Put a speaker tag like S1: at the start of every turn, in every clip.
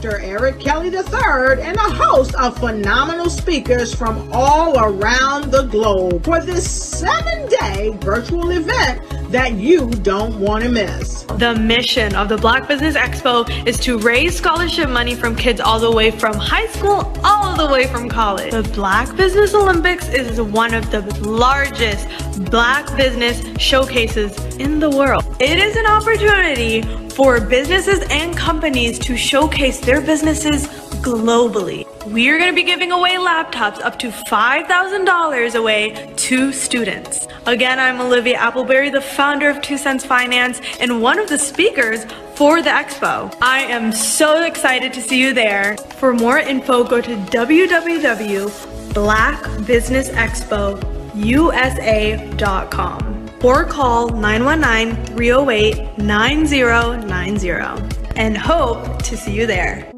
S1: Dr. Eric Kelly III and a host of phenomenal speakers from all around the globe for this 7-day virtual event that you don't want to miss.
S2: The mission of the Black Business Expo is to raise scholarship money from kids all the way from high school all the way from college. The Black Business Olympics is one of the largest Black business showcases in the world. It is an opportunity for businesses and companies to showcase their businesses globally. We are going to be giving away laptops up to $5,000 away to students. Again, I'm Olivia Appleberry, the founder of 2 Cents Finance and one of the speakers for the expo. I am so excited to see you there. For more info, go to www.blackbusinessexpousa.com or call 919-308-9090 and hope to see you there.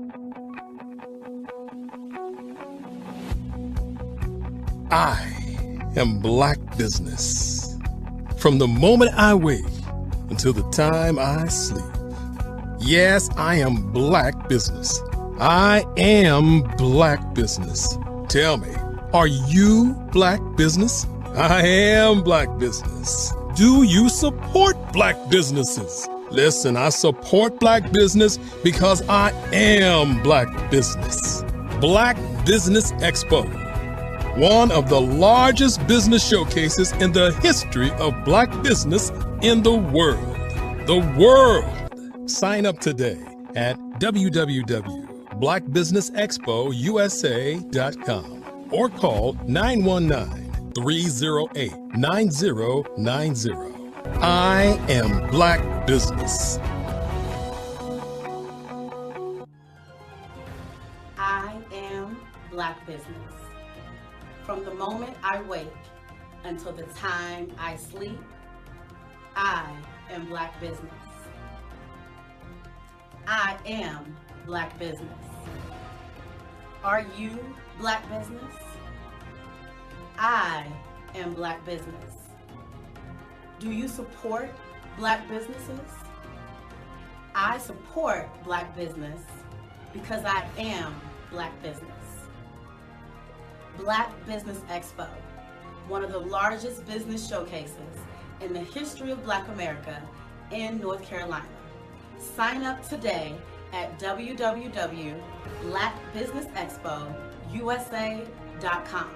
S3: I am Black Business. From the moment I wake until the time I sleep. Yes, I am Black Business. I am Black Business. Tell me, are you Black Business? I am Black Business. Do you support Black businesses? Listen, I support Black business because I am Black Business. Black Business Expo, one of the largest business showcases in the history of Black business in the world. The world. Sign up today at www.blackbusinessexpousa.com or call 919-308-9090. I am Black Business.
S4: I am Black Business. From the moment I wake until the time I sleep, I am Black Business. I am Black Business. Are you Black Business? I am Black Business. Do you support Black businesses? I support Black business because I am Black Business. Black Business Expo, one of the largest business showcases in the history of Black America in North Carolina. Sign up today at www.blackbusinessexpousa.com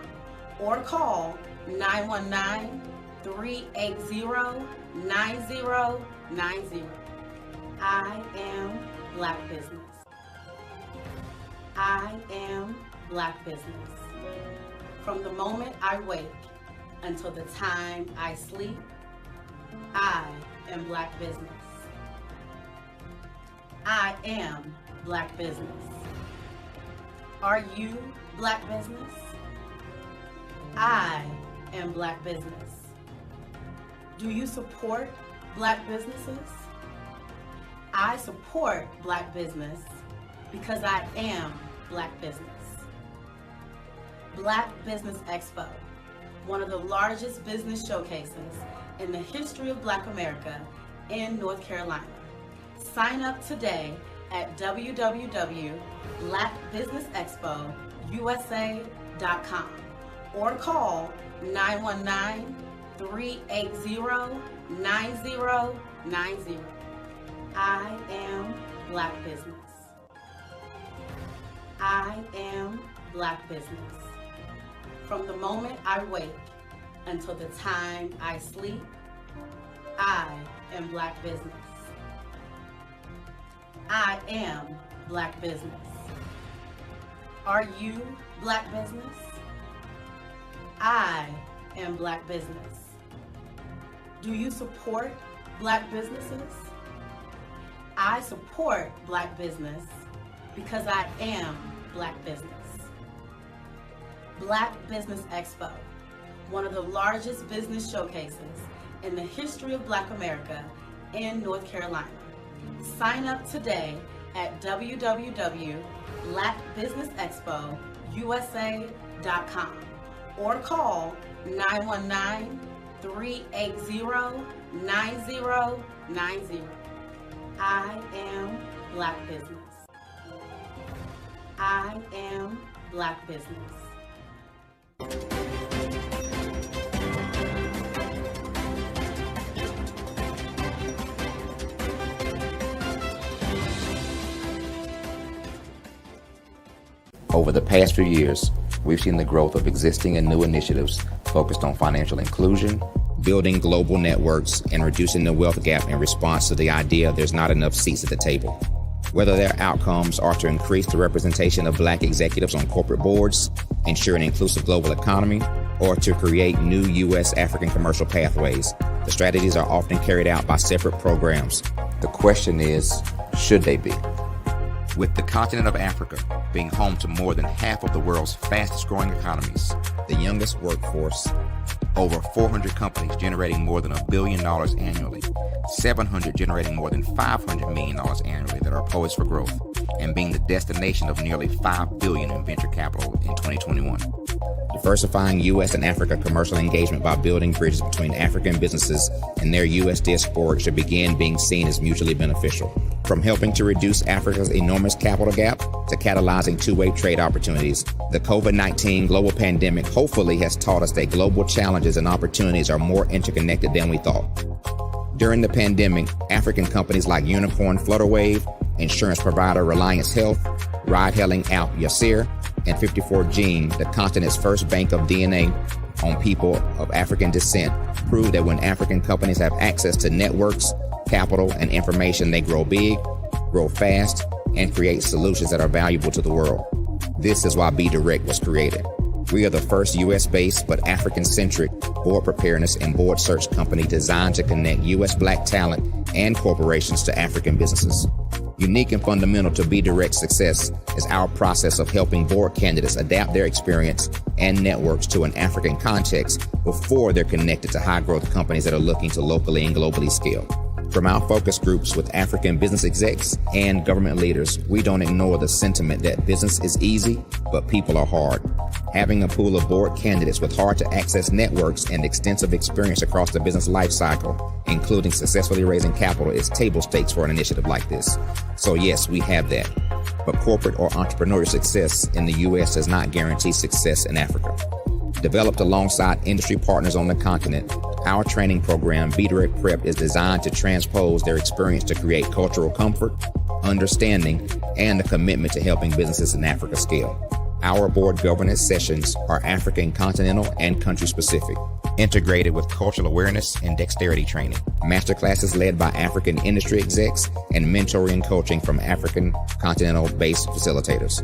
S4: or call 919-380-9090. I am Black Business. I am Black Business. From the moment I wake until the time I sleep, I am Black Business. I am Black Business. Are you Black Business? I am Black Business. Do you support Black businesses? I support Black business because I am Black Business. Black Business Expo, one of the largest business showcases in the history of Black America in North Carolina. Sign up today at www.blackbusinessexpousa.com or call 919-380-9090. I am Black Business. I am Black Business. From the moment I wake until the time I sleep, I am Black business. I am Black business. Are you Black business? I am Black business. Do you support Black businesses? I support Black business because I am Black business. Black Business Expo, one of the largest business showcases in the history of Black America in North Carolina. Sign up today at www.blackbusinessexpousa.com or call 919-380-9090. I am Black business. I am Black business.
S5: Over the past few years, we've seen the growth of existing and new initiatives focused on financial inclusion, building global networks, and reducing the wealth gap in response to the idea there's not enough seats at the table. Whether their outcomes are to increase the representation of Black executives on corporate boards, ensure an inclusive global economy, or to create new U.S. African commercial pathways, the strategies are often carried out by separate programs. The question is, should they be? With the continent of Africa being home to more than half of the world's fastest growing economies, the youngest workforce, over 400 companies generating more than $1 billion annually, 700 generating more than $500 million annually that are poised for growth, and being the destination of nearly $5 billion in venture capital in 2021. Diversifying U.S. and Africa commercial engagement by building bridges between African businesses and their U.S. diaspora should begin being seen as mutually beneficial. From helping to reduce Africa's enormous capital gap to catalyzing two-way trade opportunities, the COVID-19 global pandemic hopefully has taught us that global challenges and opportunities are more interconnected than we thought. During the pandemic, African companies like Unicorn Flutterwave, insurance provider Reliance Health, ride-hailing app Yasir, and 54Gene, the continent's first bank of DNA on people of African descent, proved that when African companies have access to networks, capital, and information, they grow big, grow fast, and create solutions that are valuable to the world. This is why Be Direct was created. We are the first U.S.-based but African-centric board preparedness and board search company designed to connect U.S. Black talent and corporations to African businesses. Unique and fundamental to Be Direct's success is our process of helping board candidates adapt their experience and networks to an African context before they're connected to high-growth companies that are looking to locally and globally scale. From our focus groups with African business execs and government leaders, we don't ignore the sentiment that business is easy, but people are hard. Having a pool of board candidates with hard-to-access networks and extensive experience across the business life cycle, including successfully raising capital, is table stakes for an initiative like this. So yes, we have that. But corporate or entrepreneurial success in the U.S. does not guarantee success in Africa. Developed alongside industry partners on the continent, our training program, Be Direct Prep, is designed to transpose their experience to create cultural comfort, understanding, and a commitment to helping businesses in Africa scale. Our board governance sessions are African, continental, and country-specific, integrated with cultural awareness and dexterity training, masterclasses led by African industry execs, and mentoring coaching from African continental-based facilitators.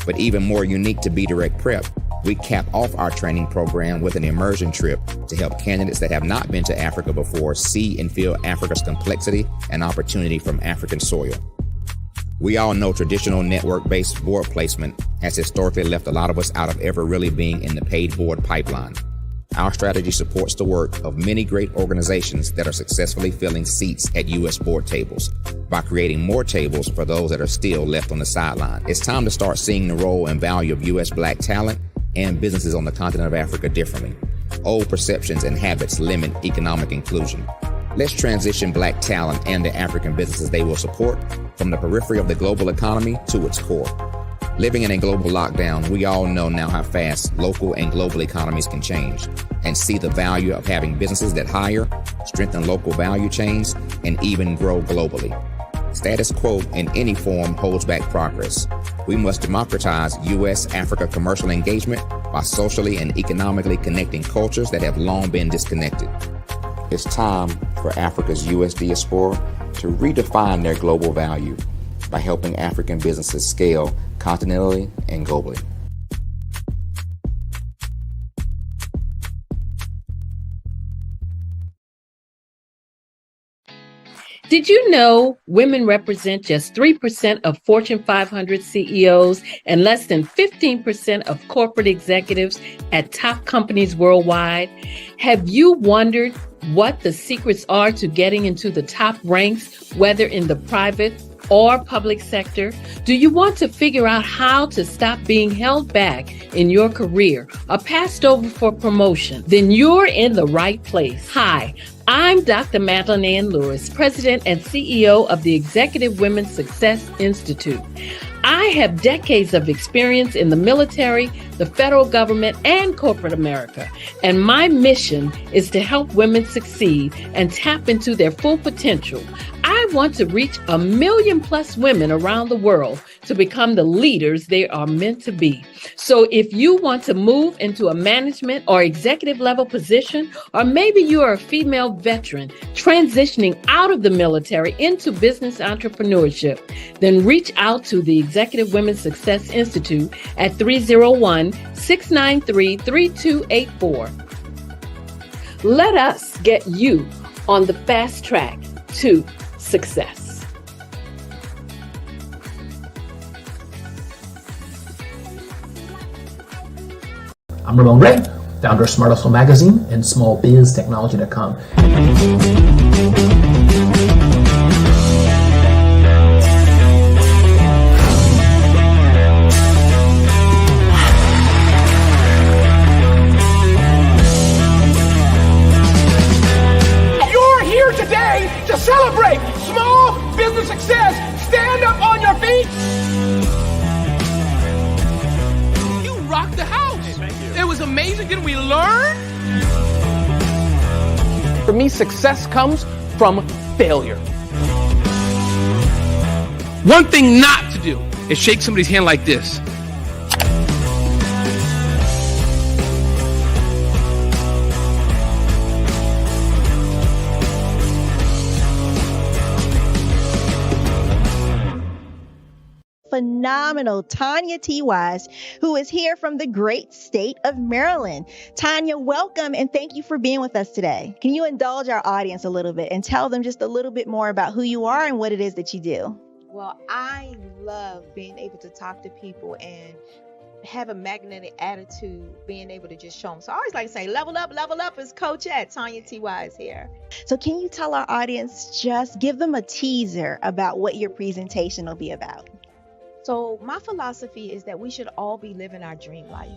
S5: But even more unique to Be Direct Prep, we cap off our training program with an immersion trip to help candidates that have not been to Africa before see and feel Africa's complexity and opportunity from African soil. We all know traditional network-based board placement has historically left a lot of us out of ever really being in the paid board pipeline. Our strategy supports the work of many great organizations that are successfully filling seats at U.S. board tables by creating more tables for those that are still left on the sideline. It's time to start seeing the role and value of U.S. Black talent and businesses on the continent of Africa differently. Old perceptions and habits limit economic inclusion. Let's transition Black talent and the African businesses they will support from the periphery of the global economy to its core. Living in a global lockdown, we all know now how fast local and global economies can change, and see the value of having businesses that hire, strengthen local value chains, and even grow globally. Status quo in any form holds back progress. We must democratize U.S.-Africa commercial engagement by socially and economically connecting cultures that have long been disconnected. It's time for Africa's U.S. diaspora to redefine their global value by helping African businesses scale continentally and globally.
S6: Did you know women represent just 3% of Fortune 500 CEOs and less than 15% of corporate executives at top companies worldwide? Have you wondered what the secrets are to getting into the top ranks, whether in the private or public sector? Do you want to figure out how to stop being held back in your career or passed over for promotion? Then you're in the right place. Hi, I'm Dr. Madeline Ann Lewis, President and CEO of the Executive Women's Success Institute. I have decades of experience in the military, the federal government, and corporate America, and my mission is to help women succeed and tap into their full potential. I want to reach 1 million plus women around the world to become the leaders they are meant to be. So if you want to move into a management or executive level position, or maybe you are a female veteran transitioning out of the military into business entrepreneurship, then reach out to the Executive Women's Success Institute at 301-693-3284. Let us get you on the fast track to success.
S7: I'm Ramon Ray, founder of Smart Hustle Magazine and smallbiztechnology.com.
S8: You're here today to celebrate small business success. Stand up on your feet. You rocked the house. It was amazing. Didn't we learn? For me, success comes from failure. One thing not to do is shake somebody's hand like this.
S9: Phenomenal Tanya T. Wise, who is here from the great state of Maryland. Tanya, welcome and thank you for being with us today. Can you indulge our audience a little bit and tell them just a little bit more about who you are and what it is that you do?
S10: Well, I love being able to talk to people and have a magnetic attitude, being able to just show them. So I always like to say, level up is Coach at Tanya T. Wise here.
S9: So can you tell our audience, just give them a teaser about what your presentation will be about?
S10: So my philosophy is that we should all be living our dream life.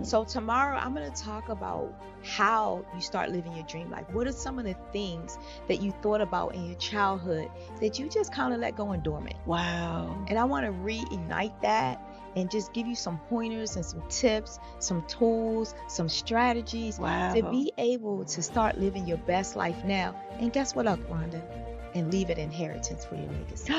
S10: So tomorrow I'm going to talk about how you start living your dream life. What are some of the things that you thought about in your childhood that you just kind of let go and dormant?
S9: Wow.
S10: And I want to reignite that and just give you some pointers and some tips, some tools, some strategies to be able to start living your best life now. And guess what, Rhonda? And leave an inheritance for your legacy.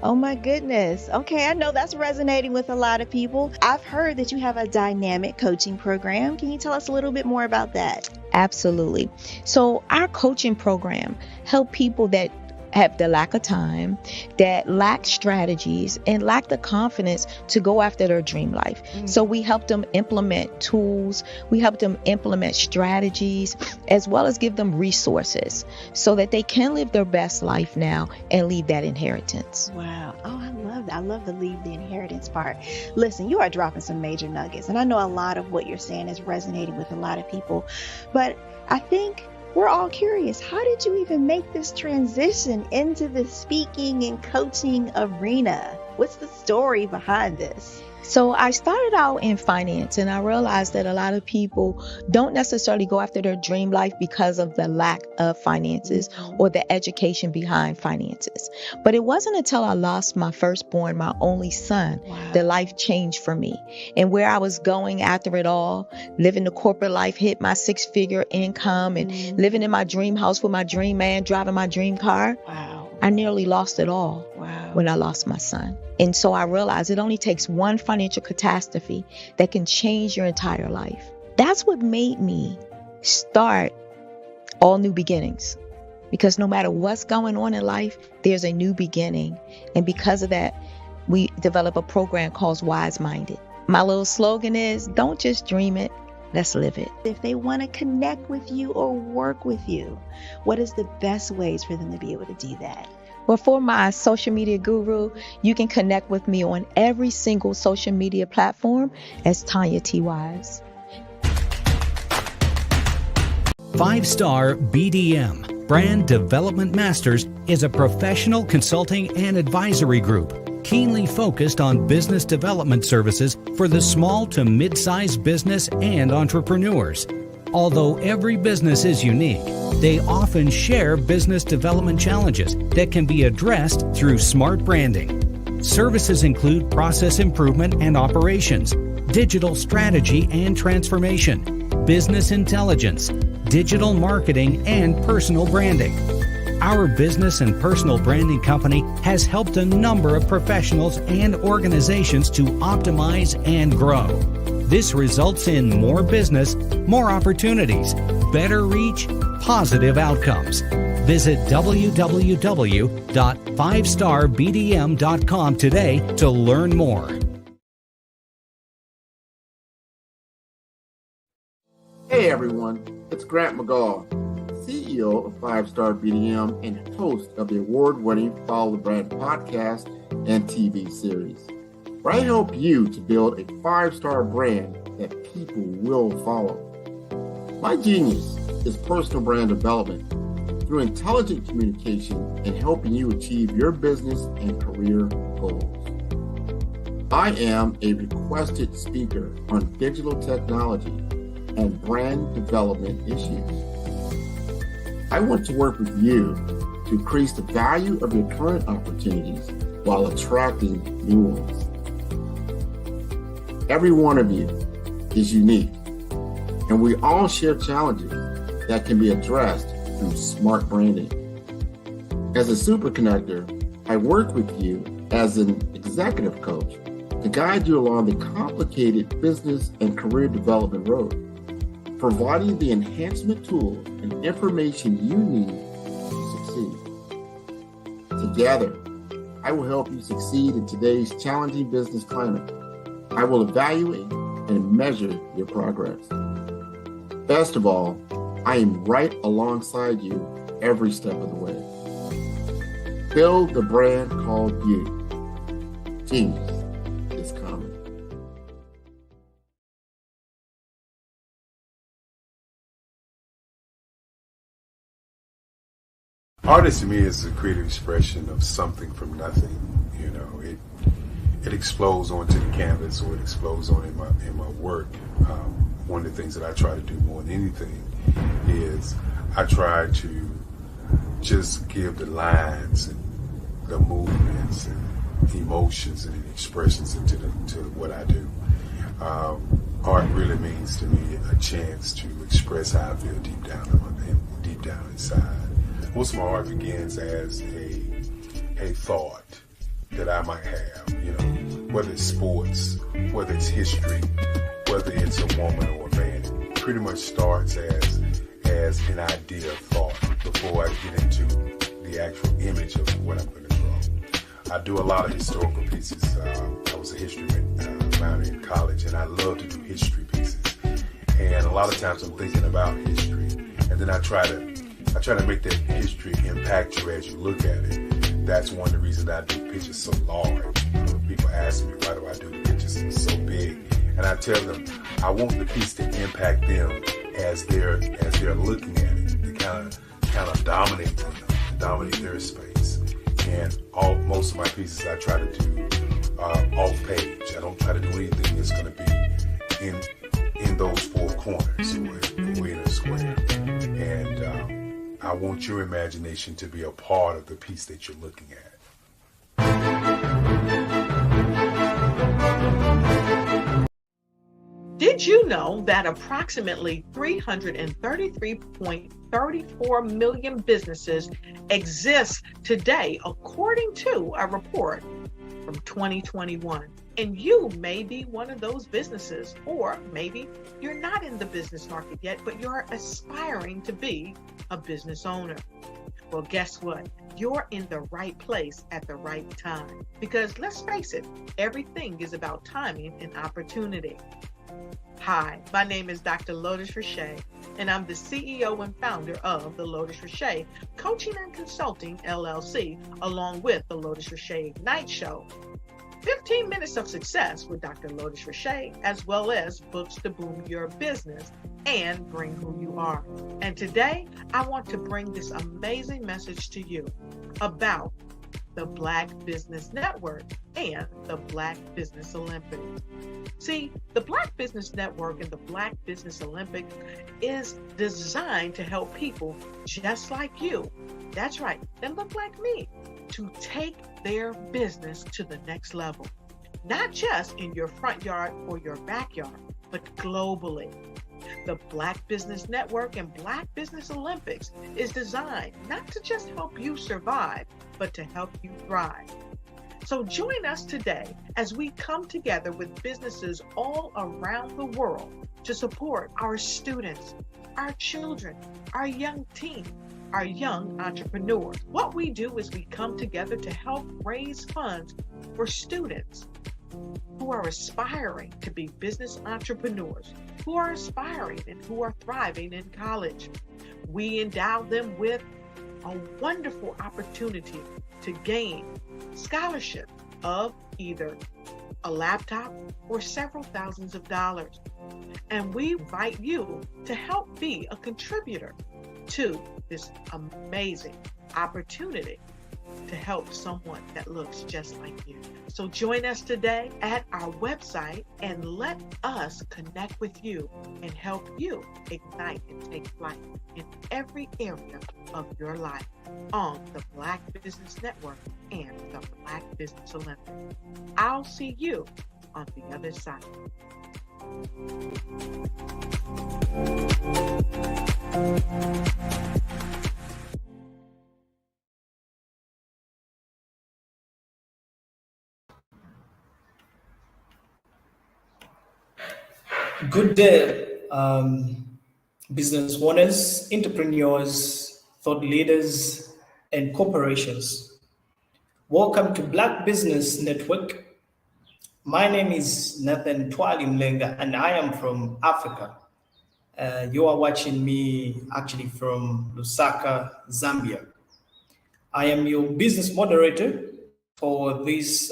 S9: Oh my goodness. Okay, I know that's resonating with a lot of people. I've heard that you have a dynamic coaching program. Can you tell us a little bit more about that?
S10: Absolutely. So our coaching program help people that have the lack of time, that lack strategies, and lack the confidence to go after their dream life. So we help them implement tools, we help them implement strategies, as well as give them resources so that they can live their best life now and leave that inheritance.
S9: Wow. Oh, I love that. I love the leave the inheritance part. Listen, you are dropping some major nuggets, and I know a lot of what you're saying is resonating with a lot of people, but I think we're all curious. How did you even make this transition into the speaking and coaching arena? What's the story behind this?
S10: So I started out in finance, and I realized that a lot of people don't necessarily go after their dream life because of the lack of finances or the education behind finances. But it wasn't until I lost my firstborn, my only son, that life changed for me. And where I was going after it all, living the corporate life, hit my 6-figure income and living in my dream house with my dream man, driving my dream car. I nearly lost it all when I lost my son. And so I realized it only takes one financial catastrophe that can change your entire life. That's what made me start all new beginnings. Because no matter what's going on in life, there's a new beginning. And because of that, we develop a program called Wise Minded. My little slogan is, don't just dream it, let's live it.
S9: If they want to connect with you or work with you, what is the best ways for them to be able to do that?
S10: Well, for my social media guru, you can connect with me on every single social media platform as Tanya T. Wise.
S11: 5-Star BDM, Brand Development Masters, is a professional consulting and advisory group keenly focused on business development services for the small to mid-sized business and entrepreneurs. Although every business is unique, they often share business development challenges that can be addressed through smart branding. Services include process improvement and operations, digital strategy and transformation, business intelligence, digital marketing, and personal branding. Our business and personal branding company has helped a number of professionals and organizations to optimize and grow. This results in more business, more opportunities, better reach, positive outcomes. Visit www.5starbdm.com today to learn more.
S12: Hey everyone, it's Grant McGaw, CEO of 5-Star BDM and host of the award-winning Follow the Brand podcast and TV series, where I help you to build a 5-star brand that people will follow. My genius is personal brand development through intelligent communication and helping you achieve your business and career goals. I am a requested speaker on digital technology and brand development issues. I want to work with you to increase the value of your current opportunities while attracting new ones. Every one of you is unique, and we all share challenges that can be addressed through smart branding. As a super connector, I work with you as an executive coach to guide you along the complicated business and career development road, providing the enhancement tools and information you need to succeed. Together, I will help you succeed in today's challenging business climate. I will evaluate and measure your progress. Best of all, I am right alongside you every step of the way. Build the brand called you. Genius is coming.
S13: Art to me is a creative expression of something from nothing. You know, it explodes onto the canvas, or it explodes on in my work. One of the things that I try to do more than anything is I try to just give the lines and the movements and emotions and expressions into what I do. Art really means to me a chance to express how I feel deep down inside. Most of my art begins as a thought that I might have, you know, whether it's sports, whether it's history, whether it's a woman or a man. It pretty much starts as an idea of thought before I get into the actual image of what I'm going to draw. I do a lot of historical pieces. I was a history minor in college, and I love to do history pieces. And a lot of times I'm thinking about history, and then I try to make that history impact you as you look at it. That's one of the reasons I do pictures so large. People ask me, why do I do the pictures so big? And I tell them, I want the piece to impact them as they're looking at it. To kind of dominate them, dominate their space. And most of my pieces I try to do off page. I don't try to do anything that's going to be in those four corners or in a square. And I want your imagination to be a part of the piece that you're looking at.
S1: Did you know that approximately 333.34 million businesses exist today, according to a report from 2021? And you may be one of those businesses, or maybe you're not in the business market yet, but you're aspiring to be a business owner. Well, guess what? You're in the right place at the right time. Because let's face it, everything is about timing and opportunity. Hi, my name is Dr. Lotus Richey, and I'm the CEO and founder of the Lotus Richey Coaching and Consulting LLC, along with the Lotus Richey Ignite Show. 15 minutes of success with Dr. Lotus Richey, as well as books to boom your business and bring who you are. And today, I want to bring this amazing message to you about the Black Business Network and the Black Business Olympics. See, the Black Business Network and the Black Business Olympics is designed to help people just like you, that's right, that look like me, to take their business to the next level. Not just in your front yard or your backyard, but globally. The Black Business Network and Black Business Olympics is designed not to just help you survive, but to help you thrive. So join us today as we come together with businesses all around the world to support our students, our children, our young teens, our young entrepreneurs. What we do is we come together to help raise funds for students who are aspiring to be business entrepreneurs, who are aspiring and who are thriving in college. We endow them with a wonderful opportunity to gain scholarship of either a laptop or several thousands of dollars. And we invite you to help be a contributor to this amazing opportunity to help someone that looks just like you. So join us today at our website and let us connect with you and help you ignite and take flight in every area of your life on the Black Business Network and the Black Business Olympics. I'll see you on the other side.
S14: Good day, business owners, entrepreneurs, thought leaders, and corporations. Welcome to Black Business Network. My name is Nathan Twali Mlenga, and I am from Africa. You are watching me actually from Lusaka, Zambia. I am your business moderator for this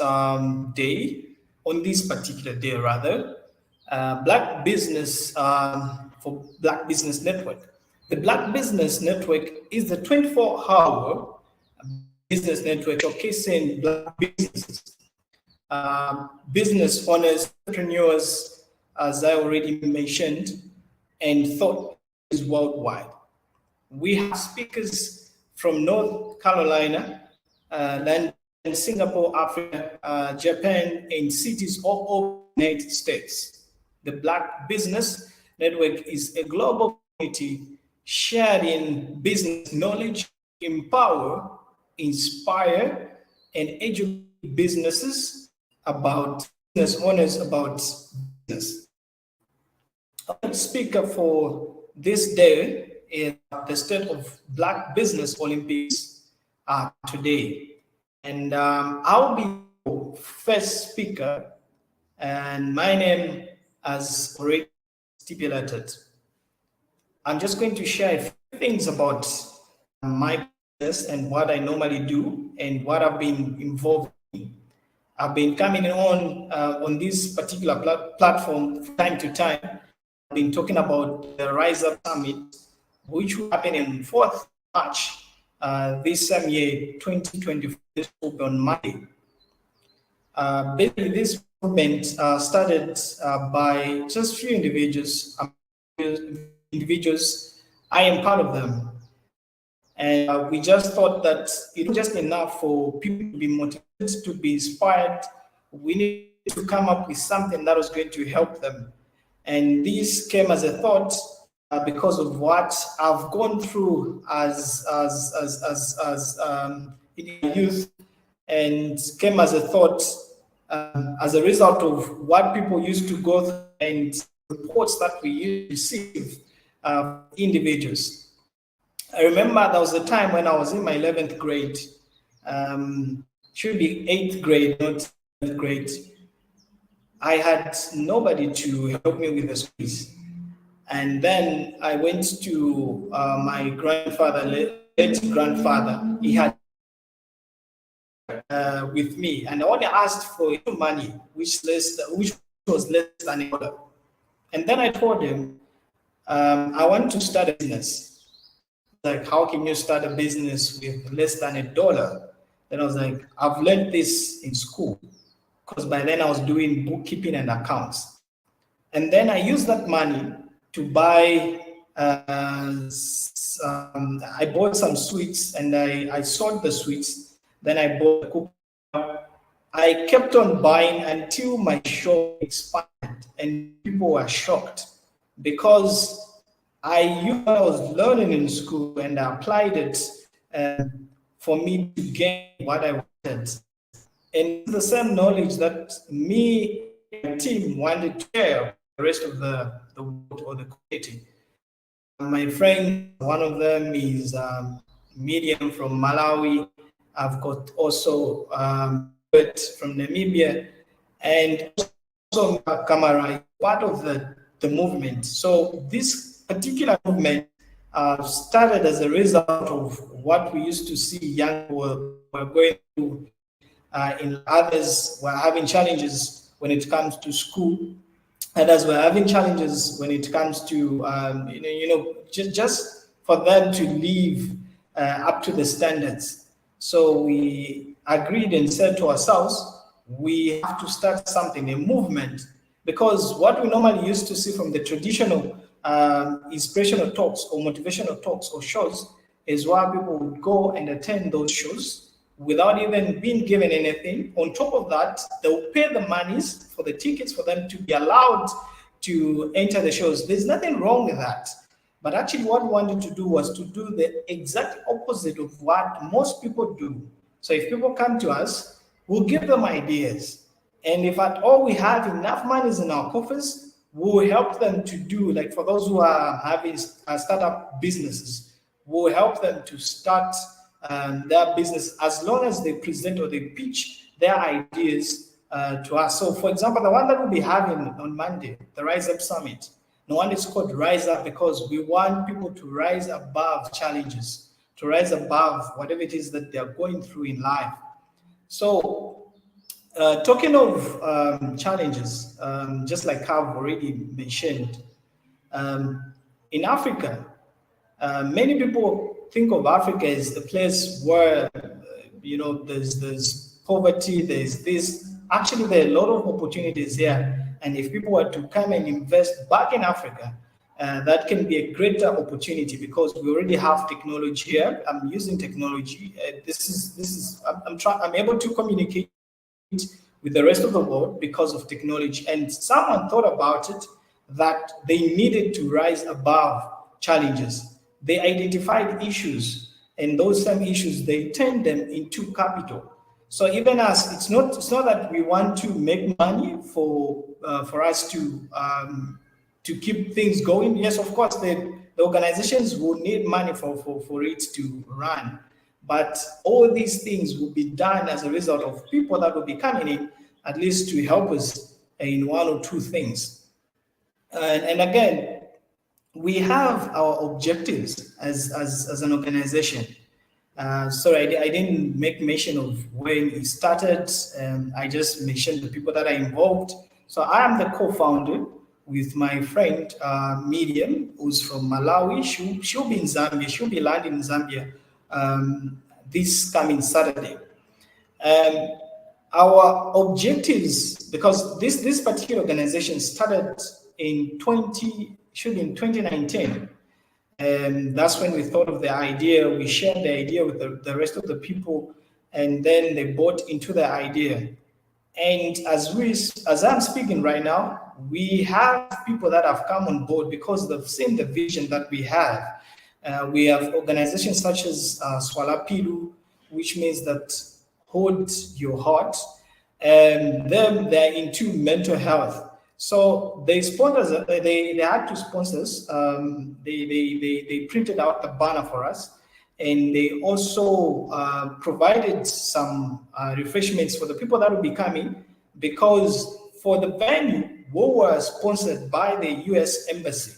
S14: day, on this particular day rather. Black Business for Black Business Network. The Black Business Network is the 24-hour business network showcasing Black businesses, business owners, entrepreneurs, as I already mentioned, and thought leaders worldwide. We have speakers from North Carolina, London, Singapore, Africa, Japan, and cities all over the United States. The Black Business Network is a global community sharing business knowledge, empower, inspire, and educate businesses about business owners about business. Our speaker for this day is the State of Black Business Olympics today. And I'll be the first speaker, and my name, as already stipulated, I'm just going to share a few things about my business and what I normally do and what I've been involved in. I've been coming on this particular platform from time to time. I've been talking about the Rise Up Summit, which will happen on 4th March this same year, 2024, on Monday. Basically, this movement started by just few individuals. I am part of them. And we just thought that it's just enough for people to be motivated, to be inspired. We need to come up with something that was going to help them. And this came as a thought because of what I've gone through as in youth, and came as a thought as a result of what people used to go through and reports that we used to receive individuals. I remember there was a time when I was in my 11th grade, should be 8th grade, not 7th grade. I had nobody to help me with the schools. And then I went to my grandfather, late grandfather. He had with me, and I only asked for money, which was less than $1. And then I told him, I want to start a business. Like, how can you start a business with less than $1? Then I was like, I've learned this in school, because by then I was doing bookkeeping and accounts. And then I used that money to buy, I bought some sweets, and I sold the sweets. Then I bought a cookie. I kept on buying until my shop expanded, and people were shocked because I used what I was learning in school and I applied it for me to gain what I wanted. And the same knowledge that me and my team wanted to share the rest of the world or the community. My friend, one of them is Medium from Malawi. I've got also from Namibia, and also Kamara, part of the movement. So this particular movement started as a result of what we used to see young people were going through. In others were having challenges when it comes to school. Others were having challenges when it comes to just for them to live up to the standards. So we agreed and said to ourselves, we have to start something, a movement, because what we normally used to see from the traditional inspirational talks or motivational talks or shows is where people would go and attend those shows without even being given anything. On top of that, they will pay the monies for the tickets for them to be allowed to enter the shows. There's nothing wrong with that. But actually what we wanted to do was to do the exact opposite of what most people do. So if people come to us, we'll give them ideas. And if at all we have enough monies in our coffers, we'll help them to do, like for those who are having startup businesses, we'll help them to start their business as long as they present or they pitch their ideas to us. So for example, the one that we'll be having on Monday, the Rise Up Summit, the one is called Rise Up because we want people to rise above challenges, to rise above whatever it is that they're going through in life. So talking of challenges, just like I've already mentioned, in Africa, many people think of Africa as a place where, there's poverty, there's this. Actually, there are a lot of opportunities here. And if people were to come and invest back in Africa, that can be a greater opportunity because we already have technology here. I'm using technology. I'm able to communicate with the rest of the world because of technology. And someone thought about it that they needed to rise above challenges. They identified issues, and those same issues, they turned them into capital. So even as it's not that we want to make money for us to keep things going. Yes, of course, the organizations will need money for it to run, but all these things will be done as a result of people that will be coming in, at least to help us in one or two things. And again, we have our objectives as an organization. Sorry, I didn't make mention of when it started. I just mentioned the people that are involved. So I am the co-founder with my friend Medium, who's from Malawi. She'll be in Zambia. She'll be landing in Zambia this coming Saturday. Our objectives, because this particular organization started in 2019. And that's when we thought of the idea. We shared the idea with the rest of the people, and then they bought into the idea. And as I'm speaking right now, we have people that have come on board because they've seen the vision that we have. We have organizations such as Swala Pilu, which means that hold your heart, and them they're into mental health. So they sponsors, they had to sponsor us. They printed out the banner for us, and they also provided some refreshments for the people that will be coming, because for the venue, we were sponsored by the U.S. Embassy.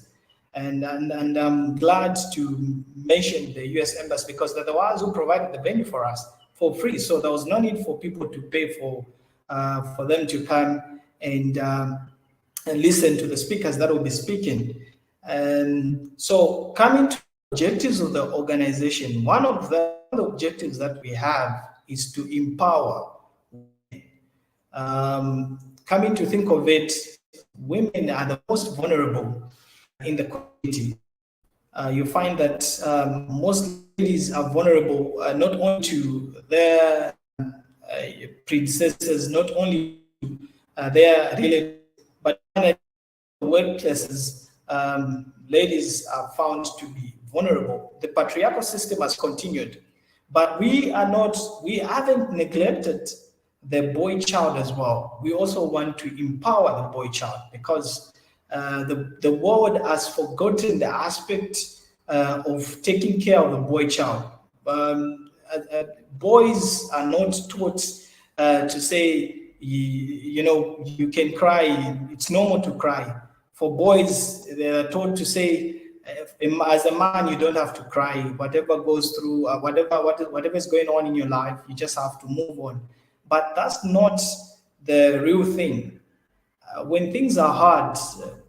S14: And I'm glad to mention the U.S. Embassy, because they're the ones who provided the venue for us for free. So there was no need for people to pay for them to come and listen to the speakers that will be speaking. And so coming to objectives of the organization, one of the objectives that we have is to empower women. Coming to think of it, women are the most vulnerable in the community. You find that most ladies are vulnerable not only to their predecessors, not only to their relatives, but in the workplaces, ladies are found to be vulnerable. The patriarchal system has continued, but we haven't neglected the boy child as well. We also want to empower the boy child, because the world has forgotten the aspect of taking care of the boy child. Boys are not taught to say, you can cry, it's normal to cry. For boys, they are taught to say, as a man, you don't have to cry. Whatever goes through, whatever is going on in your life, you just have to move on. But that's not the real thing. When things are hard,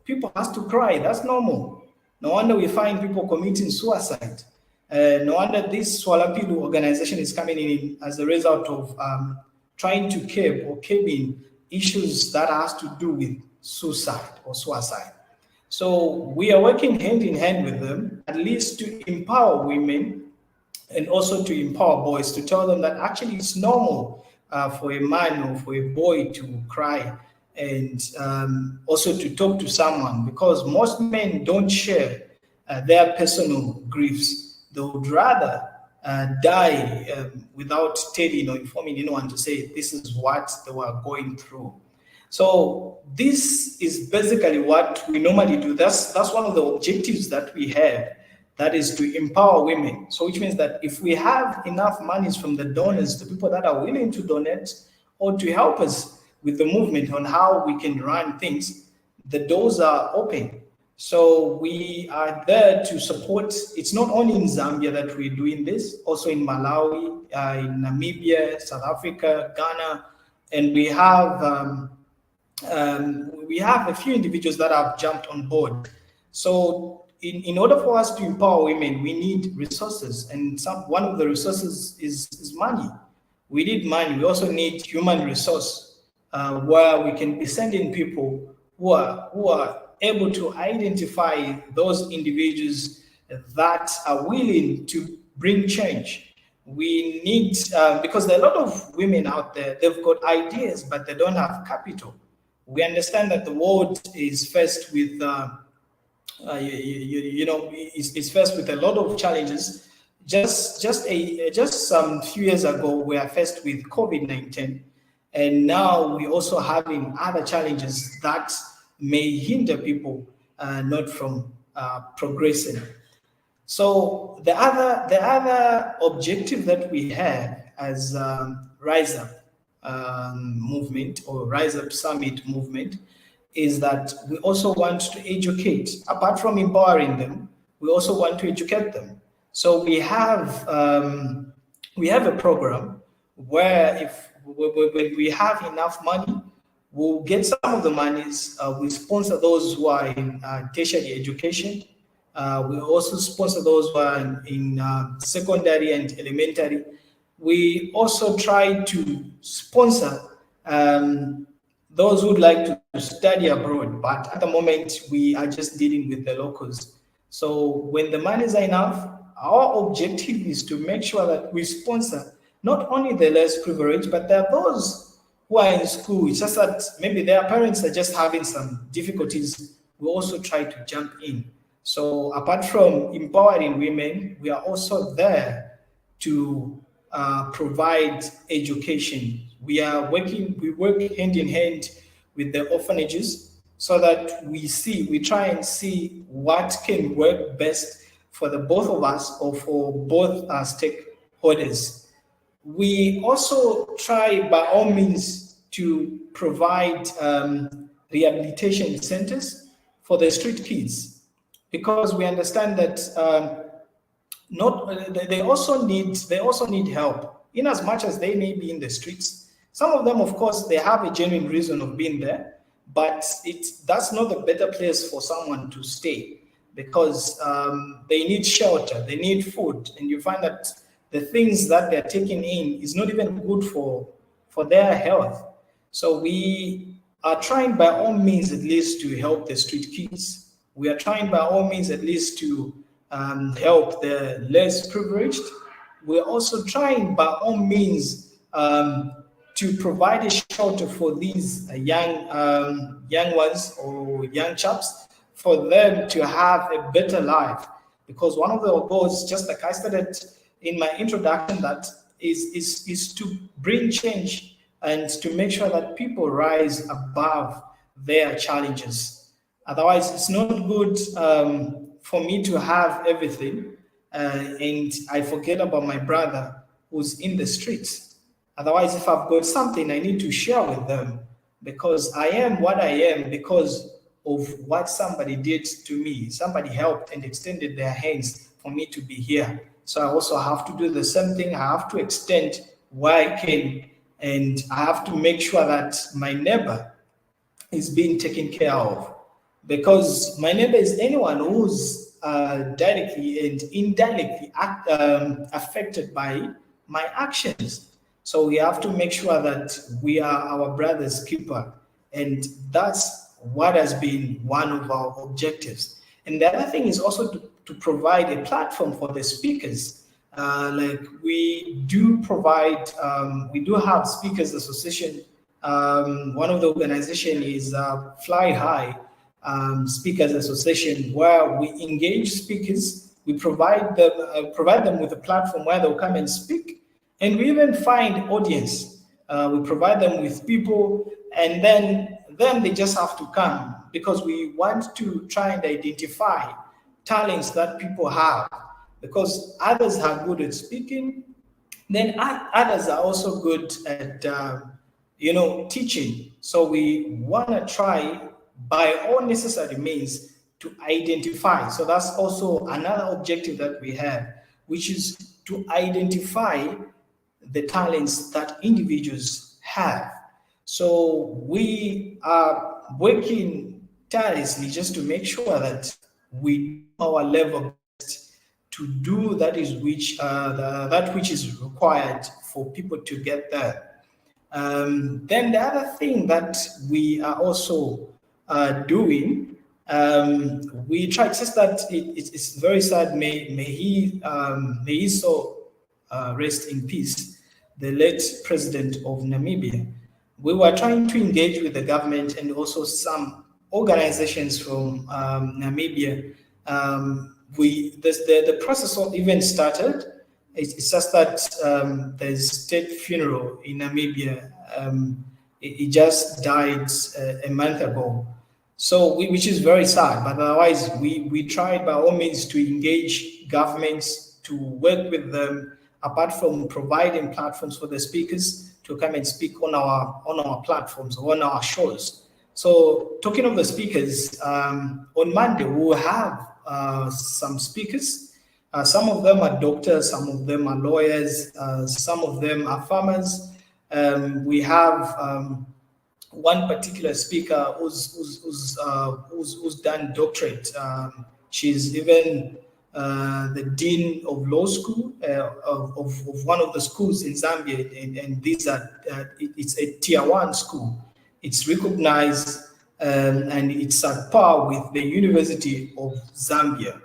S14: people have to cry. That's normal. No wonder we find people committing suicide. No wonder this Swalapidu organization is coming in as a result of trying to curbing issues that has to do with suicide or suicide. So we are working hand in hand with them, at least to empower women and also to empower boys, to tell them that actually it's normal for a man or for a boy to cry, and also to talk to someone, because most men don't share their personal griefs. They would rather die without telling or informing anyone to say this is what they were going through. So this is basically what we normally do. That's one of the objectives that we have, that is to empower women. So which means that if we have enough monies from the donors, the people that are willing to donate or to help us with the movement on how we can run things, the doors are open. So we are there to support. It's not only in Zambia that we're doing this, also in Malawi, in Namibia, South Africa, Ghana, and we have a few individuals that have jumped on board. So in order for us to empower women, we need resources, and one of the resources is money. We need money. We also need human resource, where we can be sending people who are able to identify those individuals that are willing to bring change. We need, because there are a lot of women out there, they've got ideas, but they don't have capital. We understand that the world is faced with, is faced with a lot of challenges. Just some few years ago, we are faced with COVID-19, and now we're also having other challenges that may hinder people not from progressing. So the other objective that we have as Rise Up movement or Rise Up Summit movement is that we also want to educate. Apart from empowering them, we also want to educate them. So we have a program where if we have enough money, we'll get some of the monies. We sponsor those who are in tertiary education. We also sponsor those who are in secondary and elementary. We also try to sponsor those who would like to study abroad, but at the moment we are just dealing with the locals. So when the monies are enough, our objective is to make sure that we sponsor not only the less privileged, but there are those who are in school. It's just that maybe their parents are just having some difficulties. We also try to jump in. So apart from empowering women, we are also there to provide education. We work hand in hand with the orphanages. so that we try and see what can work best for the both of us or for both our stakeholders. We also try by all means to provide rehabilitation centers for the street kids, because we understand that they also need help in as much as they may be in the streets. Some of them, of course, they have a genuine reason of being there, but that's not the better place for someone to stay, because they need shelter, they need food, and you find that the things that they're taking in is not even good for their health. So we are trying by all means at least to help the street kids. We are trying by all means at least to help the less privileged. We're also trying by all means to provide a shelter for these young ones or young chaps, for them to have a better life. Because one of the goals, just like I stated in my introduction, that is to bring change and to make sure that people rise above their challenges. Otherwise, it's not good for me to have everything and I forget about my brother who's in the streets. Otherwise, if I've got something, I need to share with them, because I am what I am because of what somebody did to me. Somebody helped and extended their hands for me to be here. So I also have to do the same thing. I have to extend where I can, and I have to make sure that my neighbor is being taken care of, because my neighbor is anyone who's directly and indirectly affected by my actions. So we have to make sure that we are our brother's keeper, and that's what has been one of our objectives. And the other thing is also to provide a platform for the speakers. Like we do provide, we do have Speakers Association. One of the organization is Fly High Speakers Association, where we engage speakers. We provide them with a platform where they'll come and speak. And we even find audience. We provide them with people, and then they just have to come, because we want to try and identify talents that people have, because others are good at speaking, then others are also good at teaching. So we want to try by all necessary means to identify. So that's also another objective that we have, which is to identify the talents that individuals have. So we are working tirelessly just to make sure that we do our level best to do that which is required for people to get there. Then the other thing that we are also doing, we try. It's just that it's very sad. May he so rest in peace, the late president of Namibia. We were trying to engage with the government and also some organizations from Namibia. The process even started. It's just that there's state funeral in Namibia. It just died a month ago. So which is very sad, but otherwise we tried by all means to engage governments, to work with them, apart from providing platforms for the speakers to come and speak on our platforms, on our shows. So talking of the speakers, on Monday we will have some speakers. Some of them are doctors, some of them are lawyers, some of them are farmers. We have one particular speaker who's done doctorate. She's even the dean of law school of one of the schools in Zambia, and these are it's a tier 1 school. It's recognized and it's at par with the University of Zambia.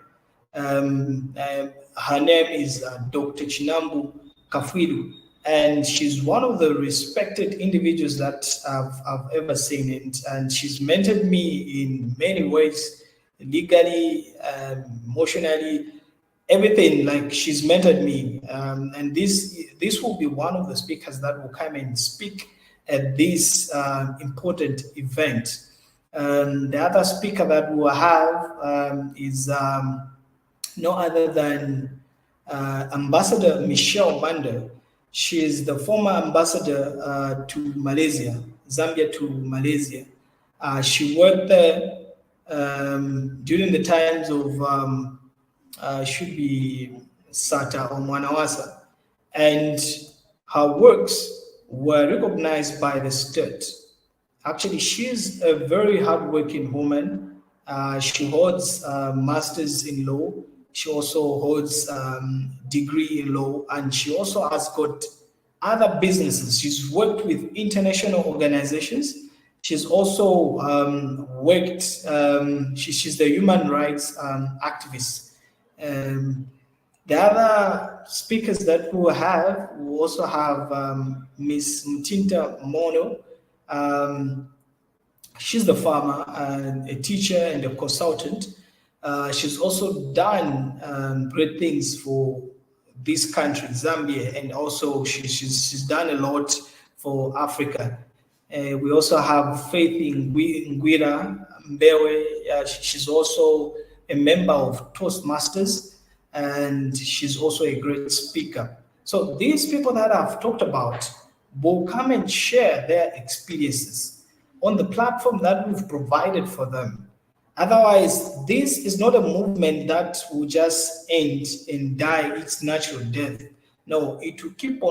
S14: Her name is Dr. Chinambu Kafwilu, and she's one of the respected individuals that I've ever seen, and she's mentored me in many ways, legally, emotionally, everything. Like, she's mentored me, and this will be one of the speakers that will come and speak at this important event. The other speaker that we will have is no other than Ambassador Michelle Manda. She is the former ambassador to Malaysia, Zambia to Malaysia. She worked there during the times of should be Sata or Mwanawasa, and her works were recognized by the state. Actually, she's a very hardworking woman. She holds a master's in law. She also holds degree in law, and she also has got other businesses. She's worked with international organizations. She's also worked, she's the human rights activist. The other speakers that we also have Miss Mtinta Mono. She's the farmer, and a teacher and a consultant. She's also done great things for this country, Zambia, and also she's done a lot for Africa. We also have Faith in Ngwira Mbewe. She's also a member of Toastmasters, and she's also a great speaker. So these people that I've talked about will come and share their experiences on the platform that we've provided for them. Otherwise, this is not a movement that will just end and die its natural death. No, it will keep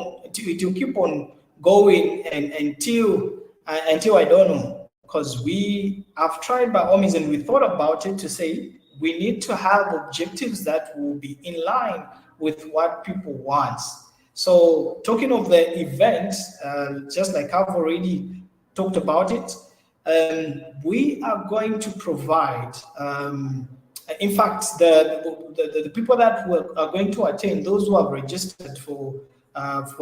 S14: on going and until I don't know, because we have tried by all means and we thought about it to say we need to have objectives that will be in line with what people want. So talking of the event, just like I've already talked about it, we are going to provide, in fact, the people that are going to attend, those who have registered for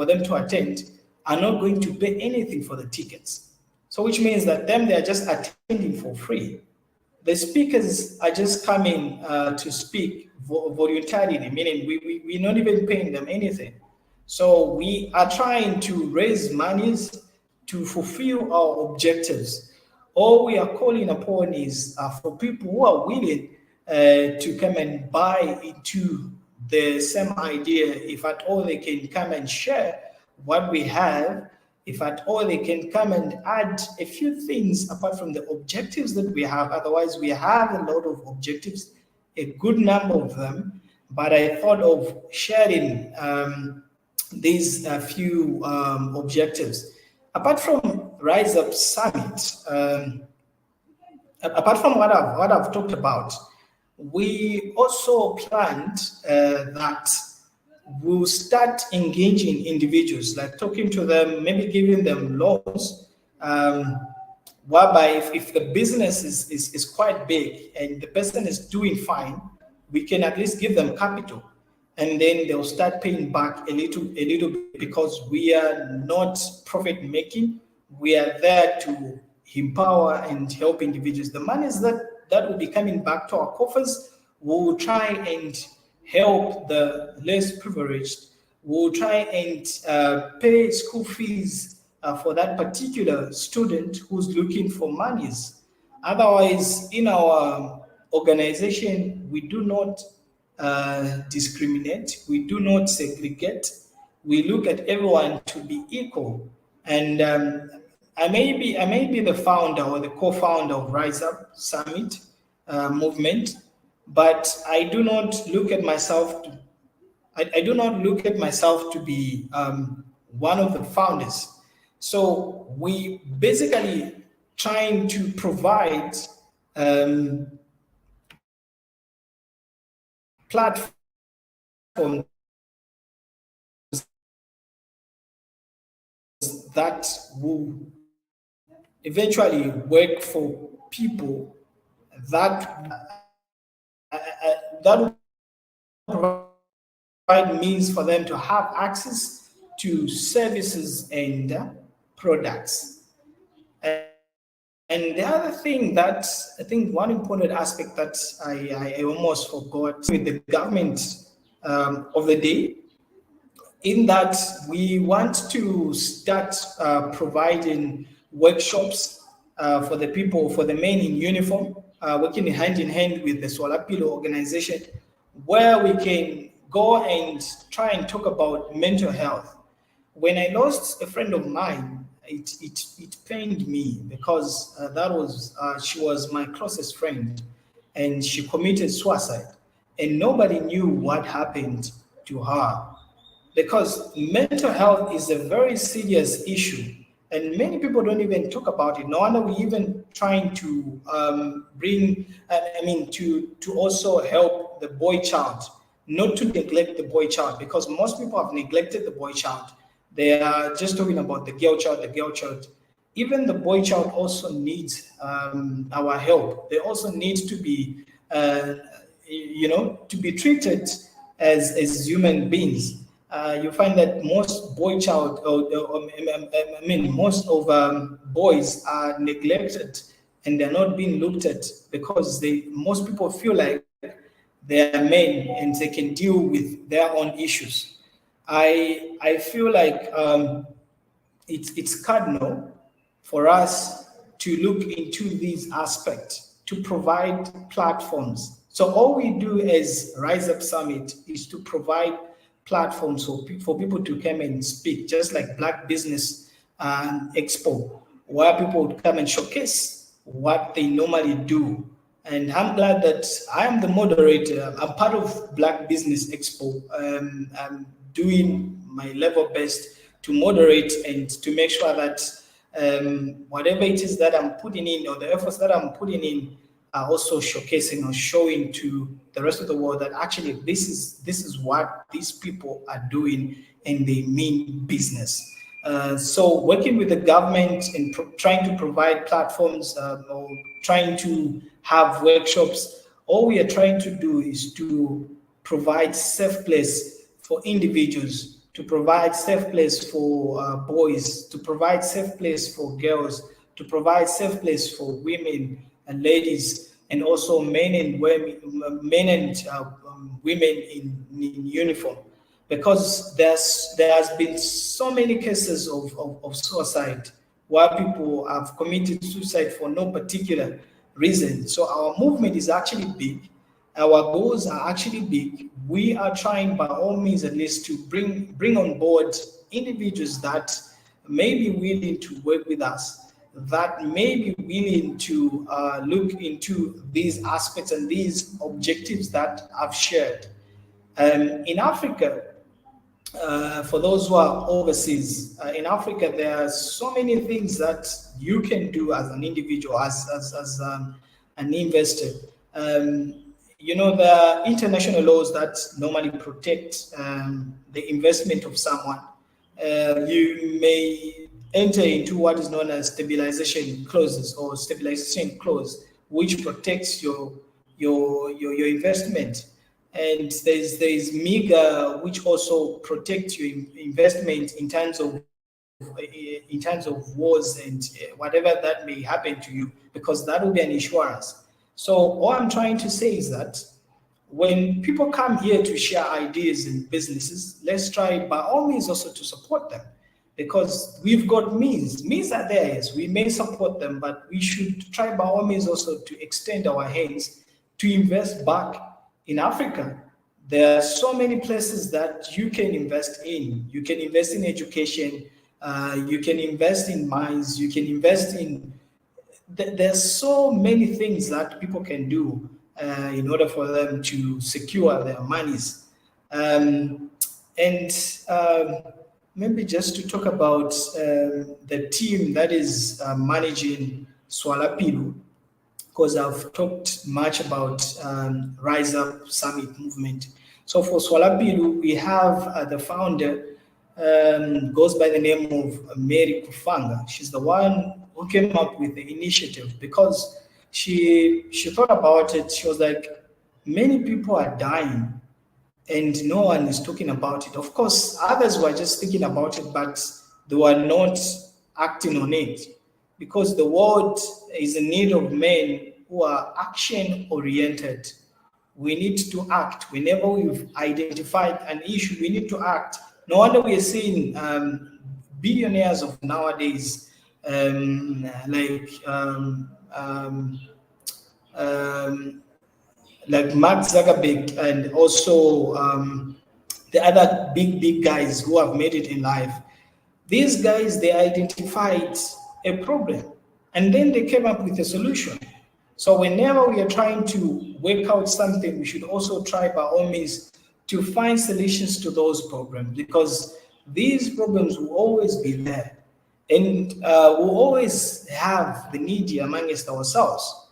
S14: them to attend, are not going to pay anything for the tickets. So which means that they are just attending for free. The speakers are just coming to speak voluntarily, meaning we're not even paying them anything. So we are trying to raise monies to fulfill our objectives. All we are calling upon is for people who are willing to come and buy into the same idea. If at all they can come and share what we have, if at all they can come and add a few things apart from the objectives that we have. Otherwise, we have a lot of objectives, a good number of them, but I thought of sharing these few objectives. Apart from Rise Up Summit, apart from what I've talked about, we also planned that we'll start engaging individuals, like talking to them, maybe giving them loans, whereby if the business is quite big and the person is doing fine, we can at least give them capital, and then they'll start paying back a little bit, because we are not profit making. We are there to empower and help individuals. The monies that will be coming back to our coffers, we'll try and help the less privileged. We'll try and pay school fees for that particular student who's looking for monies. Otherwise, in our organization, we do not discriminate. We do not segregate. We look at everyone to be equal. And I may be the founder or the co-founder of Rise Up Summit movement, but I do not look at myself to, I do not look at myself to be one of the founders. So we basically trying to provide platform that will eventually work for people that will provide means for them to have access to services and products. And the other thing that I think one important aspect that I almost forgot with the government of the day, in that we want to start providing workshops for the people, for the men in uniform, working hand in hand with the Swalapilo organization, where we can go and try and talk about mental health. When I lost a friend of mine, it pained me because she was my closest friend, and she committed suicide, and nobody knew what happened to her, because mental health is a very serious issue, and many people don't even talk about it. No wonder we even trying to to also help the boy child, not to neglect the boy child, because most people have neglected the boy child. They are just talking about the girl child. Even the boy child also needs our help. They also need to be, to be treated as human beings. You find that most most of boys are neglected, and they're not being looked at because most people feel like they are men and they can deal with their own issues. I feel like it's cardinal for us to look into these aspects, to provide platforms. So all we do as Rise Up Summit is to provide platforms for people to come and speak, just like Black Business Expo, where people would come and showcase what they normally do. And I'm glad that I am the moderator. I'm part of Black Business Expo. I'm doing my level best to moderate and to make sure that whatever it is that I'm putting in, or the efforts that I'm putting in, are also showcasing or showing to the rest of the world that actually this is what these people are doing, and they mean business. So working with the government and trying to provide platforms or trying to have workshops, all we are trying to do is to provide safe place for individuals, to provide safe place for boys, to provide safe place for girls, to provide safe place for women and ladies, and also men and women, women in uniform. Because there has been so many cases of suicide where people have committed suicide for no particular reason. So our movement is actually big. Our goals are actually big. We are trying by all means at least to bring on board individuals that may be willing to work with us, that may be willing to look into these aspects and these objectives that I've shared. In Africa, for those who are overseas, in Africa, there are so many things that you can do as an individual, as an investor. There are international laws that normally protect the investment of someone. You may enter into what is known as stabilization clauses or stabilization clause, which protects your investment. And there's MIGA, which also protects your investment in terms of wars and whatever that may happen to you, because that will be an insurance. So all I'm trying to say is that when people come here to share ideas and businesses, let's try by all means also to support them, because we've got means. Means are there, yes, we may support them, but we should try by all means also to extend our hands to invest back in Africa. There are so many places that you can invest in. You can invest in education, you can invest in mines, you can invest in, there's so many things that people can do in order for them to secure their monies. Maybe just to talk about the team that is managing Swalapilu, because I've talked much about Rise Up Summit movement. So for Swalapilu, we have the founder, goes by the name of Mary Kufanga. She's the one who came up with the initiative, because she thought about it. She was like, many people are dying and no one is talking about it. Of course, others were just thinking about it, but they were not acting on it, because the world is in need of men who are action-oriented. We need to act. Whenever we've identified an issue, we need to act. No wonder we are seeing billionaires of nowadays like Mark Zuckerberg, and also the other big guys who have made it in life. These guys, they identified a problem and then they came up with a solution. So whenever we are trying to work out something, we should also try by all means to find solutions to those problems, because these problems will always be there, and we'll always have the needy amongst ourselves.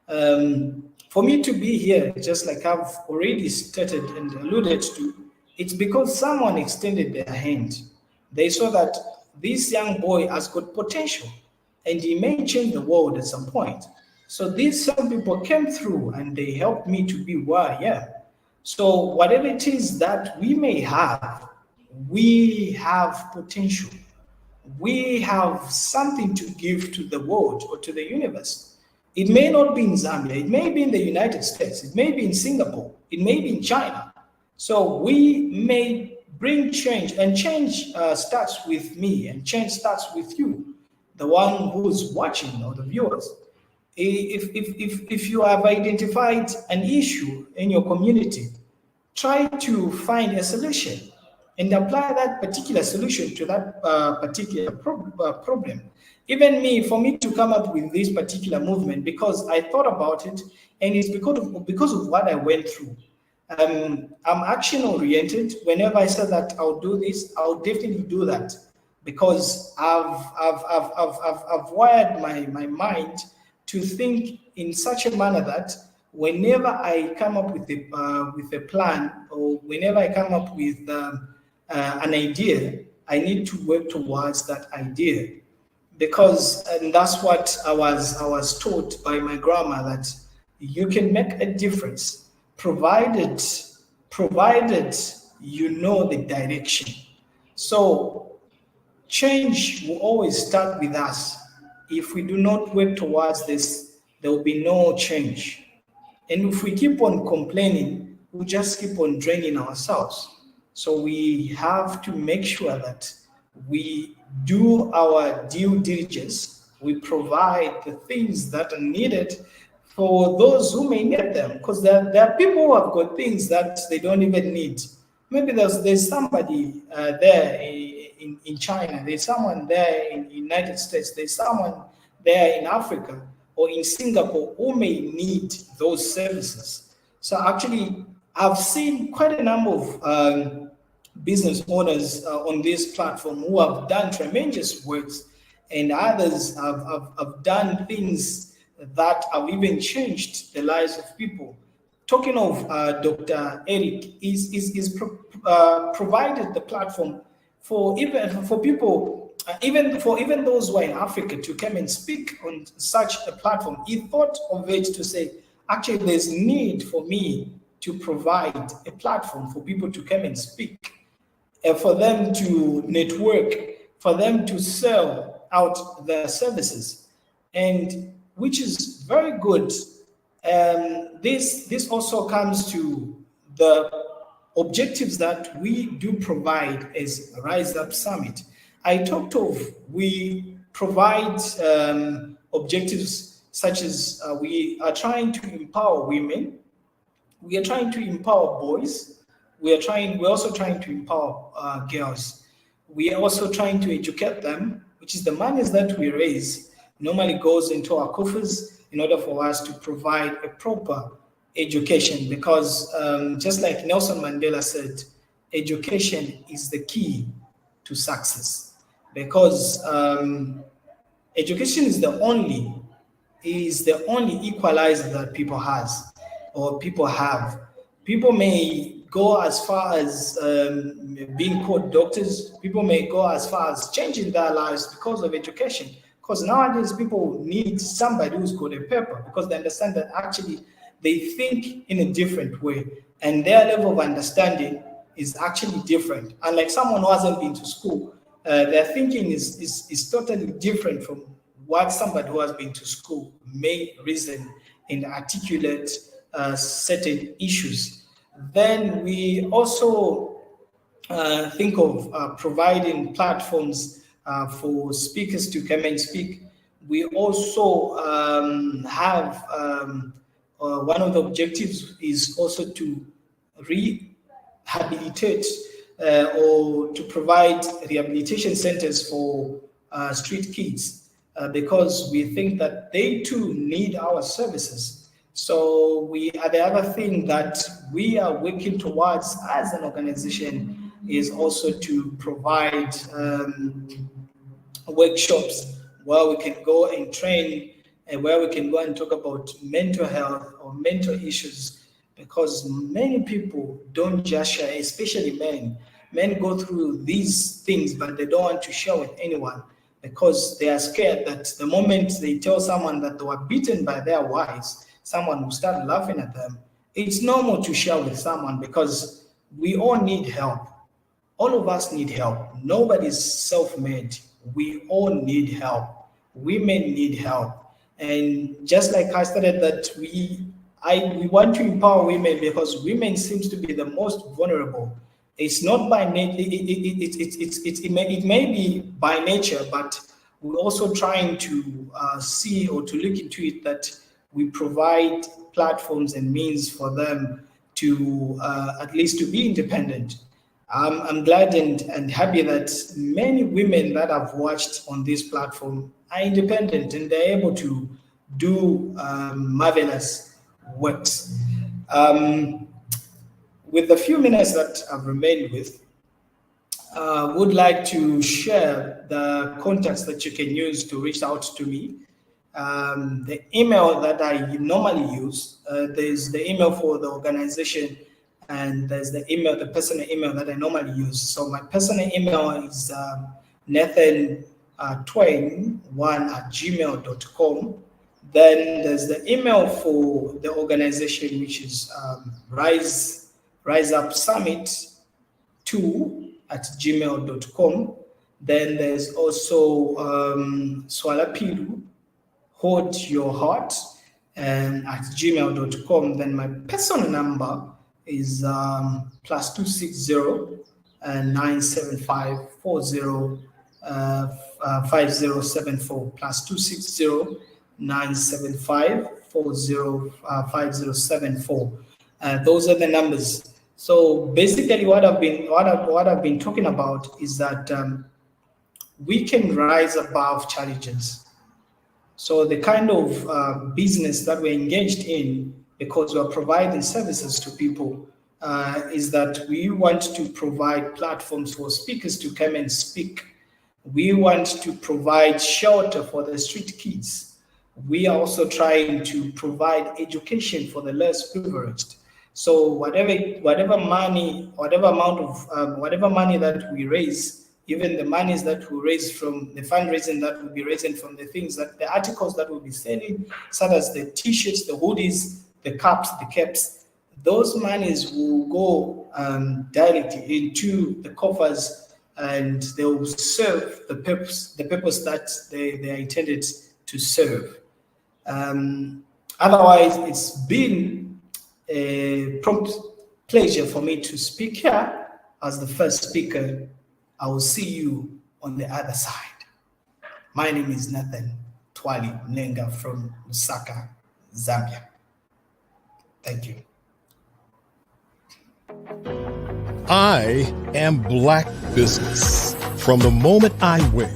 S14: For me to be here, just like I've already stated and alluded to, it's because someone extended their hand. They saw that this young boy has got potential and he may change the world at some point. So these some people came through and they helped me to be where I am. So whatever it is that we may have, we have potential. We have something to give to the world or to the universe. It may not be in Zambia, it may be in the United States, it may be in Singapore, it may be in China. So we may bring change, and change starts with me, and change starts with you, the one who's watching or the viewers. If you have identified an issue in your community, try to find a solution and apply that particular solution to that particular problem. Even me, for me to come up with this particular movement, because I thought about it, and it's because of what I went through. I'm action oriented. Whenever I said that I'll do this, I'll definitely do that, because I've wired my mind to think in such a manner that whenever I come up with a plan, or whenever I come up with an idea, I need to work towards that idea, because and that's what I was taught by my grandma, that you can make a difference provided you know the direction. So change will always start with us. If we do not work towards this, there will be no change. And if we keep on complaining, we'll just keep on draining ourselves. So we have to make sure that we do our due diligence. We provide the things that are needed for those who may need them, because there are people who have got things that they don't even need. Maybe there's somebody there in China, there's someone there in the United States, there's someone there in Africa or in Singapore who may need those services. So actually, I've seen quite a number of business owners on this platform who have done tremendous works, and others have done things that have even changed the lives of people. Talking of Dr. Eric, is provided the platform for people, even those who are in Africa, to come and speak on such a platform. He thought of it to say, actually, there's need for me to provide a platform for people to come and speak, for them to network, for them to sell out their services, and which is very good. This also comes to the objectives that we do provide as Rise Up Summit. I talked of, we provide objectives such as we are trying to empower women, we are trying to empower boys, we're also trying to empower girls. We are also trying to educate them, which is the monies that we raise normally goes into our coffers in order for us to provide a proper education, because just like Nelson Mandela said, education is the key to success, because education is the only equalizer that people have. People may go as far as being called doctors. People may go as far as changing their lives because of education. Because nowadays people need somebody who's got a paper, because they understand that actually they think in a different way, and their level of understanding is actually different. Unlike someone who hasn't been to school, their thinking is totally different from what somebody who has been to school may reason and articulate certain issues. Then we also think of providing platforms for speakers to come and speak. We also have one of the objectives is also to rehabilitate or to provide rehabilitation centers for street kids because we think that they too need our services. So the other thing that we are working towards as an organization is also to provide workshops where we can go and train and where we can go and talk about mental health or mental issues, because many people don't just share, especially men. Men go through these things, but they don't want to share with anyone because they are scared that the moment they tell someone that they were beaten by their wives, someone will start laughing at them. It's normal to share with someone because we all need help. All of us need help. Nobody's self-made. We all need help. Women need help. And just like I stated that we want to empower women because women seems to be the most vulnerable. It's not by nature, it may be by nature, but we're also trying to see or to look into it that we provide platforms and means for them to at least to be independent. I'm glad and happy that many women that I've watched on this platform are independent and they're able to do marvelous works. With the few minutes that I've remained with, would like to share the contacts that you can use to reach out to me. The email that I normally use, there's the email for the organization, and there's the personal email that I normally use. So my personal email is nathan.twain1@gmail.com. Then there's the email for the organization, which is Rise Up Summit 2@gmail.com. Then there's also Swalapilu, Hold Your Heart, @gmail.com. Then my personal number is +260 975 40 5074 +260 975 40 5074. Those are the numbers. So basically, what I've been talking about is that we can rise above challenges. So the kind of business that we're engaged in, because we're providing services to people, is that we want to provide platforms for speakers to come and speak. We want to provide shelter for the street kids. We are also trying to provide education for the less privileged. So whatever money that we raise, even the monies that we raise from the fundraising that we'll be raising from the things that the articles that we'll be selling, such as the t-shirts, the hoodies, the cups, the caps, those monies will go directly into the coffers, and they will serve the purpose that they are intended to serve. Otherwise, it's been a prompt pleasure for me to speak here as the first speaker. I will see you on the other side. My name is Nathan Twali Mlenga from Lusaka, Zambia. Thank you.
S3: I am Black Business. From the moment I wake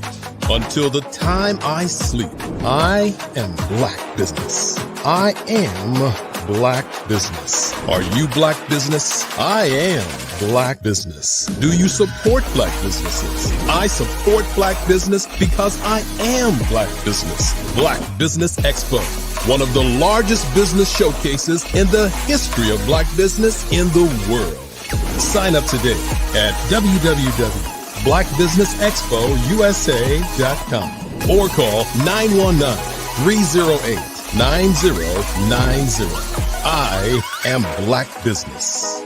S3: until the time I sleep, I am Black Business. I am Black Business. Are you Black Business? I am Black Business. Do you support Black businesses? I support Black business because I am Black Business. Black Business Expo, one of the largest business showcases in the history of Black business in the world. Sign up today at www.blackbusinessexpousa.com or call 919-308-9090. I am Black Business.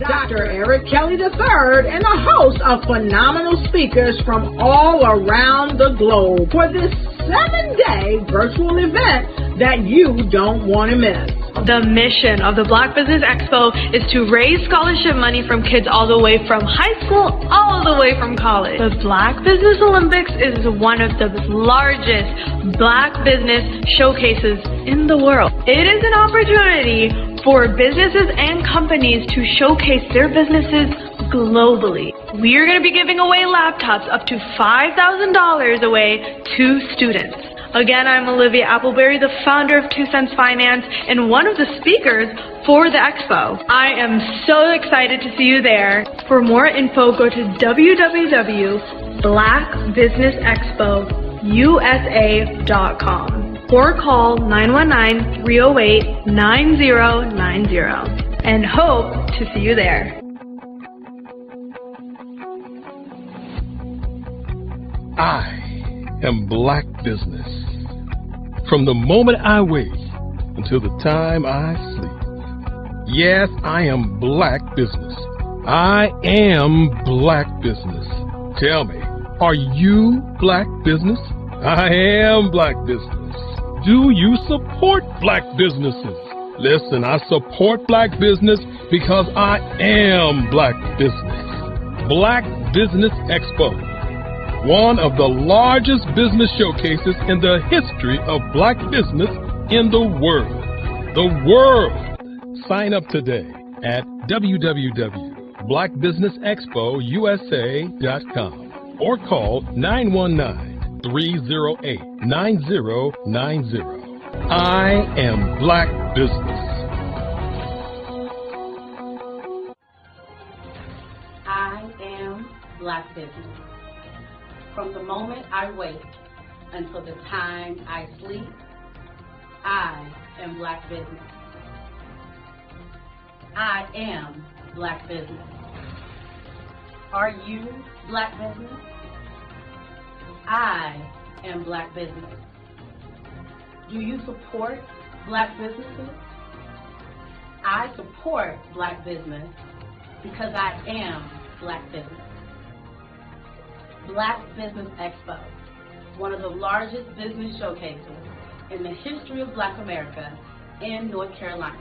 S1: Dr. Eric Kelly III, and a host of phenomenal speakers from all around the globe for this 7-day virtual event that you don't want to miss.
S2: The mission of the Black Business Expo is to raise scholarship money from kids all the way from high school, all the way from college. The Black Business Olympics is one of the largest Black business showcases in the world. It is an opportunity for businesses and companies to showcase their businesses globally. We are going to be giving away laptops up to $5,000 away to students. Again, I'm Olivia Appleberry, the founder of 2 Cents Finance and one of the speakers for the expo. I am so excited to see you there. For more info, go to www.blackbusinessexpousa.com or call 919-308-9090 and hope to see you there.
S3: I am Black Business. From the moment I wake until the time I sleep. Yes, I am Black Business. I am Black Business. Tell me, are you Black Business? I am Black Business. Do you support Black businesses? Listen, I support Black business because I am Black Business. Black Business Expo, one of the largest business showcases in the history of Black business in the world. The world! Sign up today at www.blackbusinessexpousa.com or call 919-308-9090. I am Black Business.
S4: I am Black Business. From the moment I wake until the time I sleep, I am Black Business. I am Black Business. Are you Black Business? I am Black Business. Do you support Black businesses? I support Black business because I am Black Business. Black Business Expo, one of the largest business showcases in the history of Black America in North Carolina.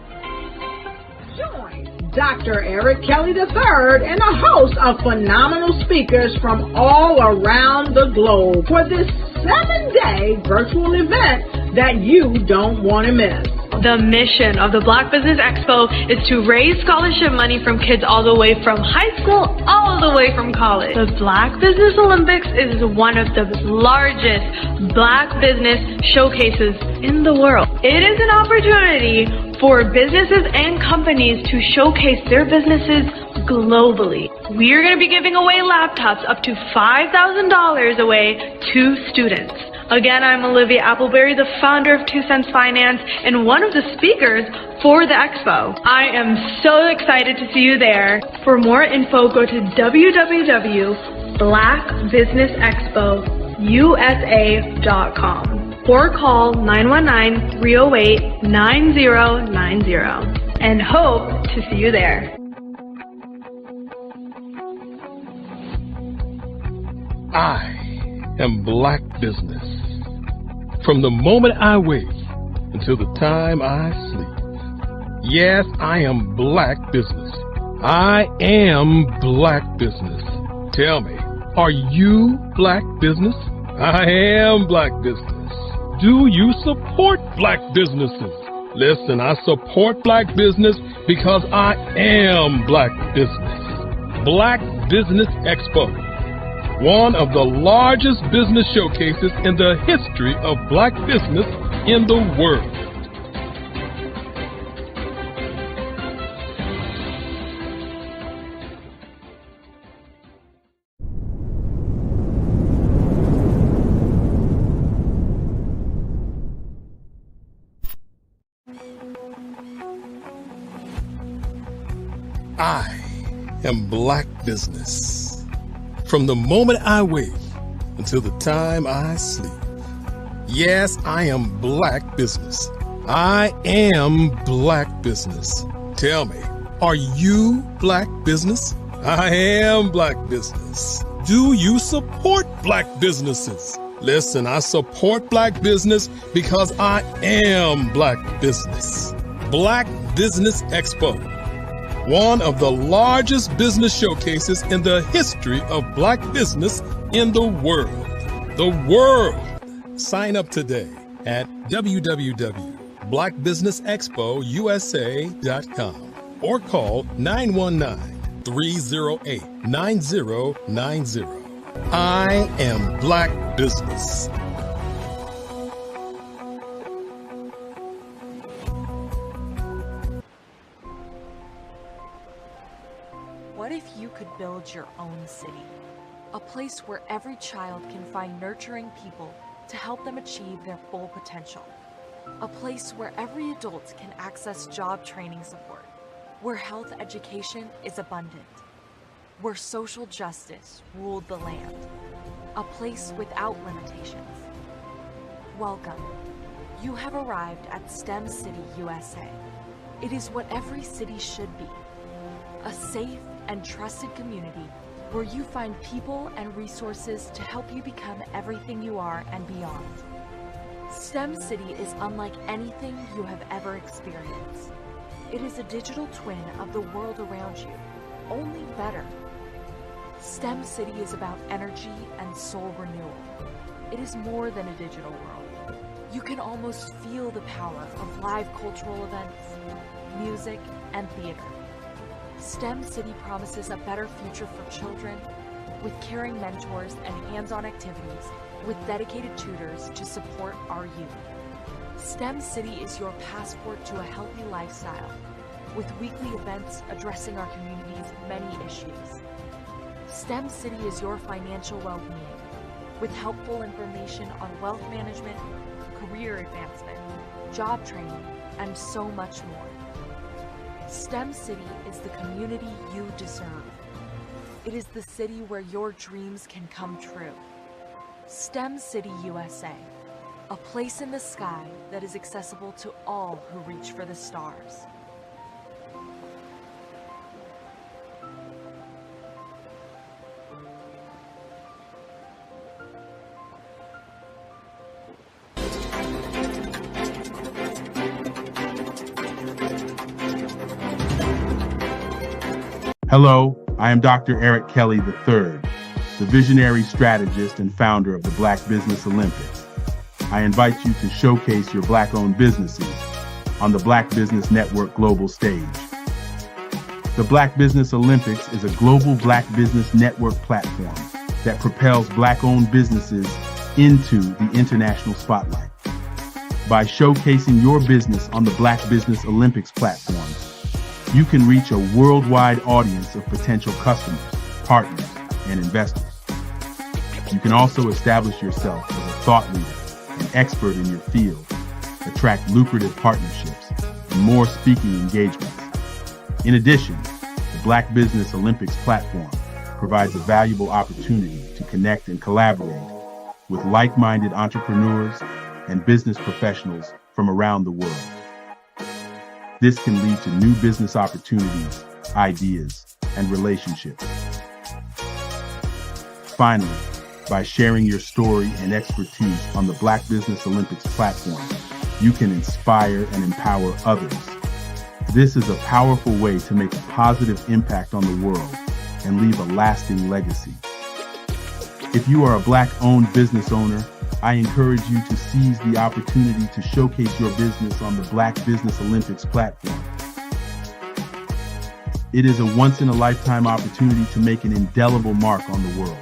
S1: Join Dr. Eric Kelly III and a host of phenomenal speakers from all around the globe for this 7-day virtual event that you don't want to miss.
S2: The mission of the Black Business Expo is to raise scholarship money from kids all the way from high school, all the way from college. The Black Business Olympics is one of the largest Black business showcases in the world. It is an opportunity for businesses and companies to showcase their businesses globally. We are going to be giving away laptops up to $5,000 away to students. Again, I'm Olivia Appleberry, the founder of 2 Cents Finance and one of the speakers for the expo. I am so excited to see you there. For more info, go to www.blackbusinessexpousa.com or call 919-308-9090 and hope to see you there.
S3: I am Black Business. From the moment I wake until the time I sleep. Yes, I am Black Business. I am Black Business. Tell me, are you Black Business? I am Black Business. Do you support Black businesses? Listen, I support Black business because I am Black Business. Black Business Expo, one of the largest business showcases in the history of Black business in the world. I am Black Business. From the moment I wake until the time I sleep. Yes, I am Black Business. I am Black Business. Tell me, Are you Black business? I am Black business. Do you support Black businesses? Listen, I support Black business because I am Black business. Black Business Expo, one of the largest business showcases in the history of Black business in the world. The world! Sign up today at www.blackbusinessexpousa.com or call 919-308-9090. I am Black business.
S15: What if you could build your own city? A place where every child can find nurturing people to help them achieve their full potential. A place where every adult can access job training support, where health education is abundant, where social justice ruled the land. A place without limitations. Welcome. You have arrived at STEM City USA. It is what every city should be. A safe and trusted community where you find people and resources to help you become everything you are and beyond. STEM City is unlike anything you have ever experienced. It is a digital twin of the world around you, only better. STEM City is about energy and soul renewal. It is more than a digital world. You can almost feel the power of live cultural events, music, and theater. STEM City promises a better future for children, with caring mentors and hands-on activities, with dedicated tutors to support our youth. STEM City is your passport to a healthy lifestyle, with weekly events addressing our community's many issues. STEM City is your financial well-being, with helpful information on wealth management, career advancement, job training, and so much more. STEM City is the community you deserve. It is the city where your dreams can come true. STEM City USA, a place in the sky that is accessible to all who reach for the stars.
S16: Hello, I am Dr. Eric Kelly III, the visionary strategist and founder of the Black Business Olympics. I invite you to showcase your Black-owned businesses on the Black Business Network global stage. The Black Business Olympics is a global Black Business Network platform that propels Black-owned businesses into the international spotlight. By showcasing your business on the Black Business Olympics platform, you can reach a worldwide audience of potential customers, partners, and investors. You can also establish yourself as a thought leader, an expert in your field, attract lucrative partnerships, and more speaking engagements. In addition, the Black Business Olympics platform provides a valuable opportunity to connect and collaborate with like-minded entrepreneurs and business professionals from around the world. This can lead to new business opportunities, ideas, and relationships. Finally, by sharing your story and expertise on the Black Business Olympics platform, you can inspire and empower others. This is a powerful way to make a positive impact on the world and leave a lasting legacy. If you are a Black-owned business owner, I encourage you to seize the opportunity to showcase your business on the Black Business Olympics platform. It is a once-in-a-lifetime opportunity to make an indelible mark on the world.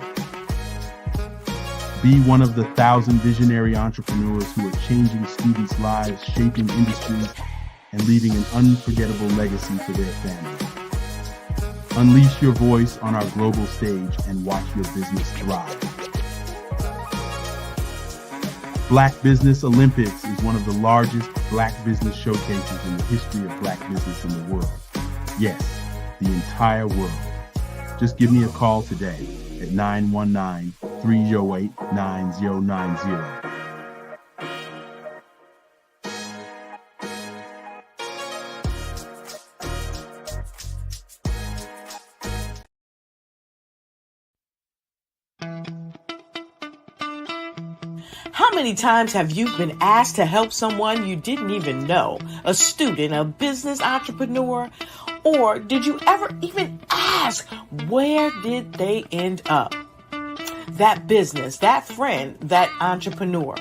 S16: Be one of the 1,000 visionary entrepreneurs who are changing students' lives, shaping industries, and leaving an unforgettable legacy for their families. Unleash your voice on our global stage and watch your business thrive. Black Business Olympics is one of the largest Black business showcases in the history of Black business in the world. Yes, the entire world. Just give me a call today at 919-308-9090.
S17: How many times have you been asked to help someone you didn't even know? A student, a business entrepreneur? Or did you ever even ask, where did they end up? That business, that friend, that entrepreneur.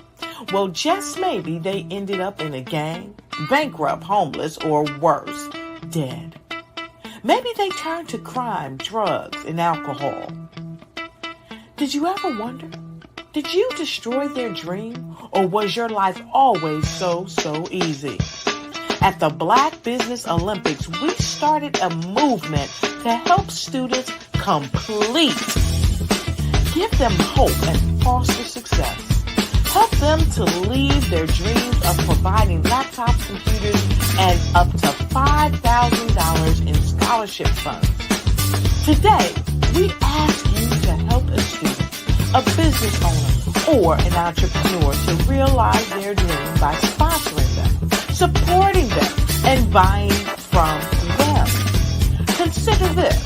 S17: Well, just maybe they ended up in a gang, bankrupt, homeless, or worse, dead. Maybe they turned to crime, drugs, and alcohol. Did you ever wonder? Did you destroy their dream, or was your life always so easy? At the Black Business Olympics, we started a movement to help students complete. Give them hope and foster success. Help them to leave their dreams of providing laptops, computers, and up to $5,000 in scholarship funds. Today, we ask you to help a student, a business owner, or an entrepreneur to realize their dream by sponsoring them, supporting them, and buying from them. Consider this.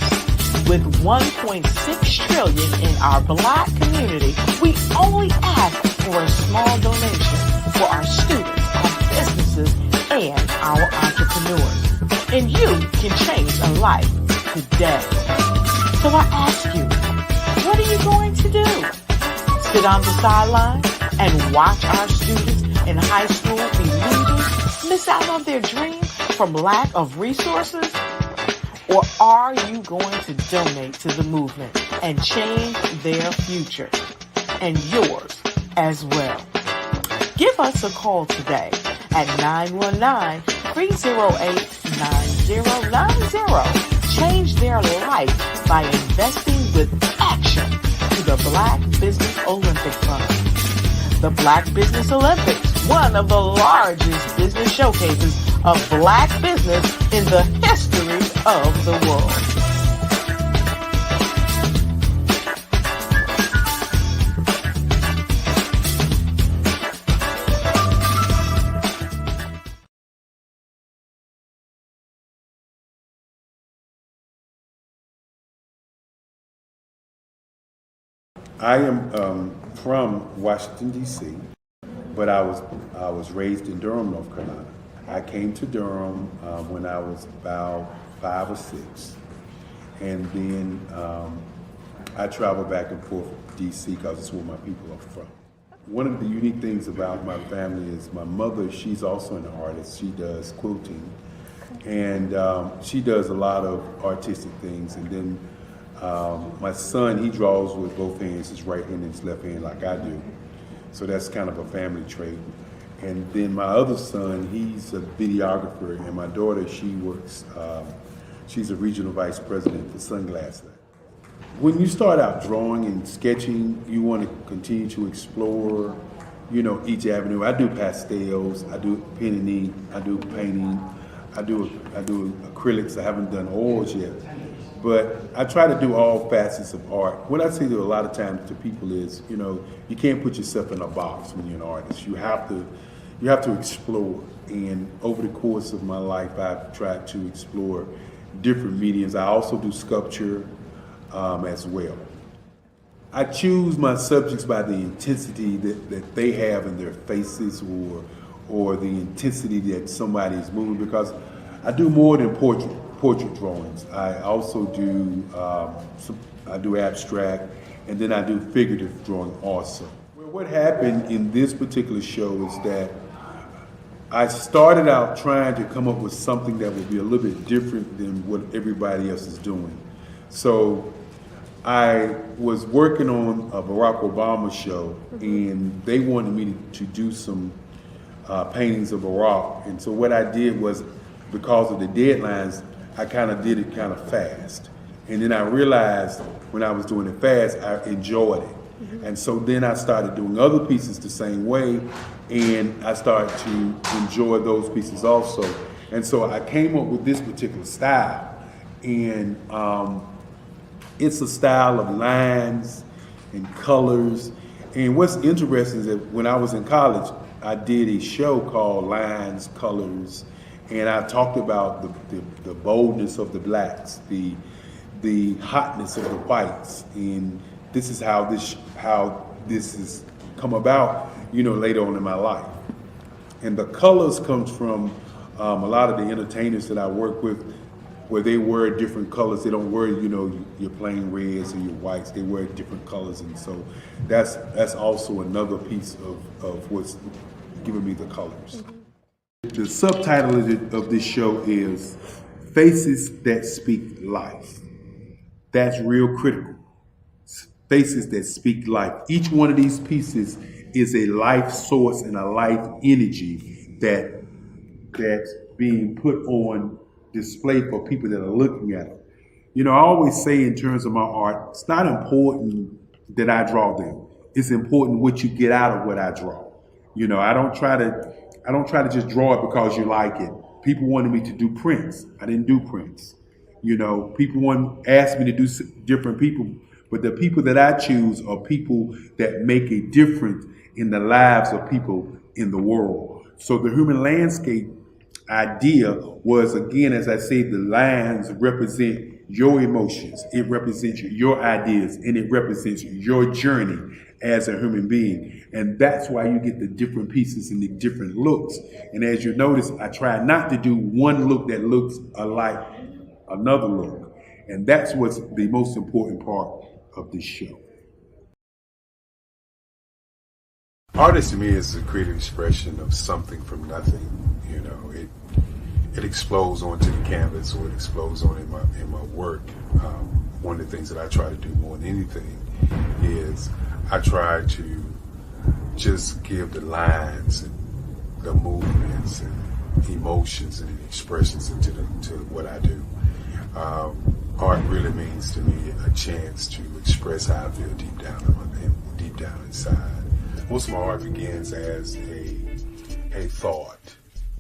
S17: With $1.6 trillion in our Black community, we only ask for a small donation for our students, our businesses, and our entrepreneurs. And you can change a life today. So I ask you, what are you going to do? Sit on the sideline and watch our students in high school be leaders, miss out on their dream from lack of resources? Or are you going to donate to the movement and change their future and yours as well? Give us a call today at 919-308-9090. Change their life by investing with action to the Black Business Olympic Fund. The Black Business Olympics, one of the largest business showcases of Black business in the history of the world.
S18: I am from Washington, D.C., but I was raised in Durham, North Carolina. I came to Durham when I was about 5 or 6, and then I traveled back and forth to D.C. because it's where my people are from. One of the unique things about my family is my mother, she's also an artist. She does quilting, and she does a lot of artistic things. And then my son, he draws with both hands, his right hand and his left hand like I do. So that's kind of a family trait. And then my other son, he's a videographer, and my daughter, she works, she's a regional vice president for Sunglass Lab. When you start out drawing and sketching, you want to continue to explore, you know, each avenue. I do pastels, I do pen and ink, I do painting, I do acrylics. I haven't done oils yet. But I try to do all facets of art. What I say to a lot of times to people is, you know, you can't put yourself in a box when you're an artist. You have to explore. And over the course of my life, I've tried to explore different mediums. I also do sculpture as well. I choose my subjects by the intensity that they have in their faces, or the intensity that somebody is moving, because I do more than portrait drawings. I also do I do abstract, and then I do figurative drawing also. Well, what happened in this particular show is that I started out trying to come up with something that would be a little bit different than what everybody else is doing. So I was working on a Barack Obama show, and they wanted me to do some paintings of Barack. And so what I did was, because of the deadlines, I kind of did it kind of fast. And then I realized when I was doing it fast, I enjoyed it. And so then I started doing other pieces the same way, and I started to enjoy those pieces also. And so I came up with this particular style. And it's a style of lines and colors. And what's interesting is that when I was in college, I did a show called Lines, Colors, and I talked about the boldness of the blacks, the hotness of the whites, and this is how this has come about. later on in my life. And the colors comes from a lot of the entertainers that I work with, where they wear different colors. They don't wear, your plain reds or your whites. They wear different colors, and so that's also another piece of what's giving me the colors. The subtitle of this show is Faces That Speak Life. That's real critical. Faces that speak life. Each one of these pieces is a life source and a life energy that's being put on display for people that are looking at it. I always say in terms of my art, it's not important that I draw them. It's important what you get out of what I draw. I don't try to just draw it because you like it. People wanted me to do prints. I didn't do prints. People asked me to do different people, but the people that I choose are people that make a difference in the lives of people in the world. So the human landscape idea was, again, as I say, the lines represent your emotions, it represents your ideas, and it represents your journey as a human being. And that's why you get the different pieces and the different looks. And as you notice, I try not to do one look that looks alike another look. And that's what's the most important part of this show.
S13: Art to me is a creative expression of something from nothing. It explodes onto the canvas, or it explodes on in my work. One of the things that I try to do more than anything is I try to just give the lines and the movements and emotions and expressions into what I do. Art really means to me a chance to express how I feel deep down inside. Most of my art begins as a thought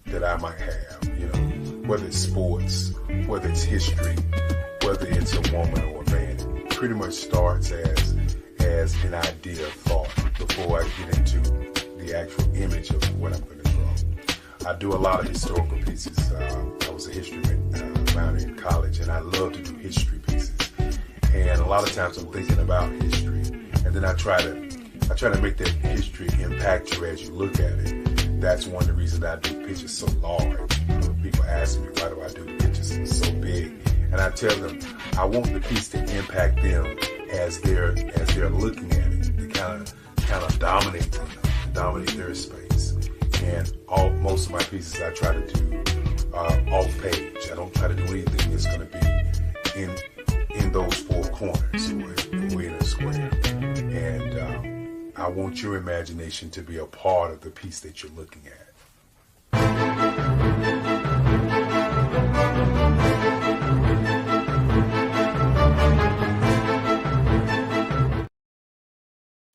S13: that I might have, whether it's sports, whether it's history, whether it's a woman or a man. It pretty much starts as an idea of thought before I get into the actual image of what I'm going to draw. I do a lot of historical pieces. I was a history minor in college, and I love to do history pieces. And a lot of times I'm thinking about history, and then I try to make that history impact you as you look at it. That's one of the reasons I do pictures so large. People ask me, why do I do pictures so big? And I tell them, I want the piece to impact them as they're looking at it. To kind of dominate them, dominate their space. And most of my pieces I try to do off page. I don't try to do anything that's going to be in those four corners or in a square. And I want your imagination to be a part of the piece that you're looking at.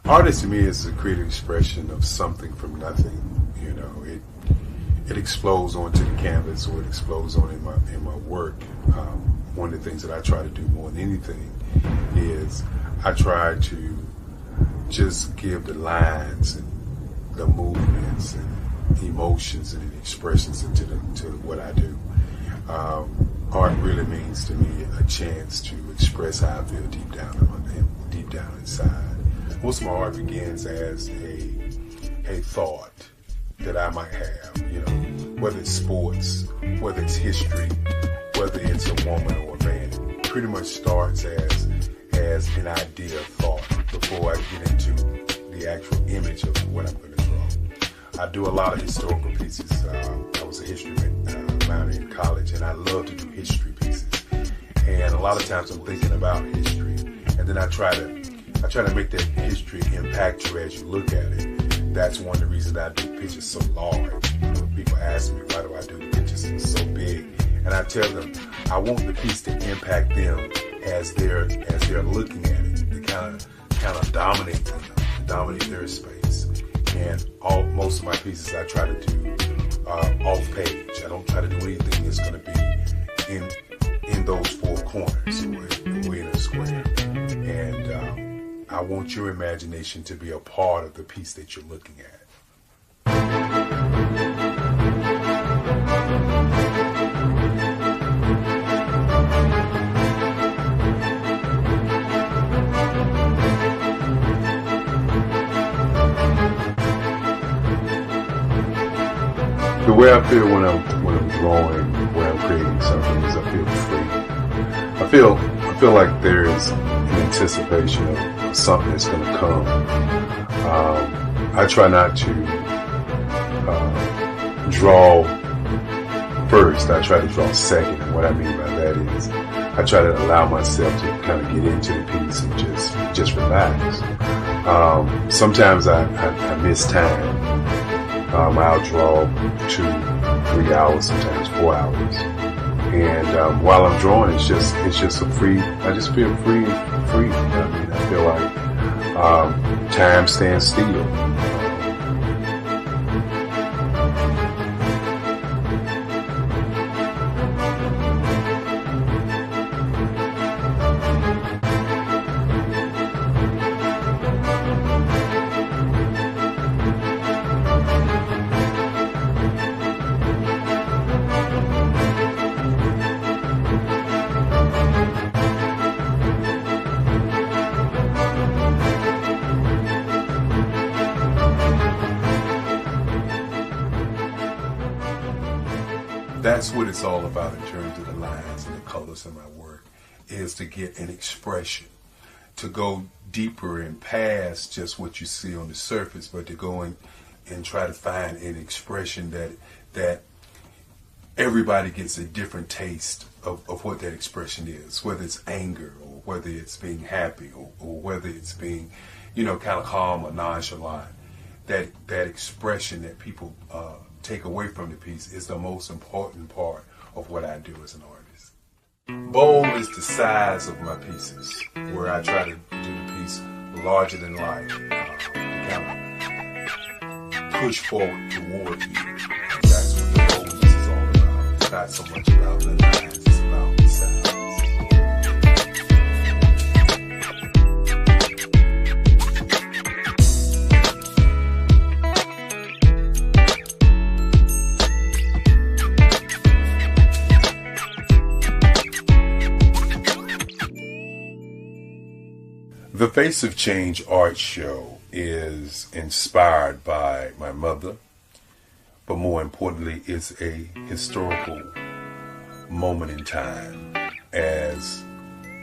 S13: Art to me is a creative expression of something from nothing. It explodes onto the canvas, or it explodes on in my work. One of the things that I try to do more than anything is I try to just give the lines and the movements and emotions and expressions into what I do. Art really means to me a chance to express how I feel deep down inside. Most of my art begins as a thought that I might have, whether it's sports, whether it's history, whether it's a woman or a man. It pretty much starts as an idea of thought before I get into the actual image of what I'm going to draw. I do a lot of historical pieces. I was a history minor in college, and I love to do history pieces. And a lot of times I'm thinking about history, and then I try to make that history impact you as you look at it. That's one of the reasons I do pictures so large. People ask me, why do I do pictures so big? And I tell them, I want the piece to impact them as they're looking at it. To kind of dominate them, dominate their space. And most of my pieces I try to do off page. I don't try to do anything that's going to be in those four corners or in a square. And I want your imagination to be a part of the piece that you're looking at. The way I feel when I'm drawing, when I'm creating something, is I feel free. I feel like there's an anticipation of something that's going to come. I try not to draw first. I try to draw second. And what I mean by that is I try to allow myself to kind of get into the piece and just relax. Sometimes I miss time. I'll draw 2, 3 hours, sometimes 4 hours. And while I'm drawing, it's just a free. I just feel free. I mean, I feel like time stands still. That's what it's all about in terms of the lines and the colors in my work, is to get an expression, to go deeper and past just what you see on the surface, but to go in and try to find an expression that everybody gets a different taste of what that expression is, whether it's anger or whether it's being happy or whether it's being, kind of calm or nonchalant. That expression that people take away from the piece is the most important part of what I do as an artist. Bold is the size of my pieces, where I try to do the piece larger than life, to kind of push forward toward you. That's what the boldness is all about. It's not so much about the lines, it's about the size. The Face of Change art show is inspired by my mother, but more importantly, it's a historical moment in time as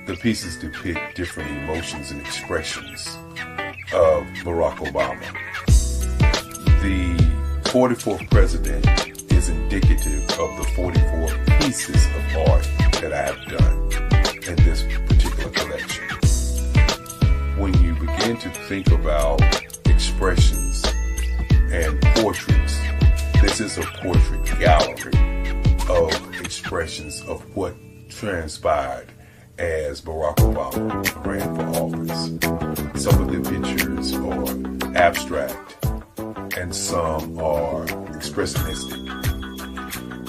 S13: the pieces depict different emotions and expressions of Barack Obama. The 44th president is indicative of the 44 pieces of art that I have done in this particular collection. When you begin to think about expressions and portraits, this is a portrait gallery of expressions of what transpired as Barack Obama ran for office. Some of the pictures are abstract and some are expressionistic.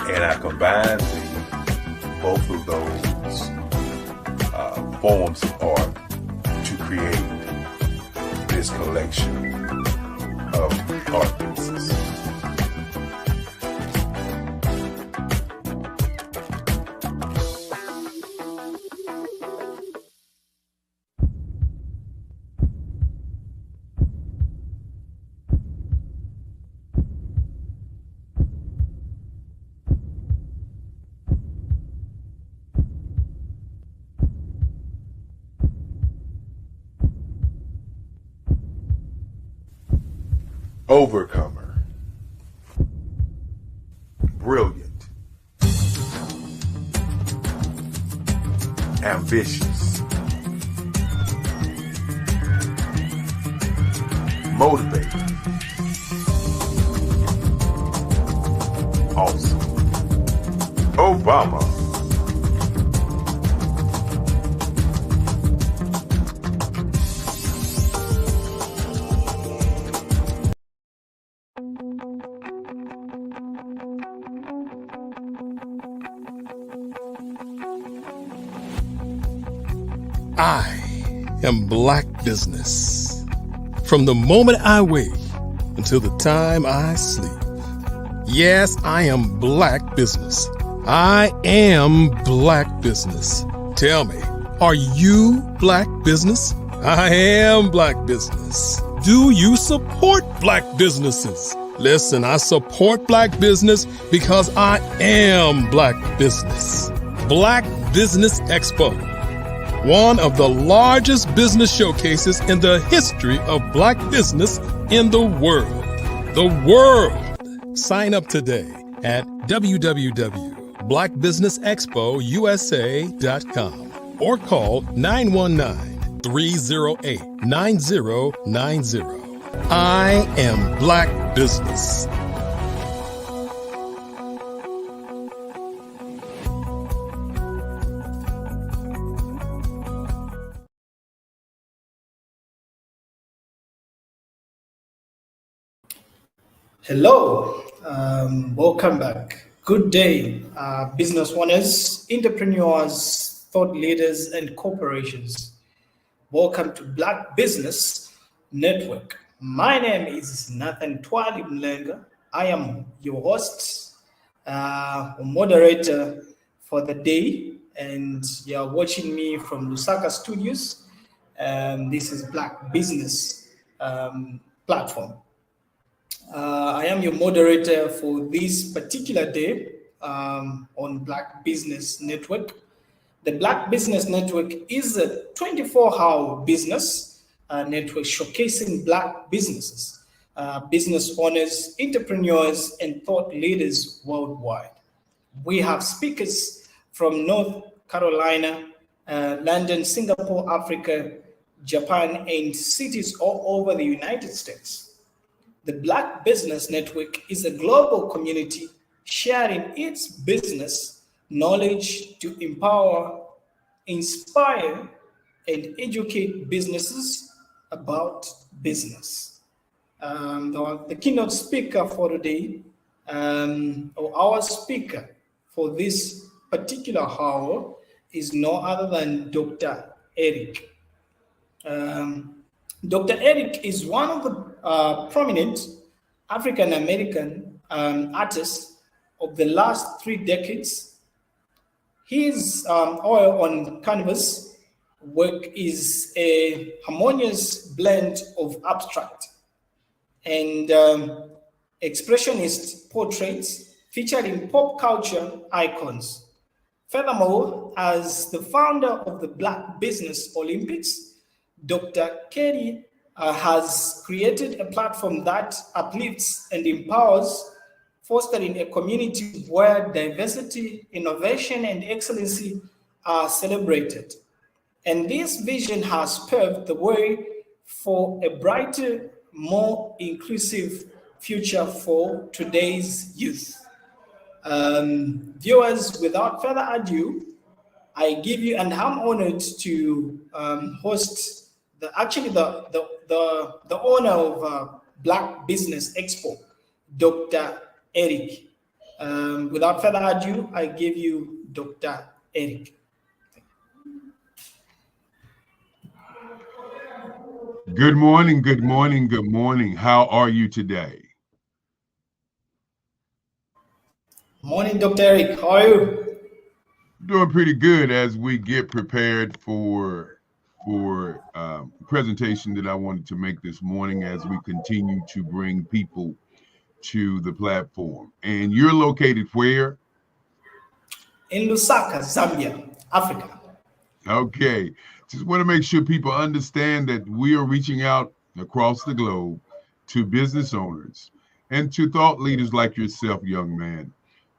S13: And I combined both of those forms of art to create this collection of art pieces. Overcomer, brilliant, ambitious, motivated, awesome. Obama.
S3: I am Black Business. From the moment I wake until the time I sleep. Yes, I am Black Business. I am Black Business. Tell me, are you Black Business? I am Black Business. Do you support Black businesses? Listen, I support Black business because I am Black business. Black Business Expo, one of the largest business showcases in the history of Black business in the world. The world! Sign up today at www.blackbusinessexpousa.com or call 919-308-9090. I am Black business.
S14: Hello, welcome back. Good day, business owners, entrepreneurs, thought leaders, and corporations. Welcome to Black Business Network. My name is Nathan Twali Mlenga. I am your host, moderator for the day, and you're watching me from Lusaka Studios. This is Black Business platform. I am your moderator for this particular day on Black Business Network. The Black Business Network is a 24-hour business network showcasing Black businesses, business owners, entrepreneurs, and thought leaders worldwide. We have speakers from North Carolina, London, Singapore, Africa, Japan, and cities all over the United States. The Black Business Network is a global community sharing its business knowledge to empower, inspire, and educate businesses about business. The keynote speaker for today, or our speaker for this particular hour, is no other than Dr. Eric. Dr. Eric is one of the prominent African-American artists of the last 3 decades. His oil on canvas work is a harmonious blend of abstract and expressionist portraits featuring pop culture icons. Furthermore, as the founder of the Black Business Olympics, Dr. Kerry has created a platform that uplifts and empowers, fostering a community where diversity, innovation, and excellency are celebrated. And this vision has paved the way for a brighter, more inclusive future for today's youth. Viewers, without further ado, I give you, and I'm honored to host the owner of Black Business Expo, Dr. Eric. Without further ado, I give you Dr. Eric.
S16: Good morning, good morning, good morning. How are you today?
S14: Morning, Dr. Eric. How are you?
S16: Doing pretty good as we get prepared for presentation that I wanted to make this morning as we continue to bring people to the platform. And you're located where?
S14: In Lusaka, Zambia, Africa.
S16: Okay. Just want to make sure people understand that we are reaching out across the globe to business owners and to thought leaders like yourself, young man,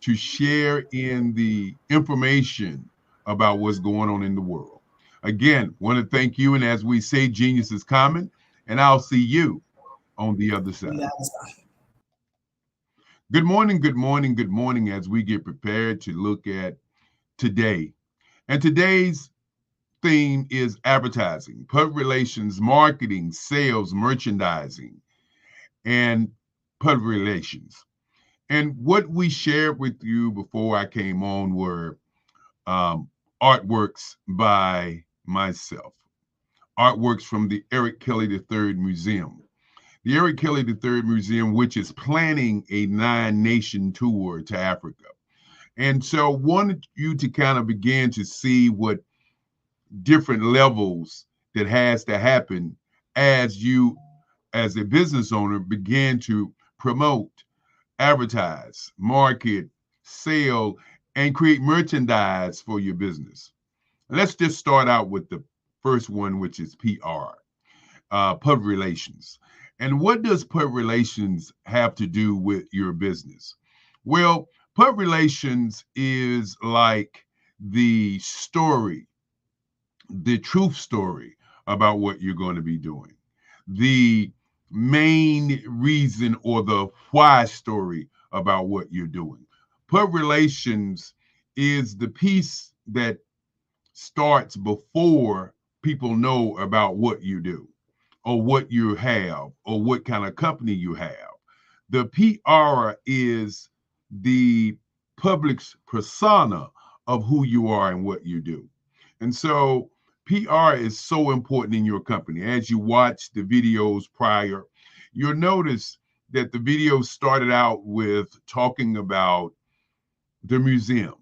S16: to share in the information about what's going on in the world. Again, want to thank you. And as we say, genius is common, and I'll see you on the other side. Good morning, good morning, good morning as we get prepared to look at today. And today's theme is advertising, public relations, marketing, sales, merchandising, and public relations. And what we shared with you before I came on were artworks by myself, artworks from the Eric Kelly III Museum. The Eric Kelly III Museum, which is planning a 9-nation tour to Africa. And so wanted you to kind of begin to see what different levels that has to happen as you, as a business owner, begin to promote, advertise, market, sell, and create merchandise for your business. Let's just start out with the first one, which is PR, public relations. And what does public relations have to do with your business? Well, public relations is like the story, the truth story about what you're going to be doing. The main reason or the why story about what you're doing. Public relations is the piece that starts before people know about what you do or what you have or what kind of company you have. The PR is the public's persona of who you are and what you do. And so PR is so important in your company. As you watch the videos prior, you'll notice that the videos started out with talking about the museum,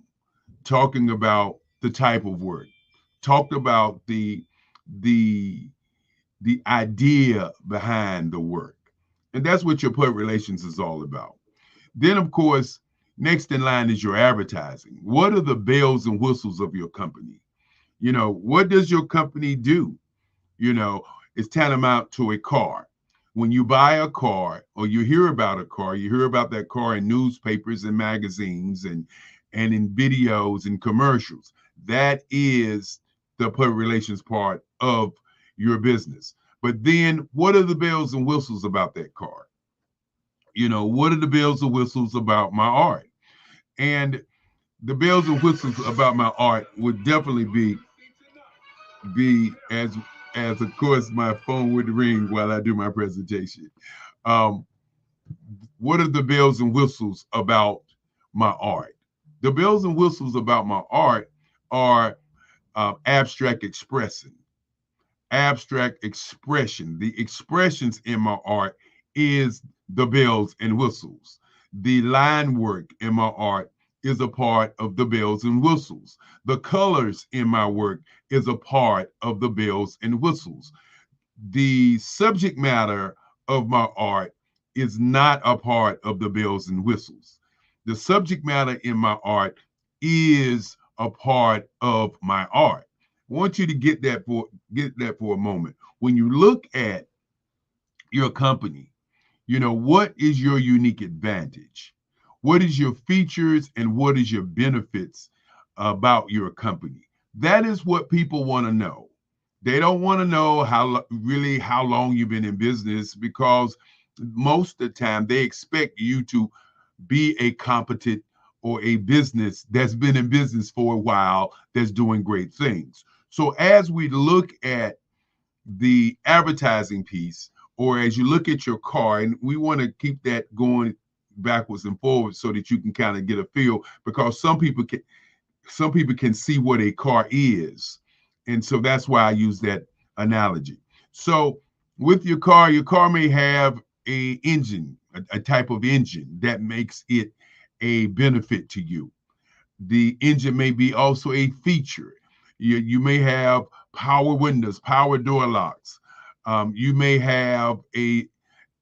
S16: talking about the type of work, talked about the idea behind the work. And that's what your public relations is all about. Then, of course, next in line is your advertising. What are the bells and whistles of your company? You know, what does your company do? You know, it's tantamount to a car. When you buy a car or you hear about a car, you hear about that car in newspapers and magazines and in videos and commercials. That is the public relations part of your business. But then what are the bells and whistles about that car? You know, what are the bells and whistles about my art? And the bells and whistles about my art would definitely be as of course my phone would ring while I do my presentation. What are the bells and whistles about my art? The bells and whistles about my art are abstract expression. Abstract expression. The expressions in my art is the bells and whistles. The line work in my art is a part of the bells and whistles. The colors in my work is a part of the bells and whistles. The subject matter of my art is not a part of the bells and whistles. The subject matter in my art is a part of my art. I want you to get that for a moment. When you look at your company, you know, what is your unique advantage? What is your features and what is your benefits about your company? That is what people want to know. They don't want to know how long you've been in business, because most of the time they expect you to be a competent or a business that's been in business for a while, that's doing great things. So as we look at the advertising piece, or as you look at your car, and we want to keep that going backwards and forwards so that you can kind of get a feel, because some people can see what a car is. And so that's why I use that analogy. So with your car may have a engine, a type of engine that makes it a benefit to you. The engine may be also a feature. You may have power windows, power door locks. You may have a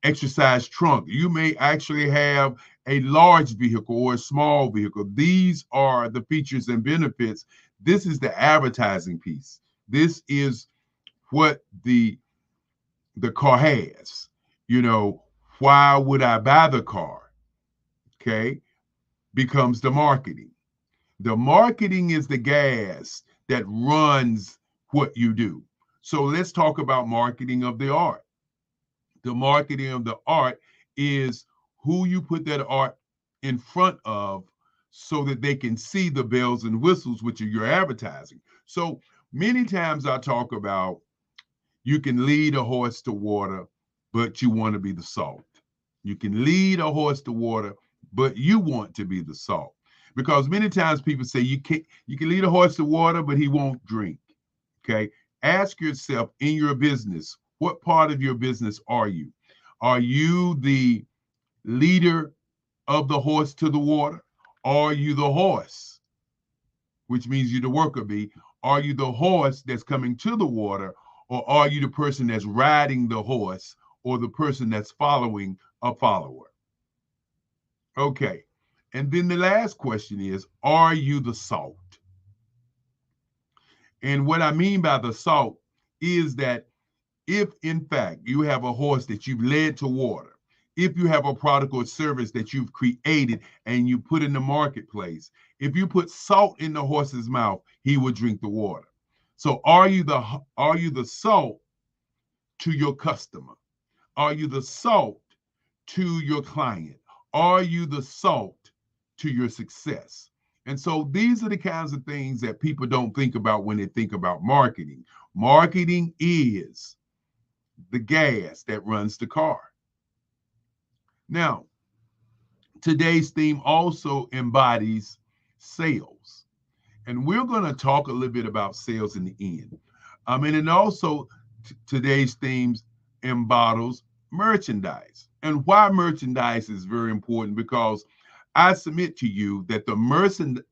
S16: exercise trunk. You may actually have a large vehicle or a small vehicle. These are the features and benefits. This is the advertising piece. This is what the car has. You know, why would I buy the car? Okay, becomes the marketing. The marketing is the gas that runs what you do. So let's talk about marketing of the art. The marketing of the art is who you put that art in front of so that they can see the bells and whistles, which are your advertising. So many times I talk about you can lead a horse to water, but you want to be the salt. You can lead a horse to water, but you want to be the salt. Because many times people say you can lead a horse to water, but he won't drink. Okay. Ask yourself in your business, what part of your business are you? Are you the leader of the horse to the water? Are you the horse, which means you're the worker bee? Are you the horse that's coming to the water, or are you the person that's riding the horse, or the person that's following a follower? Okay. And then the last question is, are you the salt? And what I mean by the salt is that if in fact you have a horse that you've led to water, if you have a product or service that you've created and you put in the marketplace, if you put salt in the horse's mouth, he will drink the water. So are you the salt to your customer? Are you the salt to your client? Are you the salt to your success? And so these are the kinds of things that people don't think about when they think about marketing. Marketing is the gas that runs the car. Now, today's theme also embodies sales. And we're going to talk a little bit about sales in the end. And then also today's themes embodies merchandise. And why merchandise is very important, because I submit to you that the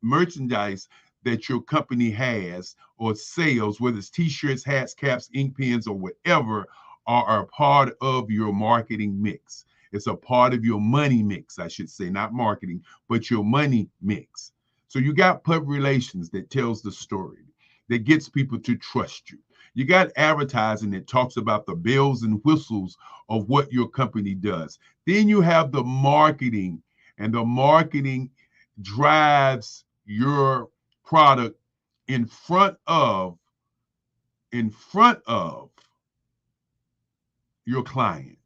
S16: merchandise that your company has or sells, whether it's t-shirts, hats, caps, ink pens, or whatever, are a part of your marketing mix. It's a part of your money mix, I should say, not marketing, but your money mix. So you got public relations that tells the story, that gets people to trust you. You got advertising that talks about the bells and whistles of what your company does. Then you have the marketing, and the marketing drives your product in front of your client.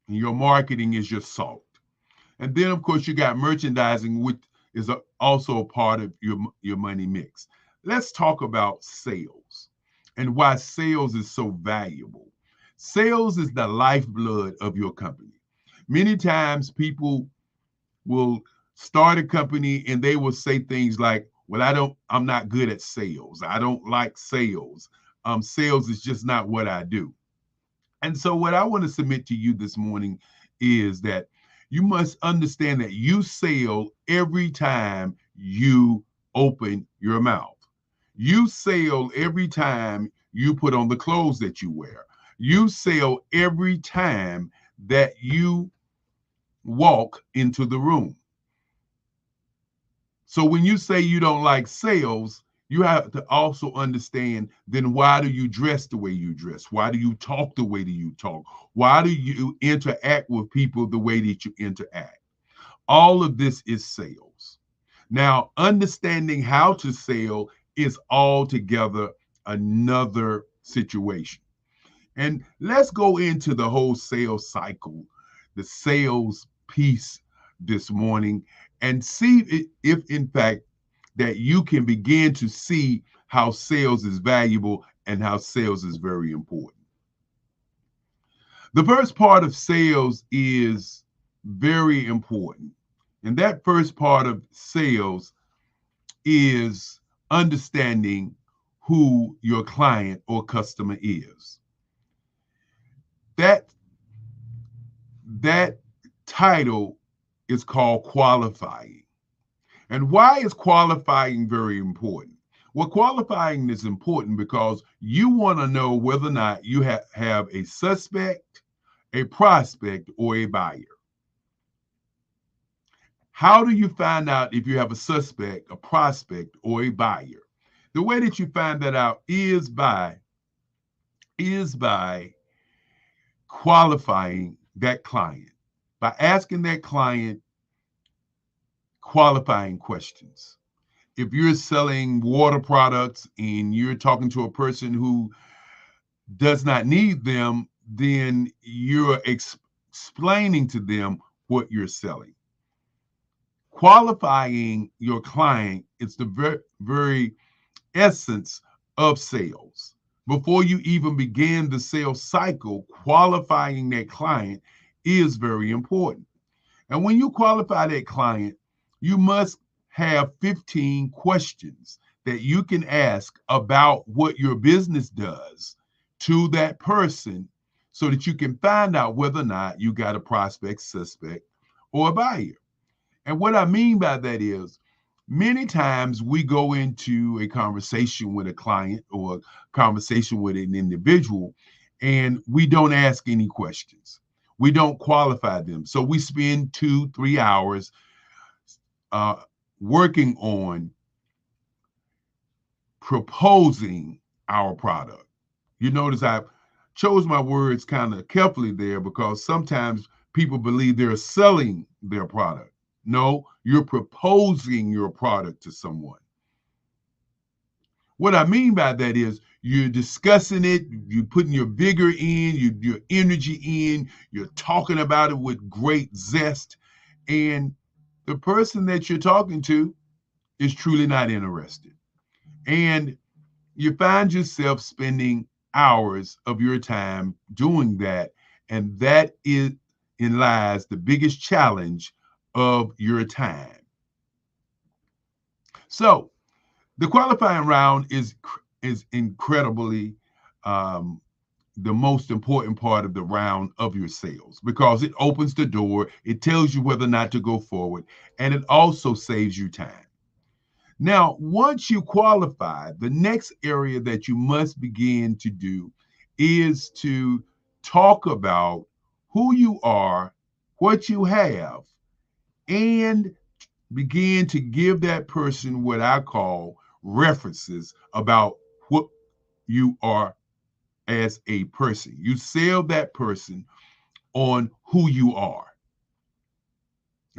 S16: And your marketing is your salt. And then, of course, you got merchandising, which is also a part of your money mix. Let's talk about sales and why sales is so valuable. Sales is the lifeblood of your company. Many times people will start a company and they will say things like, well, I'm not good at sales. I don't like sales. Sales is just not what I do. And so what I want to submit to you this morning is that you must understand that you sell every time you open your mouth. You sell every time you put on the clothes that you wear. You sell every time that you walk into the room. So when you say you don't like sales, you have to also understand, then why do you dress the way you dress? Why do you talk the way that you talk? Why do you interact with people the way that you interact? All of this is sales. Now, understanding how to sell is altogether another situation. And let's go into the whole sales cycle, the sales piece this morning, and see if in fact that you can begin to see how sales is valuable and how sales is very important. The first part of sales is very important. And that first part of sales is understanding who your client or customer is. That title is called qualifying. And why is qualifying very important? Well, qualifying is important because you want to know whether or not you have a suspect, a prospect, or a buyer. How do you find out if you have a suspect, a prospect, or a buyer? The way that you find that out is by qualifying that client, by asking that client qualifying questions. If you're selling water products and you're talking to a person who does not need them, then you're explaining to them what you're selling. Qualifying your client is the very essence of sales. Before you even begin the sales cycle, qualifying that client is very important. And when you qualify that client, you must have 15 questions that you can ask about what your business does to that person so that you can find out whether or not you got a prospect, suspect, or a buyer. And what I mean by that is, many times we go into a conversation with a client or a conversation with an individual and we don't ask any questions. we don't qualify them. So we spend 2-3 hours working on proposing our product. You notice I chose my words kind of carefully there because sometimes people believe they're selling their product. No, you're proposing your product to someone. What I mean by that is you're discussing it, you're putting your vigor in, your energy in, you're talking about it with great zest, and the person that you're talking to is truly not interested. And you find yourself spending hours of your time doing that, and that is in lies the biggest challenge of your time. So the qualifying round is incredibly the most important part of the round of your sales because it opens the door, it tells you whether or not to go forward, and it also saves you time. Now, once you qualify, the next area that you must begin to do is to talk about who you are, what you have, and begin to give that person what I call references about what you are as a person. You sell that person on who you are.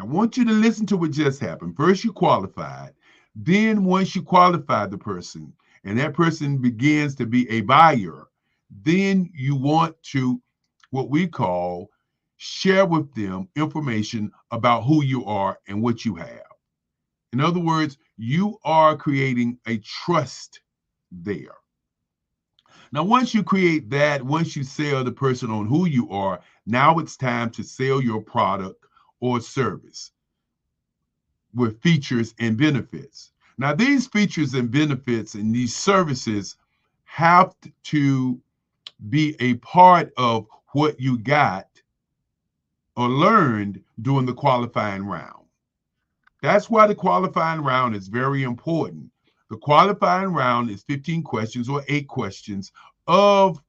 S16: I want you to listen to what just happened. First, you qualified. Then, once you qualify the person and that person begins to be a buyer, then you want to, what we call, share with them information about who you are and what you have. In other words, you are creating a trust there. Now, once you create that, once you sell the person on who you are, now it's time to sell your product or service with features and benefits. Now, these features and benefits and these services have to be a part of what you got or learned during the qualifying round. That's why the qualifying round is very important. The qualifying round is 15 questions or 8 questions of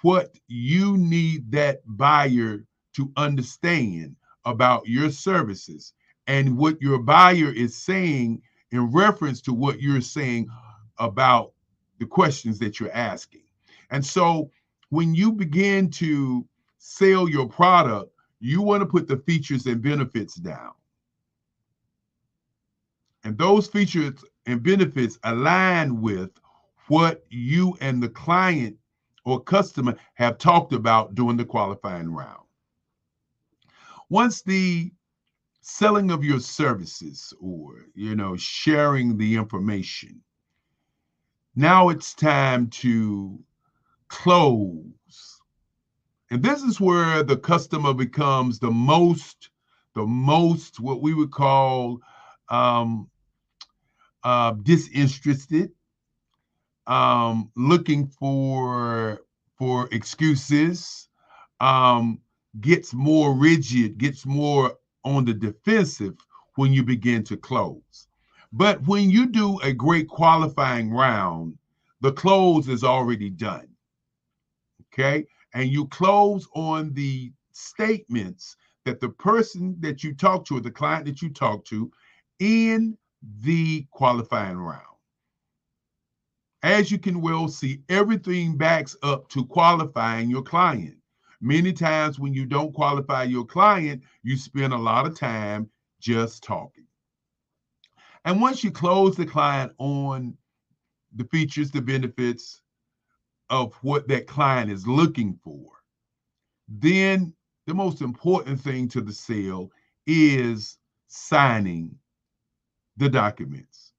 S16: what you need that buyer to understand about your services and what your buyer is saying in reference to what you're saying about the questions that you're asking. And so when you begin to sell your product, you want to put the features and benefits down. And those features and benefits align with what you and the client or customer have talked about during the qualifying round. Once the selling of your services or, sharing the information, now it's time to close. And this is where the customer becomes the most what we would call disinterested, looking for excuses, gets more rigid, gets more on the defensive when you begin to close. But when you do a great qualifying round, the close is already done. Okay? And you close on the statements that the person that you talk to or the client that you talk to in the qualifying round. As you can well see, everything backs up to qualifying your client. Many times when you don't qualify your client, you spend a lot of time just talking. And once you close the client on the features, the benefits of what that client is looking for, then the most important thing to the sale is signing the documents.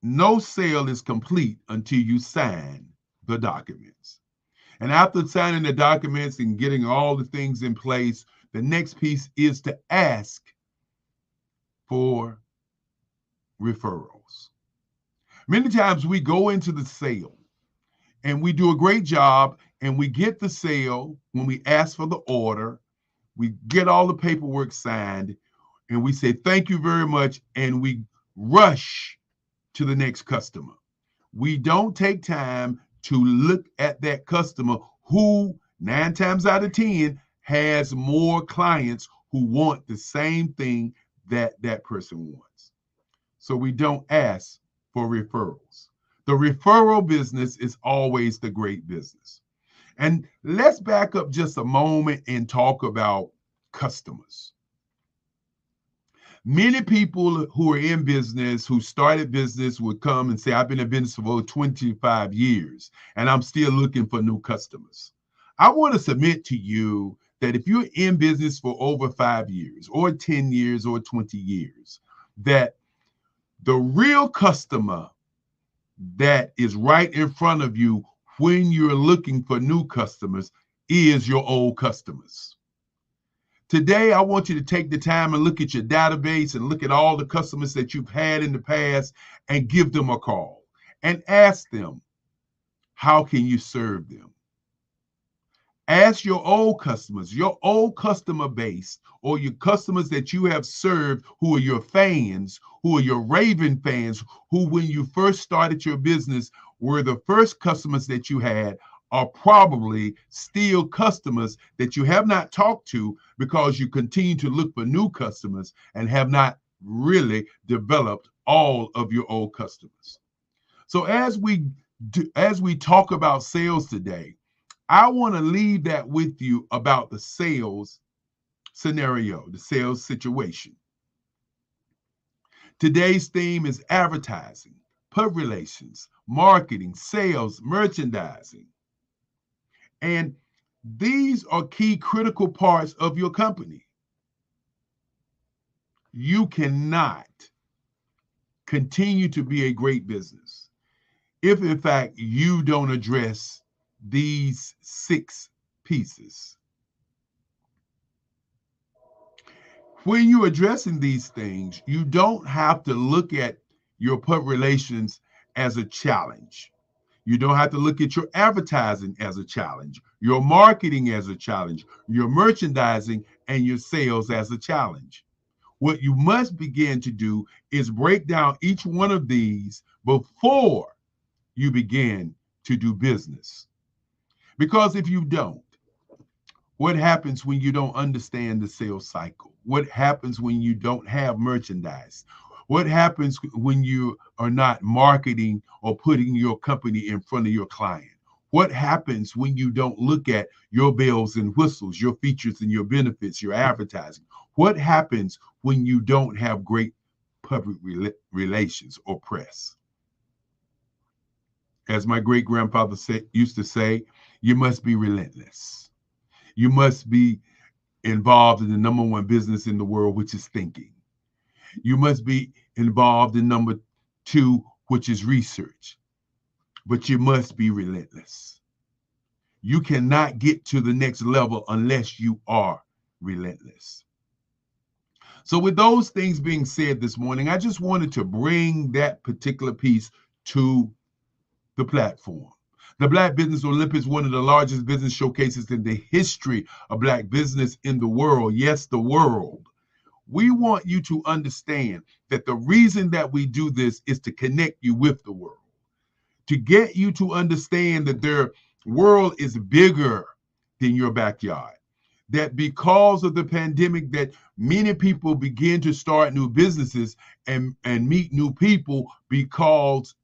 S16: No sale is complete until you sign the documents. And after signing the documents and getting all the things in place, the next piece is to ask for referrals. Many times we go into the sale and we do a great job and we get the sale when we ask for the order, we get all the paperwork signed, and we say, thank you very much, and we rush to the next customer. We don't take time to look at that customer who 9 times out of 10 has more clients who want the same thing that that person wants. So we don't ask for referrals. The referral business is always the great business. And let's back up just a moment and talk about customers. Many people who are in business, who started business, would come and say, I've been in business for over 25 years, and I'm still looking for new customers. I want to submit to you that if you're in business for over 5 years, or 10 years, or 20 years, that the real customer that is right in front of you when you're looking for new customers is your old customers. Today, I want you to take the time and look at your database and look at all the customers that you've had in the past and give them a call and ask them, how can you serve them? Ask your old customers, your old customer base, or your customers that you have served who are your fans, who are your raving fans, who when you first started your business were the first customers that you had, are probably still customers that you have not talked to because you continue to look for new customers and have not really developed all of your old customers. So as we talk about sales today, I want to leave that with you about the sales scenario, the sales situation. Today's theme is advertising, public relations, marketing, sales, merchandising. And these are key critical parts of your company. You cannot continue to be a great business if, in fact, you don't address these 6 pieces. When you're addressing these things, you don't have to look at your public relations as a challenge. You don't have to look at your advertising as a challenge, your marketing as a challenge, your merchandising and your sales as a challenge. What you must begin to do is break down each one of these before you begin to do business. Because if you don't, what happens when you don't understand the sales cycle? What happens when you don't have merchandise? What happens when you are not marketing or putting your company in front of your client? What happens when you don't look at your bells and whistles, your features and your benefits, your advertising? What happens when you don't have great public relations or press? As my great grandfather used to say, you must be relentless. You must be involved in the number 1 business in the world, which is thinking. You must be involved in number 2, which is research. But you must be relentless. You cannot get to the next level unless you are relentless. So with those things being said this morning, I just wanted to bring that particular piece to the platform. The Black Business Olympics, one of the largest business showcases in the history of Black business in the world. Yes, the world. We want you to understand that the reason that we do this is to connect you with the world, to get you to understand that their world is bigger than your backyard, that because of the pandemic that many people begin to start new businesses and meet new people because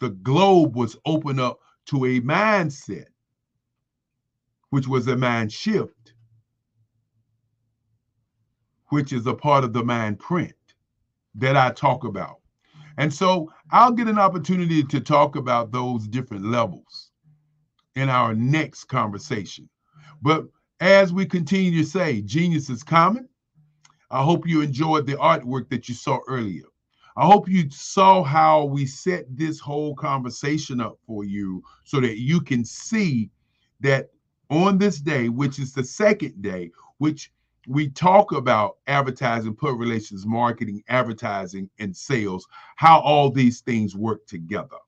S16: the globe was opened up to a mindset, which was a mind shift, which is a part of the mind print that I talk about. And so I'll get an opportunity to talk about those different levels in our next conversation. But as we continue to say, genius is common. I hope you enjoyed the artwork that you saw earlier. I hope you saw how we set this whole conversation up for you so that you can see that on this day, which is the second day, which we talk about advertising, public relations, marketing, advertising, and sales, how all these things work together.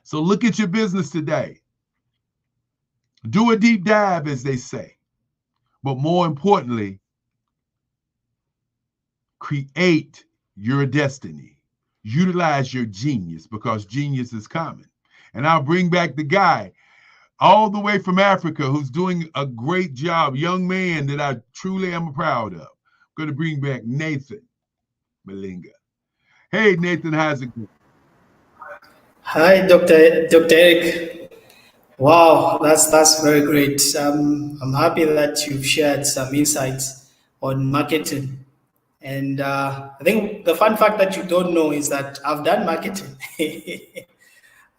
S16: So look at your business today. Do a deep dive, as they say. But more importantly, create your destiny. Utilize your genius, because genius is common. And I'll bring back the guy all the way from Africa, who's doing a great job, young man that I truly am proud of. I'm going to bring back Nathan Malinga. Hey, Nathan, how's it going?
S14: Hi, Dr. Eric. Wow, that's very great. I'm happy that you've shared some insights on marketing. And I think the fun fact that you don't know is that I've done marketing.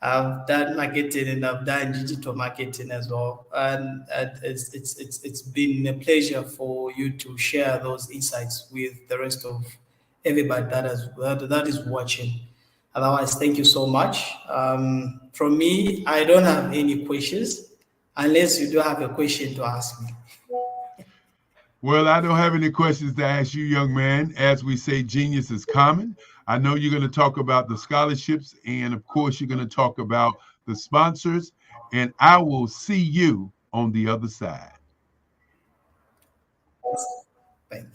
S14: I've done marketing and I've done digital marketing as well. And it's been a pleasure for you to share those insights with the rest of everybody that is watching. Otherwise, thank you so much. From me, I don't have any questions unless you do have a question to ask me.
S16: Well, I don't have any questions to ask you, young man. As we say, genius is common. I know you're going to talk about the scholarships, and of course, you're going to talk about the sponsors, and I will see you on the other side.
S14: Thank you.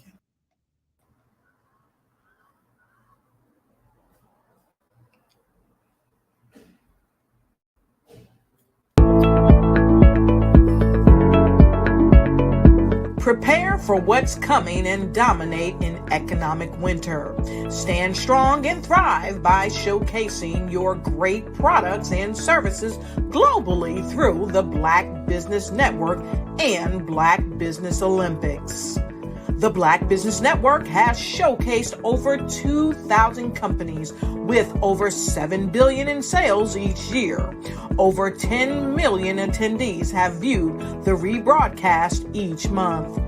S17: Prepare for what's coming and dominate in economic winter. Stand strong and thrive by showcasing your great products and services globally through the Black Business Network and Black Business Olympics. The Black Business Network has showcased over 2,000 companies with over $7 billion in sales each year. Over 10 million attendees have viewed the rebroadcast each month.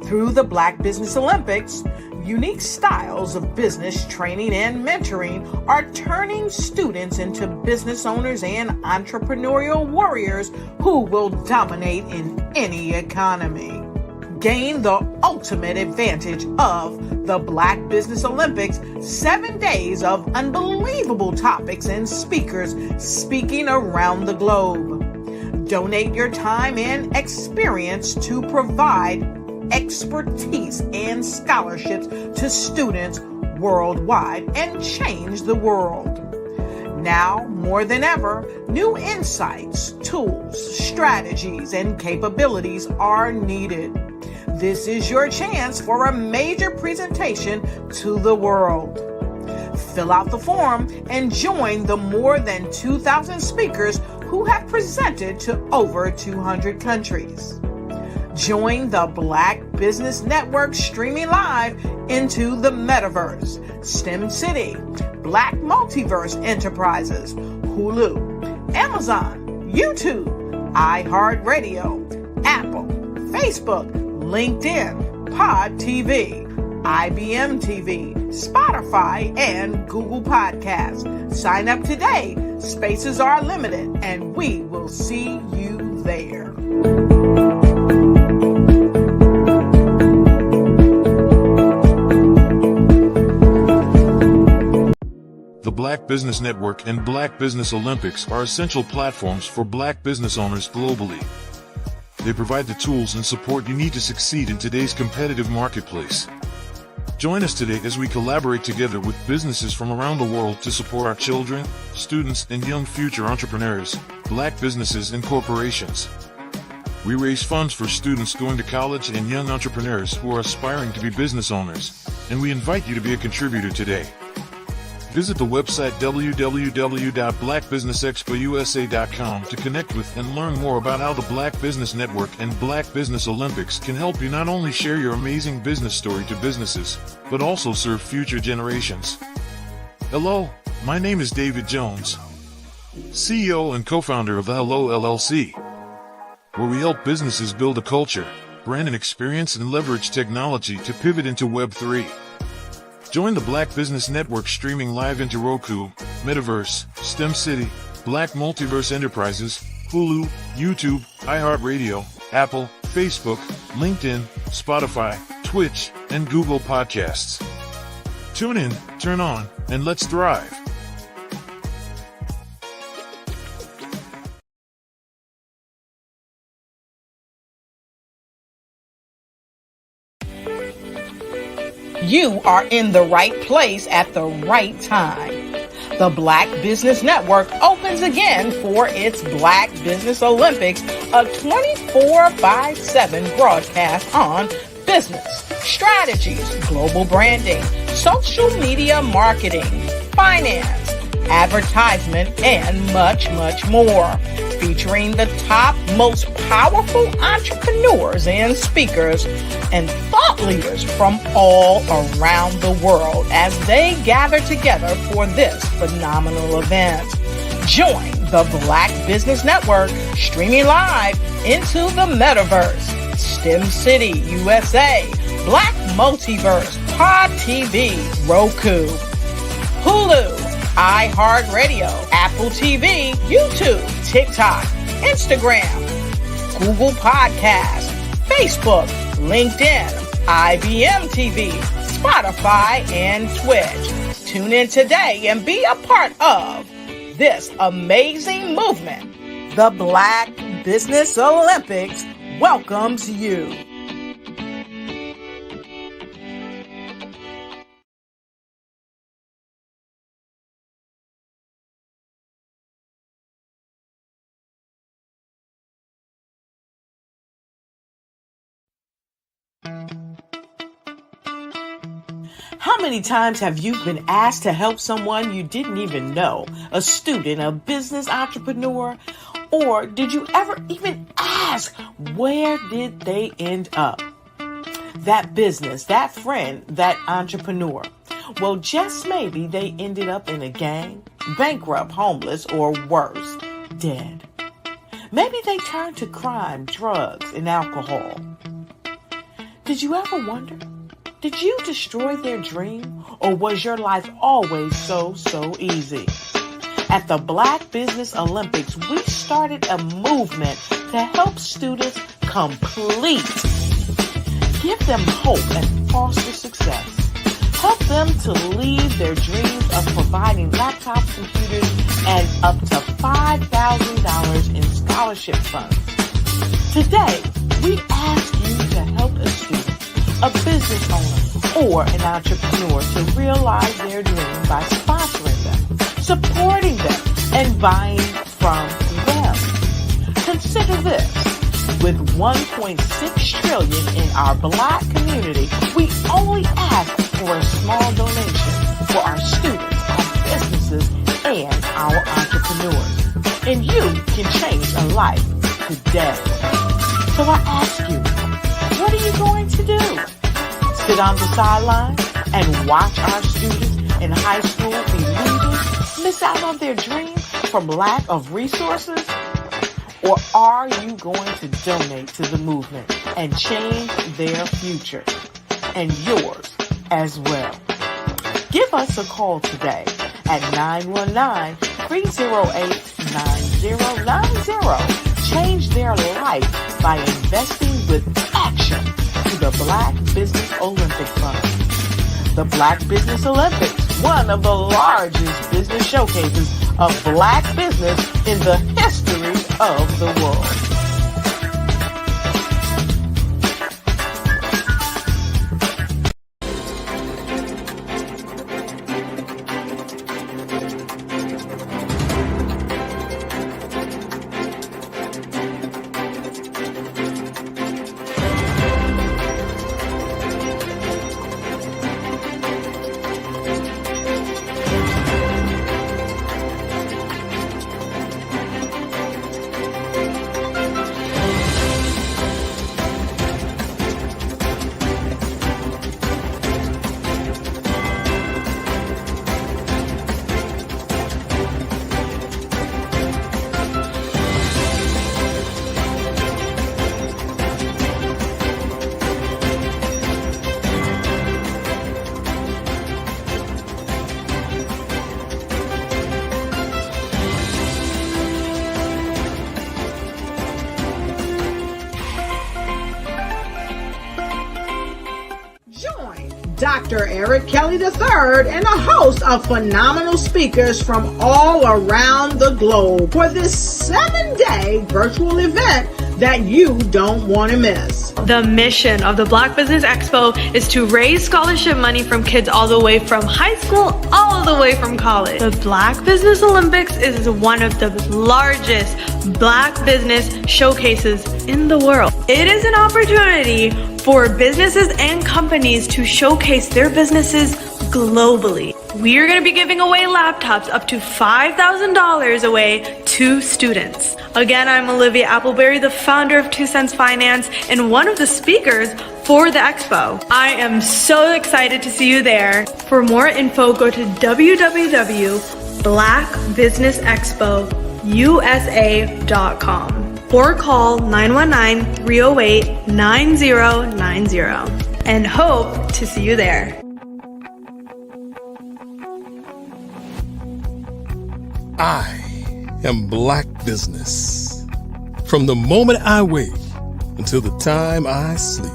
S17: Through the Black Business Olympics, unique styles of business training and mentoring are turning students into business owners and entrepreneurial warriors who will dominate in any economy. Gain the ultimate advantage of the Black Business Olympics, 7 days of unbelievable topics and speakers speaking around the globe. Donate your time and experience to provide expertise and scholarships to students worldwide and change the world. Now, more than ever, new insights, tools, strategies, and capabilities are needed. This is your chance for a major presentation to the world. Fill out the form and join the more than 2,000 speakers who have presented to over 200 countries. Join the Black Business Network streaming live into the metaverse, STEM City, Black Multiverse Enterprises, Hulu, Amazon, YouTube, iHeartRadio, Apple, Facebook, LinkedIn, Pod TV, IBM TV, Spotify, and Google Podcasts. Sign up today. Spaces are limited, and we will see you there.
S19: The Black Business Network and Black Business Olympics are essential platforms for Black business owners globally. They provide the tools and support you need to succeed in today's competitive marketplace. Join us today as we collaborate together with businesses from around the world to support our children, students, and young future entrepreneurs, Black businesses, and corporations. We raise funds for students going to college and young entrepreneurs who are aspiring to be business owners, and we invite you to be a contributor today. Visit the website www.blackbusinessexpousa.com to connect with and learn more about how the Black Business Network and Black Business Olympics can help you not only share your amazing business story to businesses, but also serve future generations. Hello, my name is David Jones, CEO and co-founder of the Hello LLC, where we help businesses build a culture, brand and experience, and leverage technology to pivot into Web 3. Join the Black Business Network streaming live into Roku, Metaverse, STEM City, Black Multiverse Enterprises, Hulu, YouTube, iHeartRadio, Apple, Facebook, LinkedIn, Spotify, Twitch, and Google Podcasts. Tune in, turn on, and let's thrive.
S17: You are in the right place at the right time. The Black Business Network opens again for its Black Business Olympics, a 24/7 broadcast on business, strategies, global branding, social media marketing, finance, advertisement, and much, much more. Featuring the top, most powerful entrepreneurs and speakers and thought leaders from all around the world as they gather together for this phenomenal event. Join the Black Business Network streaming live into the metaverse, STEM City USA, Black Multiverse, Pod TV, Roku, Hulu, iHeartRadio, Apple TV, YouTube, TikTok, Instagram, Google Podcasts, Facebook, LinkedIn, IBM TV, Spotify, and Twitch. Tune in today and be a part of this amazing movement. The Black Business Olympics welcomes you. How many times have you been asked to help someone you didn't even know? A student, a business entrepreneur? Or did you ever even ask, where did they end up? That business, that friend, that entrepreneur. Well, just maybe they ended up in a gang, bankrupt, homeless, or worse, dead. Maybe they turned to crime, drugs, and alcohol. Did you ever wonder? Did you destroy their dream, or was your life always so easy? At the Black Business Olympics, we started a movement to help students complete. Give them hope and foster success. Help them to leave their dreams of providing laptops, computers, and up to $5,000 in scholarship funds. Today, we ask you to help a student, a business owner, or an entrepreneur to realize their dream by sponsoring them, supporting them, and buying from them. Consider this. With $1.6 trillion in our Black community, we only ask for a small donation for our students, our businesses, and our entrepreneurs. And you can change a life today. So I ask you, what are you going to do? Sit on the sideline and watch our students in high school be leaders, miss out on their dreams from lack of resources? Or are you going to donate to the movement and change their future and yours as well? Give us a call today at 919-308-9090. Change their life by investing with action to the Black Business Olympic Fund. The Black Business Olympics, one of the largest business showcases of Black business in the history of the world.
S1: Dr. Eric Kelly III and a host of phenomenal speakers from all around the globe for this 7-day virtual event that you don't want to miss.
S2: The mission of the Black Business Expo is to raise scholarship money from kids all the way from high school, all the way from college. The Black Business Olympics is one of the largest Black business showcases in the world. It is an opportunity for businesses and companies to showcase their businesses globally. We are going to be giving away laptops up to $5,000 away to students. Again, I'm Olivia Appleberry, the founder of 2 Cents Finance and one of the speakers for the expo. I am so excited to see you there. For more info, go to www.blackbusinessexpousa.com or call 919-308-9090 and hope to see you there.
S3: I am Black Business. From the moment I wake until the time I sleep.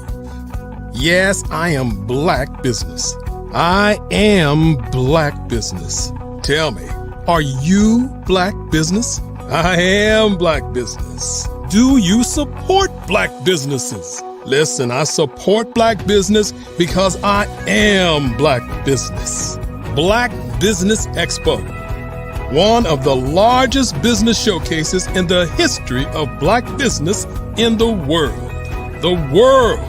S3: Yes, I am Black Business. I am Black Business. Tell me, are you Black Business? I am Black Business. Do you support Black businesses? Listen, I support Black business because I am Black Business. Black Business Expo, one of the largest business showcases in the history of Black business in the world. The world!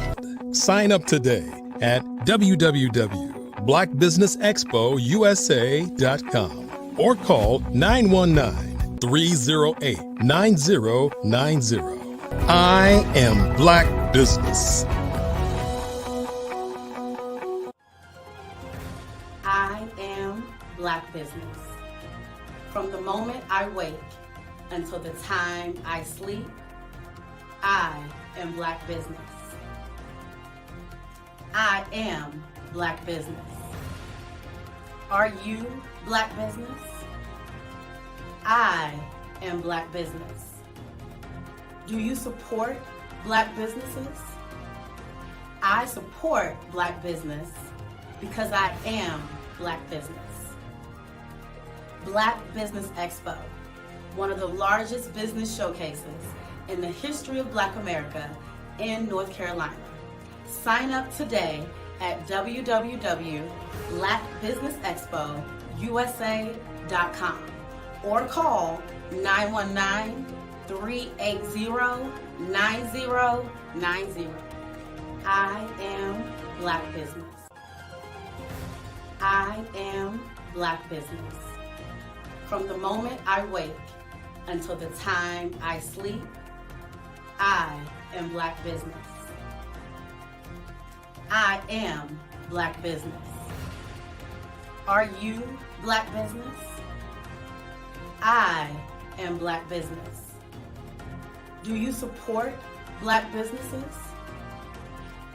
S3: Sign up today at www.blackbusinessexpousa.com or call 919-308-9090. I am Black Business.
S4: I am Black Business. From the moment I wake until the time I sleep, I am Black Business. I am Black Business. Are you Black Business? I am Black Business. Do you support Black businesses? I support Black business because I am Black business. Black Business Expo, one of the largest business showcases in the history of Black America in North Carolina. Sign up today at www.blackbusinessexpousa.com or call 919-380-9090. I am Black Business. I am Black Business. From the moment I wake until the time I sleep, I am Black Business. I am Black Business. Are you Black Business? I am Black Business. Do you support Black businesses?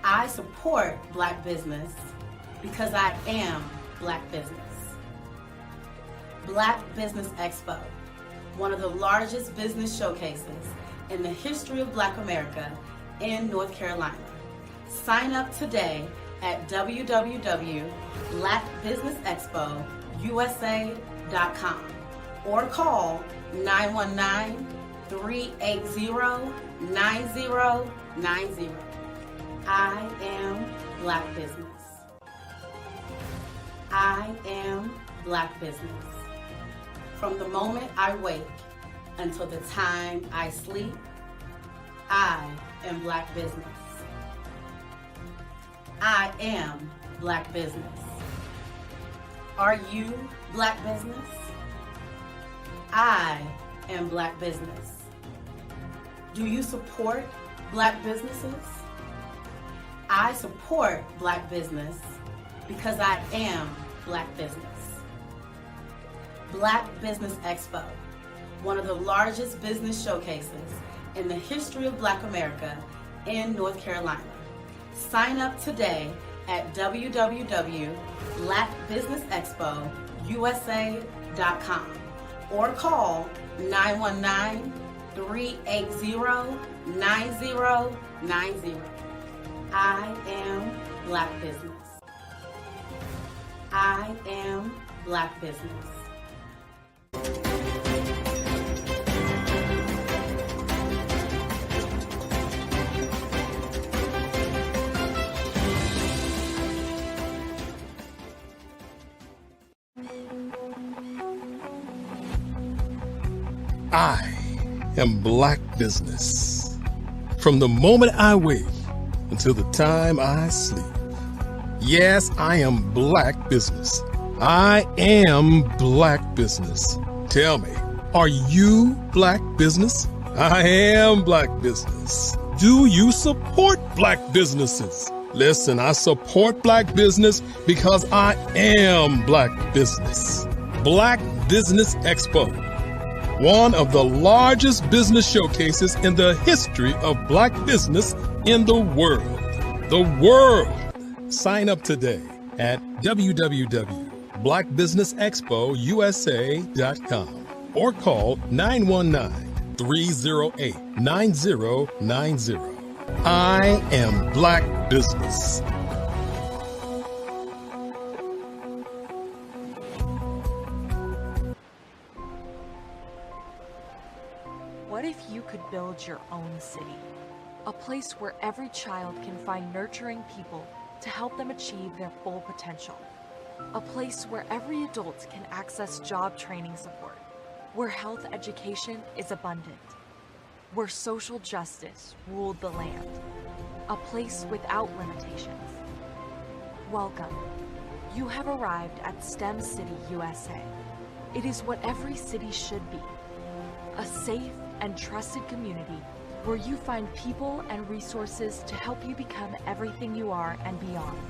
S4: I support Black business because I am Black business. Black Business Expo, one of the largest business showcases in the history of Black America in North Carolina. Sign up today at www.blackbusinessexpousa.com or call 919-380-9090. I am Black Business. I am Black Business. From the moment I wake until the time I sleep, I am Black Business. I am Black Business. Are you Black Business? I am Black Business. Do you support Black businesses? I support Black business because I am Black business. Black Business Expo, one of the largest business showcases in the history of Black America in North Carolina. Sign up today at www.blackbusinessexpousa.com or call 919-380-9090. I am Black Business. I am Black Business.
S3: I am Black Business. From the moment I wake until the time I sleep. Yes, I am Black Business. I am Black Business. Tell me, are you Black Business? I am Black Business. Do you support Black businesses? Listen, I support Black business because I am Black Business. Black Business Expo, one of the largest business showcases in the history of Black business in the world. The world! Sign up today at www.blackbusinessexpousa.com or call 919-308-9090. I am Black Business.
S15: What if you could build your own city? A place where every child can find nurturing people to help them achieve their full potential. A place where every adult can access job training support, where health education is abundant, where social justice ruled the land. A place without limitations. Welcome. You have arrived at STEM City USA. It is what every city should be. A safe and trusted community where you find people and resources to help you become everything you are and beyond.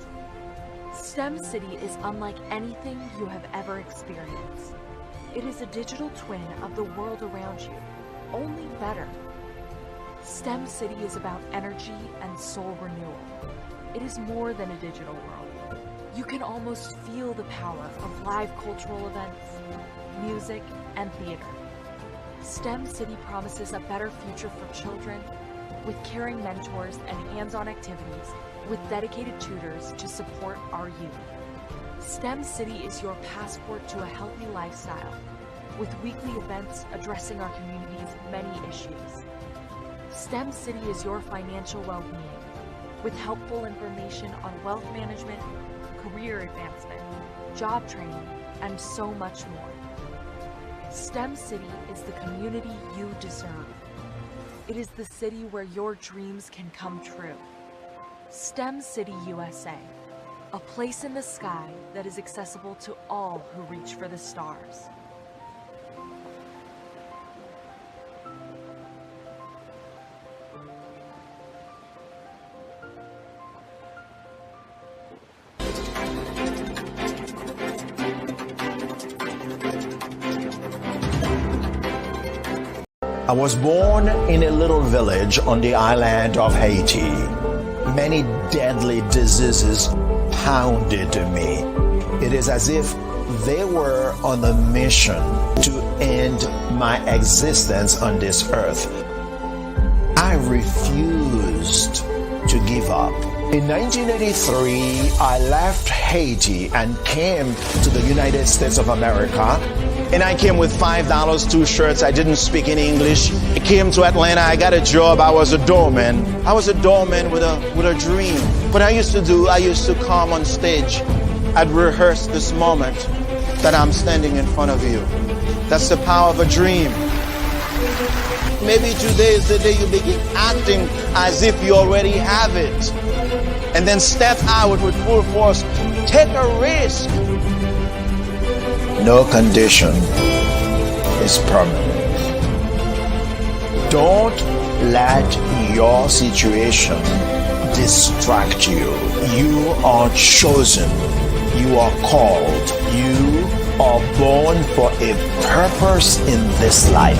S15: STEM City is unlike anything you have ever experienced. It is a digital twin of the world around you, only better. STEM City is about energy and soul renewal. It is more than a digital world. You can almost feel the power of live cultural events, music, and theater. STEM City promises a better future for children with caring mentors and hands-on activities with dedicated tutors to support our youth. STEM City is your passport to a healthy lifestyle with weekly events addressing our community's many issues. STEM City is your financial well-being with helpful information on wealth management, career advancement, job training, and so much more. STEM City is the community you deserve. It is the city where your dreams can come true. STEM City USA, a place in the sky that is accessible to all who reach for the stars.
S20: I was born in a little village on the island of Haiti. Many deadly diseases pounded me. It is as if they were on a mission to end my existence on this earth. I refused to give up. In 1983, I left Haiti and came to the United States of America. And I came with $5, 2 shirts. I didn't speak in English. I came to Atlanta. I got a job. I was a doorman. I was a doorman with a dream. What I used to do, I used to come on stage. I'd rehearse this moment that I'm standing in front of you. That's the power of a dream. Maybe today is the day you begin acting as if you already have it. And then step out with full force. Take a risk. No condition is permanent. Don't let your situation distract you. You are chosen. You are called. You are born for a purpose in this life.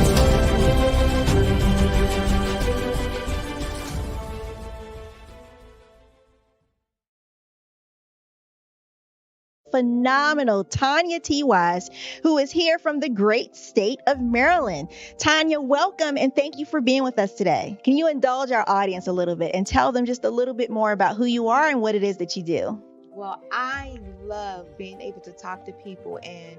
S9: Phenomenal Tanya T. Wise, who is here from the great state of Maryland. Tanya, welcome and thank you for being with us today. Can you indulge our audience a little bit and tell them just a little bit more about who you are and what it is that you do?
S10: Well, I love being able to talk to people and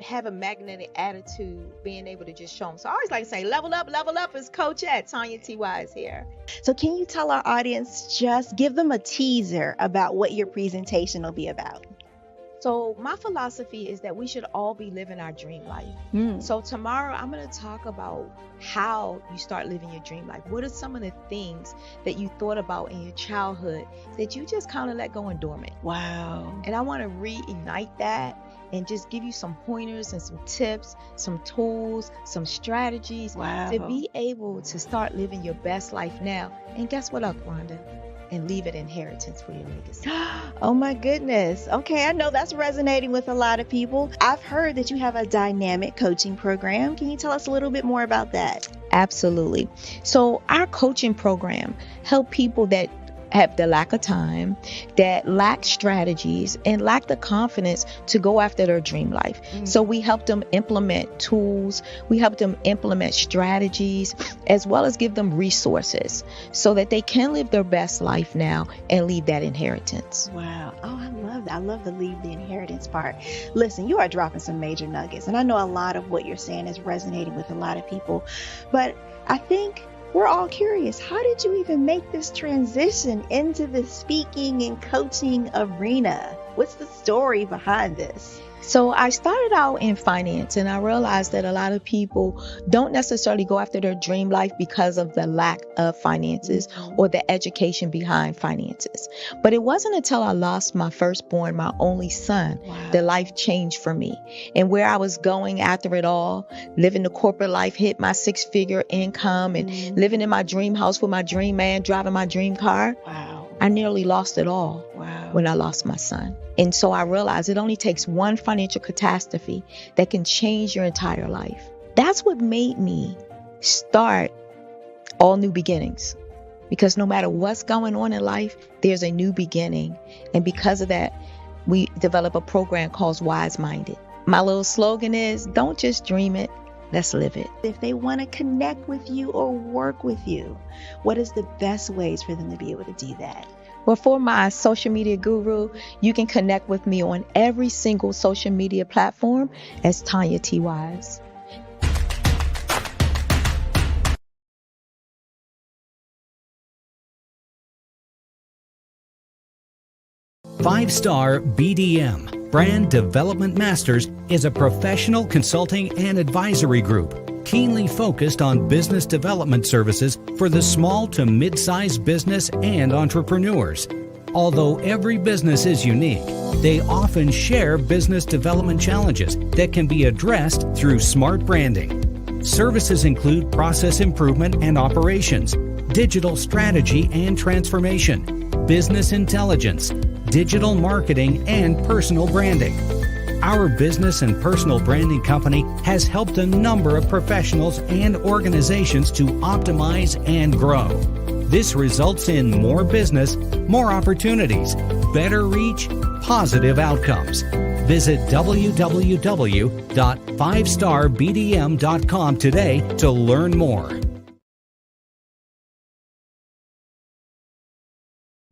S10: have a magnetic attitude, being able to just show them. So I always like to say, level up is Coach at Tanya T.Y. is here.
S9: So can you tell our audience, just give them a teaser about what your presentation will be about?
S10: So my philosophy is that we should all be living our dream life. So tomorrow I'm going to talk about how you start living your dream life. What are some of the things that you thought about in your childhood that you just kind of let go and dormant?
S9: Wow.
S10: And I want to reignite that and just give you some pointers and some tips, some tools, some strategies to be able to start living your best life now. And guess what, Rhonda? And leave an inheritance for your legacy.
S9: Oh my goodness. Okay, I know that's resonating with a lot of people. I've heard that you have a dynamic coaching program. Can you tell us a little bit more about that?
S10: Absolutely. So our coaching program help people that have the lack of time, that lack strategies, and lack the confidence to go after their dream life. So we help them implement tools, we help them implement strategies, as well as give them resources so that they can live their best life now and leave that inheritance.
S9: Wow. Oh, I love that. I love the leave the inheritance part. Listen, you are dropping some major nuggets, and I know a lot of what you're saying is resonating with a lot of people, but I think we're all curious. How did you even make this transition into the speaking and coaching arena? What's the story behind this?
S10: So I started out in finance, and I realized that a lot of people don't necessarily go after their dream life because of the lack of finances or the education behind finances. But it wasn't until I lost my firstborn, my only son, that life changed for me. And where I was going after it all, living the corporate life, hit my 6-figure income and living in my dream house with my dream man, driving my dream car. I nearly lost it all when I lost my son. And so I realized it only takes one financial catastrophe that can change your entire life. That's what made me start All New Beginnings. Because no matter what's going on in life, there's a new beginning. And because of that, we develop a program called Wise Minded. My little slogan is, don't just dream it, let's live it.
S9: If they want to connect with you or work with you, what is the best ways for them to be able to do that?
S10: Well, for my social media guru, you can connect with me on every single social media platform as Tanya T. Wise.
S11: Five-Star BDM, Brand Development Masters, is a professional consulting and advisory group keenly focused on business development services for the small to mid-sized business and entrepreneurs. Although every business is unique, they often share business development challenges that can be addressed through smart branding. Services include process improvement and operations, digital strategy and transformation, business intelligence, digital marketing, and personal branding. Our business and personal branding company has helped a number of professionals and organizations to optimize and grow. This results in more business, more opportunities, better reach, positive outcomes. Visit www.fivestarbdm.com today to learn more.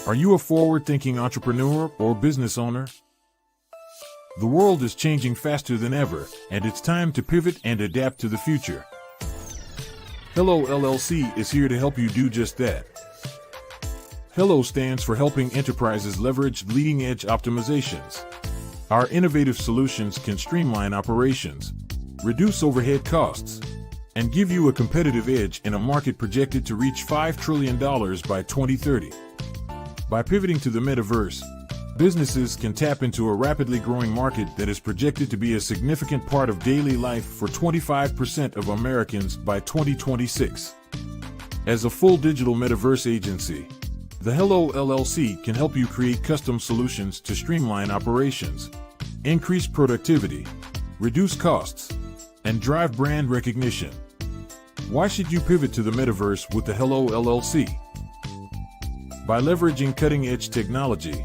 S19: Are you a forward-thinking entrepreneur or business owner? The world is changing faster than ever, and it's time to pivot and adapt to the future. Hello LLC is here to help you do just that. Hello stands for helping enterprises leverage leading-edge optimizations. Our innovative solutions can streamline operations, reduce overhead costs, and give you a competitive edge in a market projected to reach $5 trillion by 2030. By pivoting to the metaverse, businesses can tap into a rapidly growing market that is projected to be a significant part of daily life for 25% of Americans by 2026. As a full digital metaverse agency, the Hello LLC can help you create custom solutions to streamline operations, increase productivity, reduce costs, and drive brand recognition. Why should you pivot to the metaverse with the Hello LLC? By leveraging cutting-edge technology,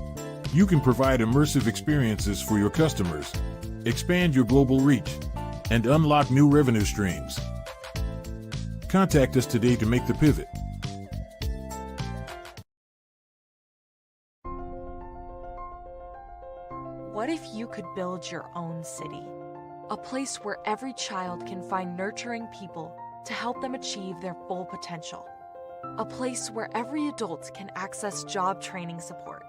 S19: you can provide immersive experiences for your customers, expand your global reach, and unlock new revenue streams. Contact us today to make the pivot.
S15: you could build your own city? A place where every child can find nurturing people to help them achieve their full potential. A place where every adult can access job training support,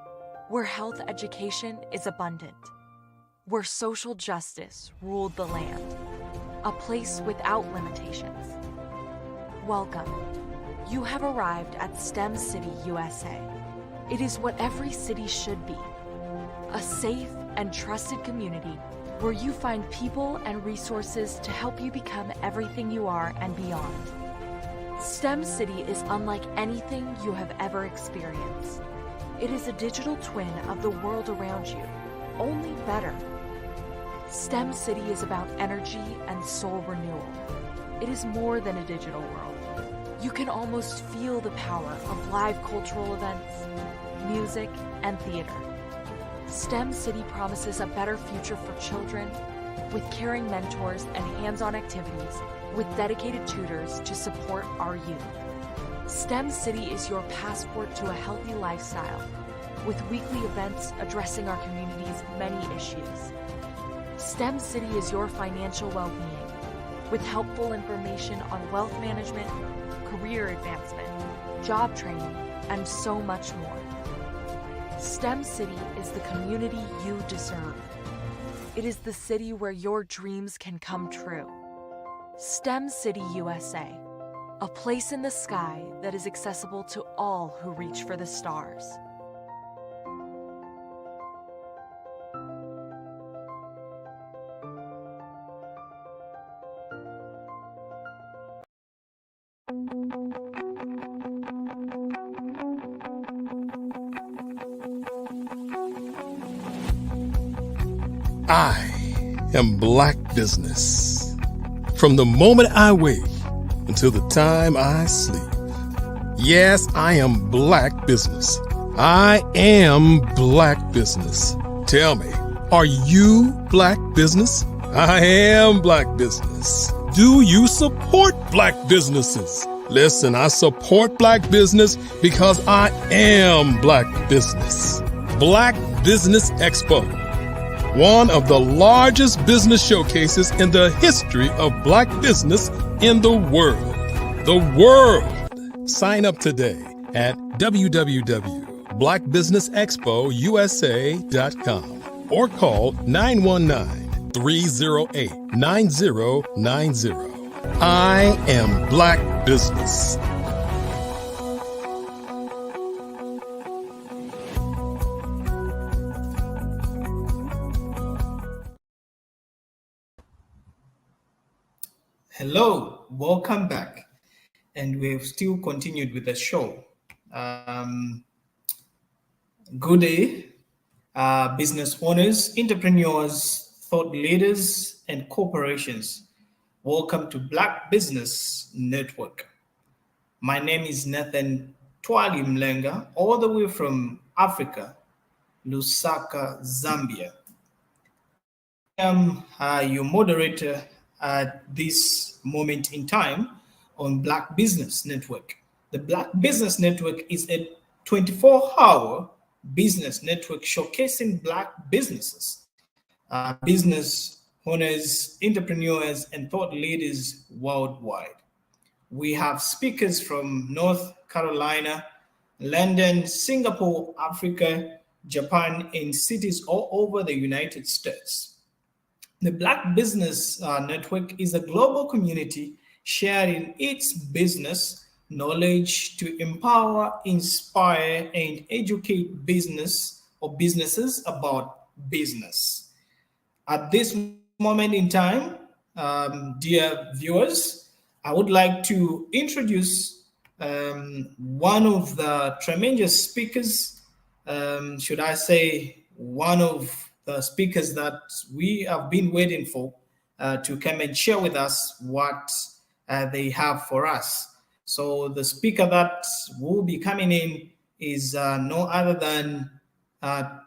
S15: where health education is abundant, where social justice ruled the land. A place without limitations. Welcome. You have arrived at STEM City USA. It is what every city should be. A safe and trusted community where you find people and resources to help you become everything you are and beyond. STEM City is unlike anything you have ever experienced. It is a digital twin of the world around you, only better. STEM City is about energy and soul renewal. It is more than a digital world. You can almost feel the power of live cultural events, music, and theater. STEM City promises a better future for children with caring mentors and hands-on activities with dedicated tutors to support our youth. STEM City is your passport to a healthy lifestyle with weekly events addressing our community's many issues. STEM City is your financial well-being with helpful information on wealth management, career advancement, job training, and so much more. STEM City is the community you deserve. It is the city where your dreams can come true. STEM City USA, a place in the sky that is accessible to all who reach for the stars.
S3: I am Black Business. From the moment I wake until the time I sleep. Yes, I am Black Business. I am Black Business. Tell me, are you Black Business? I am Black Business. Do you support Black businesses? Listen, I support Black business because I am Black Business. Black Business Expo, one of the largest business showcases in the history of Black business in the world. The world! Sign up today at www.blackbusinessexpousa.com or call 919-308-9090. I am Black Business.
S14: Hello, welcome back. And we've still continued with the show. Good day, business owners, entrepreneurs, thought leaders, and corporations. Welcome to Black Business Network. My name is Nathan Twali Mlenga, all the way from Africa, Lusaka, Zambia. I am your moderator at this moment in time on Black Business Network. The Black Business Network is a 24-hour business network showcasing Black businesses, business owners, entrepreneurs, and thought leaders worldwide. We have speakers from North Carolina, London, Singapore, Africa, Japan, and cities all over the United States. The Black Business Network is a global community sharing its business knowledge to empower, inspire, and educate business or businesses about business. At this moment in time, dear viewers, I would like to introduce one of the tremendous speakers, should I say, one of the speakers that we have been waiting for to come and share with us what they have for us. So the speaker that will be coming in is no other than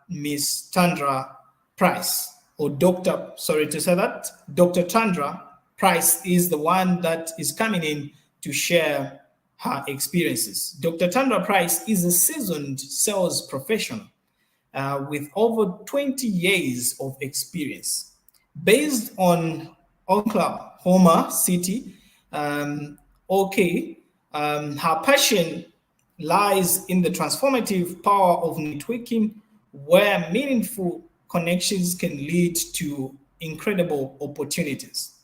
S14: Miss Tandra Price, or Dr. Sorry to say that, Dr. Tandra Price is the one that is coming in to share her experiences. Dr. Tandra Price is a seasoned sales professional with over 20 years of experience. Based on Oklahoma City, OK, her passion lies in the transformative power of networking, where meaningful connections can lead to incredible opportunities.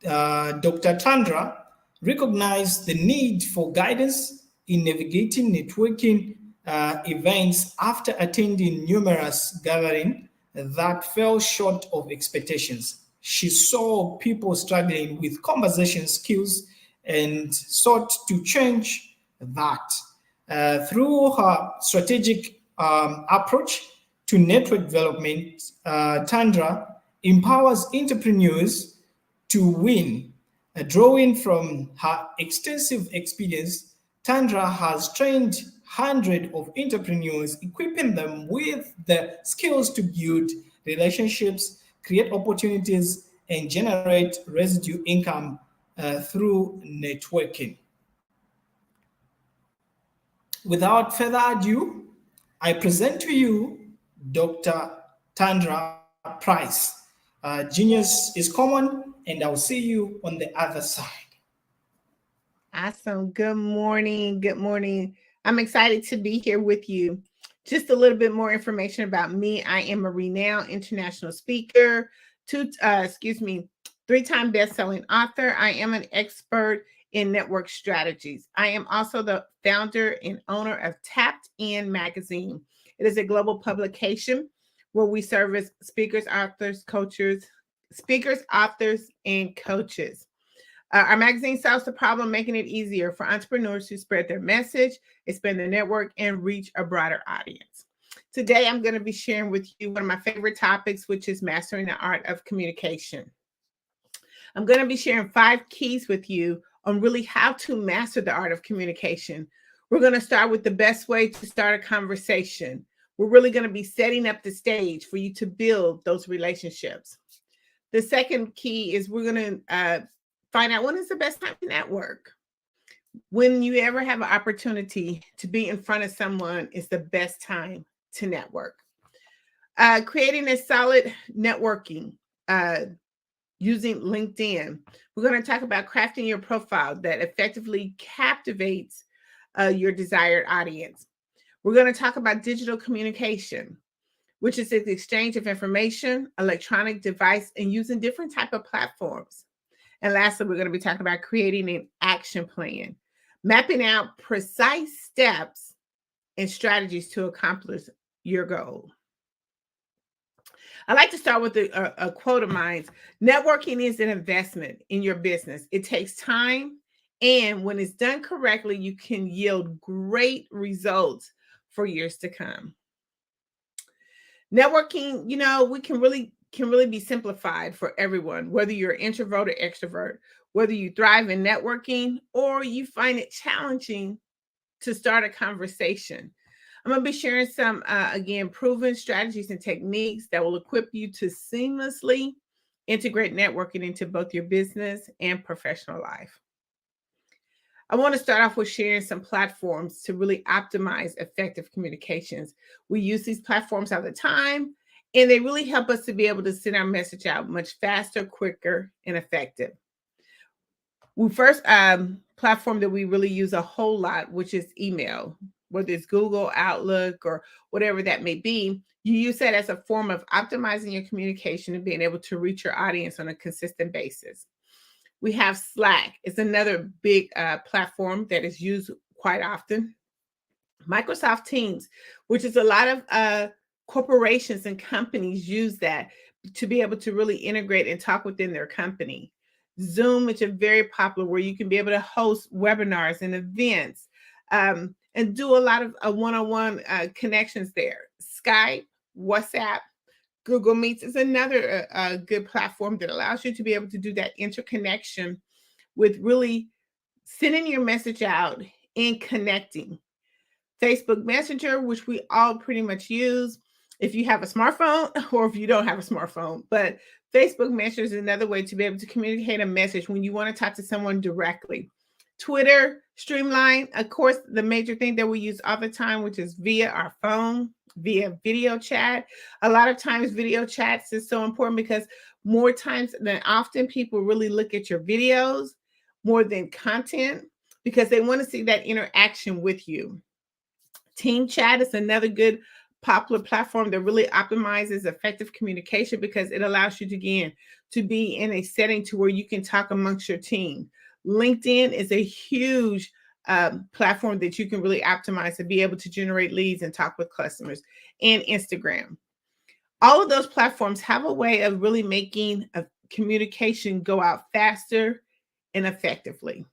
S14: Dr. Tandra recognized the need for guidance in navigating networking events after attending numerous gatherings that fell short of expectations. She saw people struggling with conversation skills and sought to change that. Through her strategic approach to network development, Tandra empowers entrepreneurs to win. Drawing from her extensive experience, Tandra has trained hundreds of entrepreneurs, equipping them with the skills to build relationships, create opportunities, and generate residual income through networking. Without further ado, I present to you Dr. Tandra Price. Genius is common, and I'll see you on the other side.
S21: Awesome. Good morning. Good morning. I'm excited to be here with you. Just a little bit more information about me. I am a renowned international speaker, three-time best-selling author. I am an expert in network strategies. I am also the founder and owner of Tapped In magazine. It is a global publication where we service speakers, authors, and coaches. Our magazine solves the problem, making it easier for entrepreneurs to spread their message, expand their network, and reach a broader audience. Today, I'm going to be sharing with you one of my favorite topics, which is mastering the art of communication. I'm going to be sharing 5 keys with you on really how to master the art of communication. We're going to start with the best way to start a conversation. We're really going to be setting up the stage for you to build those relationships. The second key is we're going to find out when is the best time to network. When you ever have an opportunity to be in front of someone is the best time to network. Creating a solid networking using LinkedIn. We're going to talk about crafting your profile that effectively captivates your desired audience. We're going to talk about digital communication, which is the exchange of information, electronic device, and using different type of platforms. And lastly, we're going to be talking about creating an action plan, mapping out precise steps and strategies to accomplish your goal. I like to start with a quote of mine. Networking is an investment in your business. It takes time, and when it's done correctly, you can yield great results for years to come. Networking, we can really be simplified for everyone, whether you're an introvert or extrovert, whether you thrive in networking or you find it challenging to start a conversation. I'm going to be sharing some, again, proven strategies and techniques that will equip you to seamlessly integrate networking into both your business and professional life. I want to start off with sharing some platforms to really optimize effective communications. We use these platforms all the time, and they really help us to be able to send our message out much faster, quicker, and effective. We first platform that we really use a whole lot, which is email, whether it's Google, Outlook, or whatever that may be. You use that as a form of optimizing your communication and being able to reach your audience on a consistent basis. We have Slack. It's another big platform that is used quite often. Microsoft Teams, which is a lot of corporations and companies use that to be able to really integrate and talk within their company. Zoom, which is very popular, where you can be able to host webinars and events and do a lot of one-on-one connections there. Skype, WhatsApp, Google Meets is another good platform that allows you to be able to do that interconnection with really sending your message out and connecting. Facebook Messenger, which we all pretty much use if you have a smartphone or if you don't have a smartphone. But Facebook Messenger is another way to be able to communicate a message when you want to talk to someone directly. Twitter, Streamline, of course, the major thing that we use all the time, which is via our phone via video chat. A lot of times video chats is so important because more times than often people really look at your videos more than content because they want to see that interaction with you. Team chat is another good popular platform that really optimizes effective communication because it allows you to, again, to be in a setting to where you can talk amongst your team. LinkedIn is a huge platform that you can really optimize to be able to generate leads and talk with customers, and Instagram. All of those platforms have a way of really making a communication go out faster and effectively.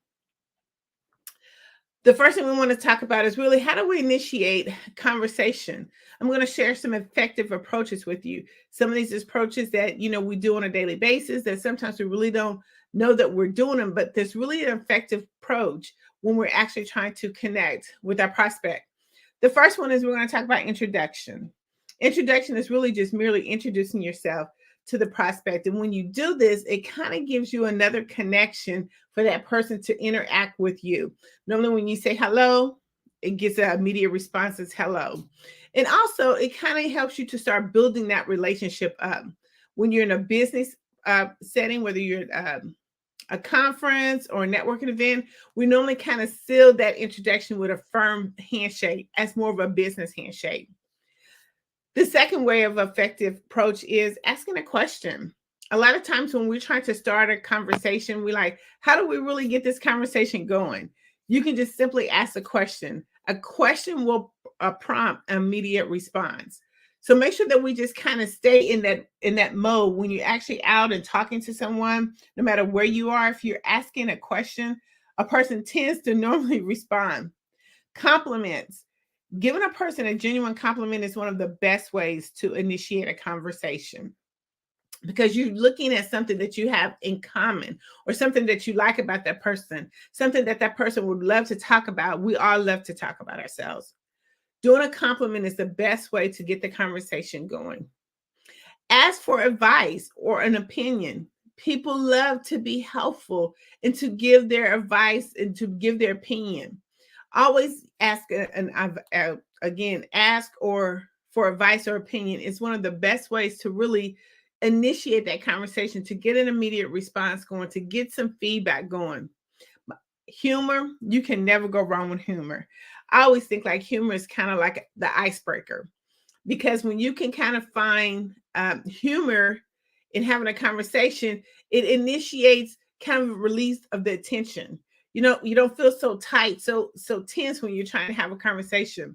S21: The first thing we want to talk about is really how do we initiate conversation? I'm going to share some effective approaches with you. Some of these approaches that, we do on a daily basis that sometimes we really don't know that we're doing them, but there's really an effective approach when we're actually trying to connect with our prospect. The first one is we're going to talk about introduction. Introduction is really just merely introducing yourself to the prospect. And when you do this, it kind of gives you another connection for that person to interact with you. Normally when you say hello, it gets an immediate response as hello. And also it kind of helps you to start building that relationship up. When you're in a business setting, whether you're at a conference or a networking event, we normally kind of seal that introduction with a firm handshake as more of a business handshake. The second way of effective approach is asking a question. A lot of times when we're trying to start a conversation, we like, how do we really get this conversation going? You can just simply ask a question. A question will prompt an immediate response. So make sure that we just kind of stay in that mode when you're actually out and talking to someone, no matter where you are. If you're asking a question, a person tends to normally respond. Compliments. Giving a person a genuine compliment is one of the best ways to initiate a conversation because you're looking at something that you have in common or something that you like about that person, something that that person would love to talk about. We all love to talk about ourselves. Doing a compliment is the best way to get the conversation going. Ask for advice or an opinion. People love to be helpful and to give their advice and to give their opinion. Always ask, ask or for advice or opinion is one of the best ways to really initiate that conversation, to get an immediate response going, to get some feedback going. Humor, you can never go wrong with humor. I always think like humor is kind of like the icebreaker because when you can kind of find humor in having a conversation, it initiates kind of a release of the tension. You don't feel so tight, so tense when you're trying to have a conversation.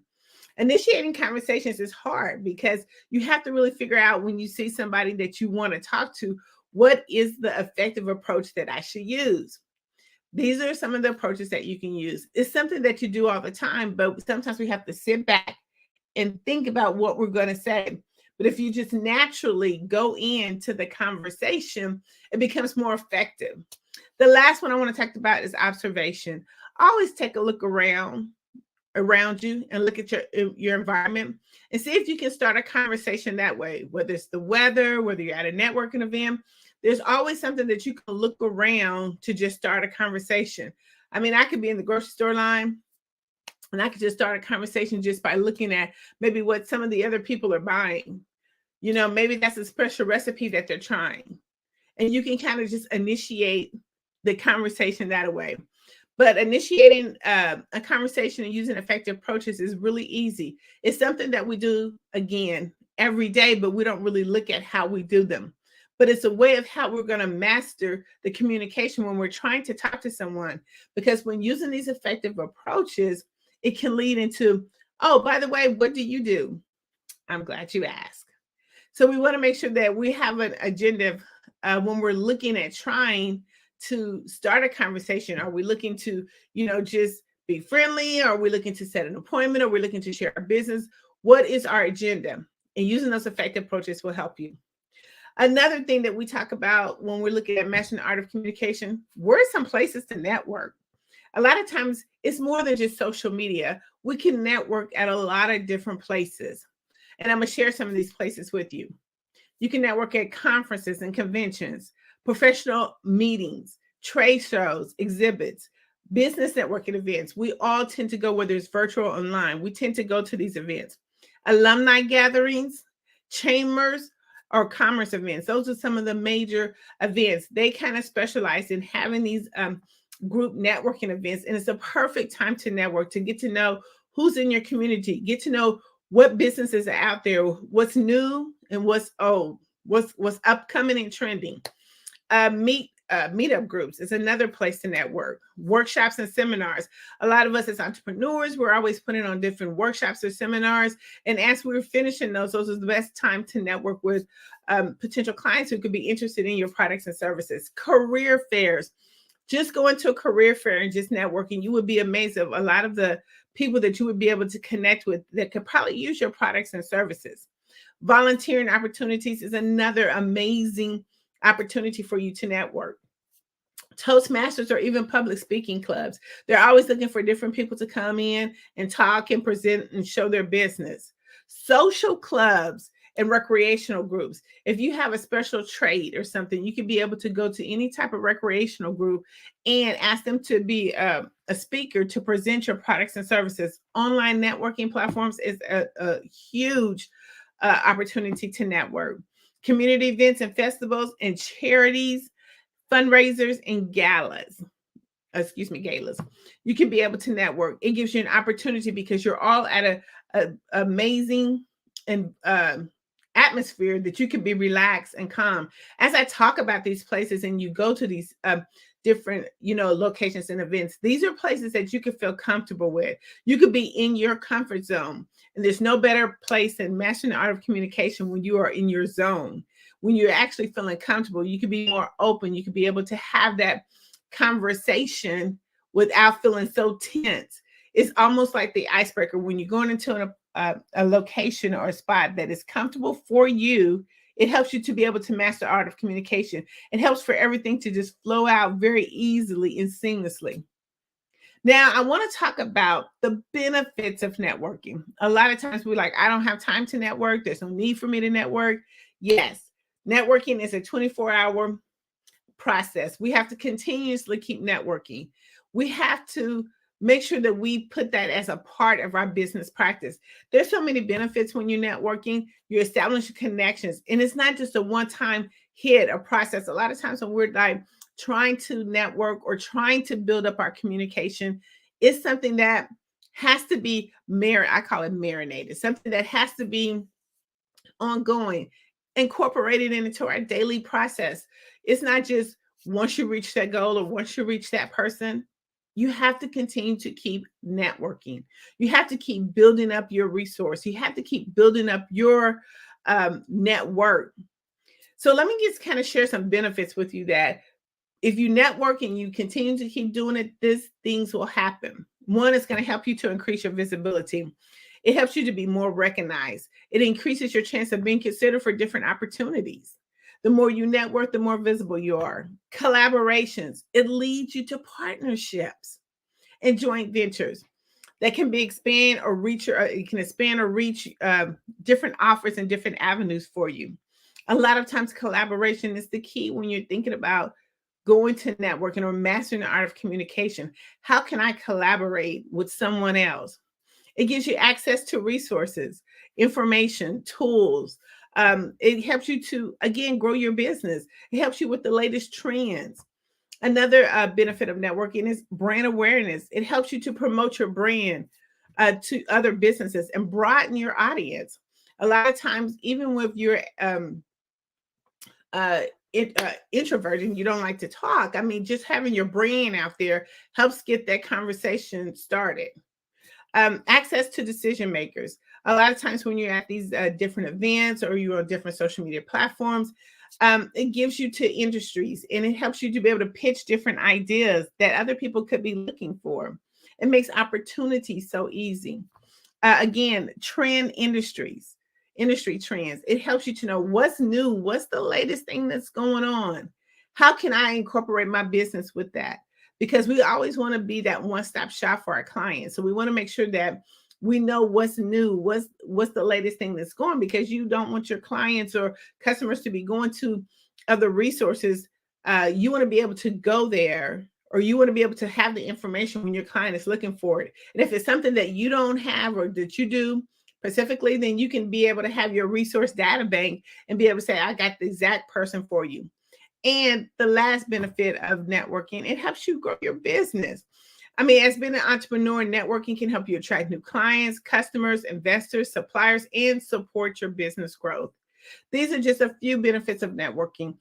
S21: Initiating conversations is hard because you have to really figure out when you see somebody that you want to talk to, what is the effective approach that I should use? These are some of the approaches that you can use. It's something that you do all the time, but sometimes we have to sit back and think about what we're going to say. But if you just naturally go into the conversation, it becomes more effective. The last one I want to talk about is observation. Always take a look around you and look at your environment and see if you can start a conversation that way, whether it's the weather, whether you're at a networking event. There's always something that you can look around to just start a conversation. I mean, I could be in the grocery store line and I could just start a conversation just by looking at maybe what some of the other people are buying. Maybe that's a special recipe that they're trying. And you can kind of just initiate the conversation that way. But initiating a conversation and using effective approaches is really easy. It's something that we do, again, every day, but we don't really look at how we do them. But it's a way of how we're going to master the communication when we're trying to talk to someone. Because when using these effective approaches, it can lead into, oh, by the way, what do you do? I'm glad you asked. So we want to make sure that we have an agenda when we're looking at trying to start a conversation. Are we looking to, just be friendly? Are we looking to set an appointment? Are we looking to share our business? What is our agenda? And using those effective approaches will help you. Another thing that we talk about when we're looking at mastering the art of communication, where are some places to network? A lot of times it's more than just social media. We can network at a lot of different places. And I'm going to share some of these places with you. You can network at conferences and conventions, professional meetings, trade shows, exhibits, business networking events. We all tend to go, whether it's virtual or online, we tend to go to these events. alumni gatherings, chambers, or commerce events. Those are some of the major events. They kind of specialize in having these group networking events, and it's a perfect time to network, to get to know who's in your community, get to know what businesses are out there, what's new and what's old, what's upcoming and trending. Meetup groups is another place to network. Workshops and seminars. A lot of us as entrepreneurs, we're always putting on different workshops or seminars. And as we're finishing those are the best time to network with potential clients who could be interested in your products and services. Career fairs. Just going to a career fair and just networking, you would be amazed at a lot of the people that you would be able to connect with that could probably use your products and services. Volunteering opportunities is another amazing opportunity for you to network. Toastmasters or even public speaking clubs. They're always looking for different people to come in and talk and present and show their business. Social clubs and recreational groups. If you have a special trade or something, you could be able to go to any type of recreational group and ask them to be a speaker to present your products and services. Online networking platforms is a huge opportunity to network. Community events and festivals and charities, fundraisers and galas. Galas. You can be able to network. It gives you an opportunity because you're all at a amazing and atmosphere that you can be relaxed and calm. As I talk about these places and you go to these different, locations and events, these are places that you can feel comfortable with. You could be in your comfort zone. And there's no better place than mastering the art of communication when you are in your zone. When you're actually feeling comfortable, you can be more open. You can be able to have that conversation without feeling so tense. It's almost like the icebreaker. When you're going into a location or a spot that is comfortable for you, it helps you to be able to master the art of communication. It helps for everything to just flow out very easily and seamlessly. Now, I want to talk about the benefits of networking. A lot of times we're like, I don't have time to network. There's no need for me to network. Yes, networking is a 24-hour process. We have to continuously keep networking. We have to make sure that we put that as a part of our business practice. There's so many benefits when you're networking. You're establishing connections, and it's not just a one-time hit or process. A lot of times when we're like trying to network or trying to build up our communication, it's something that has to be I call it marinated, something that has to be ongoing, incorporated into our daily process. It's not just once you reach that goal or once you reach that person. You have to continue to keep networking. You have to keep building up your resource. You have to keep building up your network. So let me just kind of share some benefits with you that if you network and you continue to keep doing it, these things will happen. One, is going to help you to increase your visibility. It helps you to be more recognized. It increases your chance of being considered for different opportunities. The more you network, the more visible you are. Collaborations. It leads you to partnerships and joint ventures that can be expand or reach, or it can expand or reach different offers and different avenues for you. A lot of times collaboration is the key when you're thinking about going to networking or mastering the art of communication. How can I collaborate with someone else? It gives you access to resources, information, tools. It helps you to, again, grow your business. It helps you with the latest trends. Another benefit of networking is brand awareness. It helps you to promote your brand to other businesses and broaden your audience. A lot of times, even with your introverted, you don't like to talk. I mean, just having your brand out there helps get that conversation started. Access to decision makers. A lot of times when you're at these different events or you're on different social media platforms, it gives you to industries and it helps you to be able to pitch different ideas that other people could be looking for. It makes opportunity so easy. Again, industry trends. It helps you to know what's new, what's the latest thing that's going on. How can I incorporate my business with that? Because we always want to be that one-stop shop for our clients. So we want to make sure that we know what's new, what's the latest thing that's going, because you don't want your clients or customers to be going to other resources. You want to be able to go there, or you want to be able to have the information when your client is looking for it. And if it's something that you don't have or that you do, specifically, then you can be able to have your resource data bank and be able to say, I got the exact person for you. And the last benefit of networking, it helps you grow your business. I mean, as being an entrepreneur, networking can help you attract new clients, customers, investors, suppliers, and support your business growth. These are just a few benefits of networking.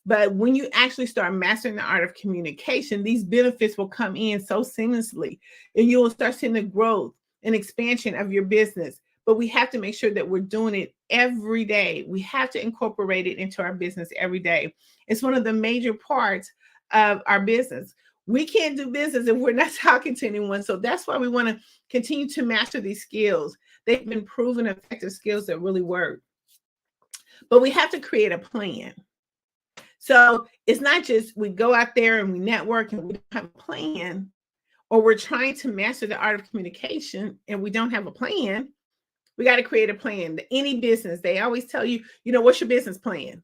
S21: But when you actually start mastering the art of communication, these benefits will come in so seamlessly, and you will start seeing the growth and expansion of your business. But we have to make sure that we're doing it every day. We have to incorporate it into our business every day. It's one of the major parts of our business. We can't do business if we're not talking to anyone. So that's why we want to continue to master these skills. They've been proven effective skills that really work. But we have to create a plan. So it's not just we go out there and we network and we don't have a plan, or we're trying to master the art of communication and we don't have a plan. We got to create a plan. Any business, they always tell you, what's your business plan?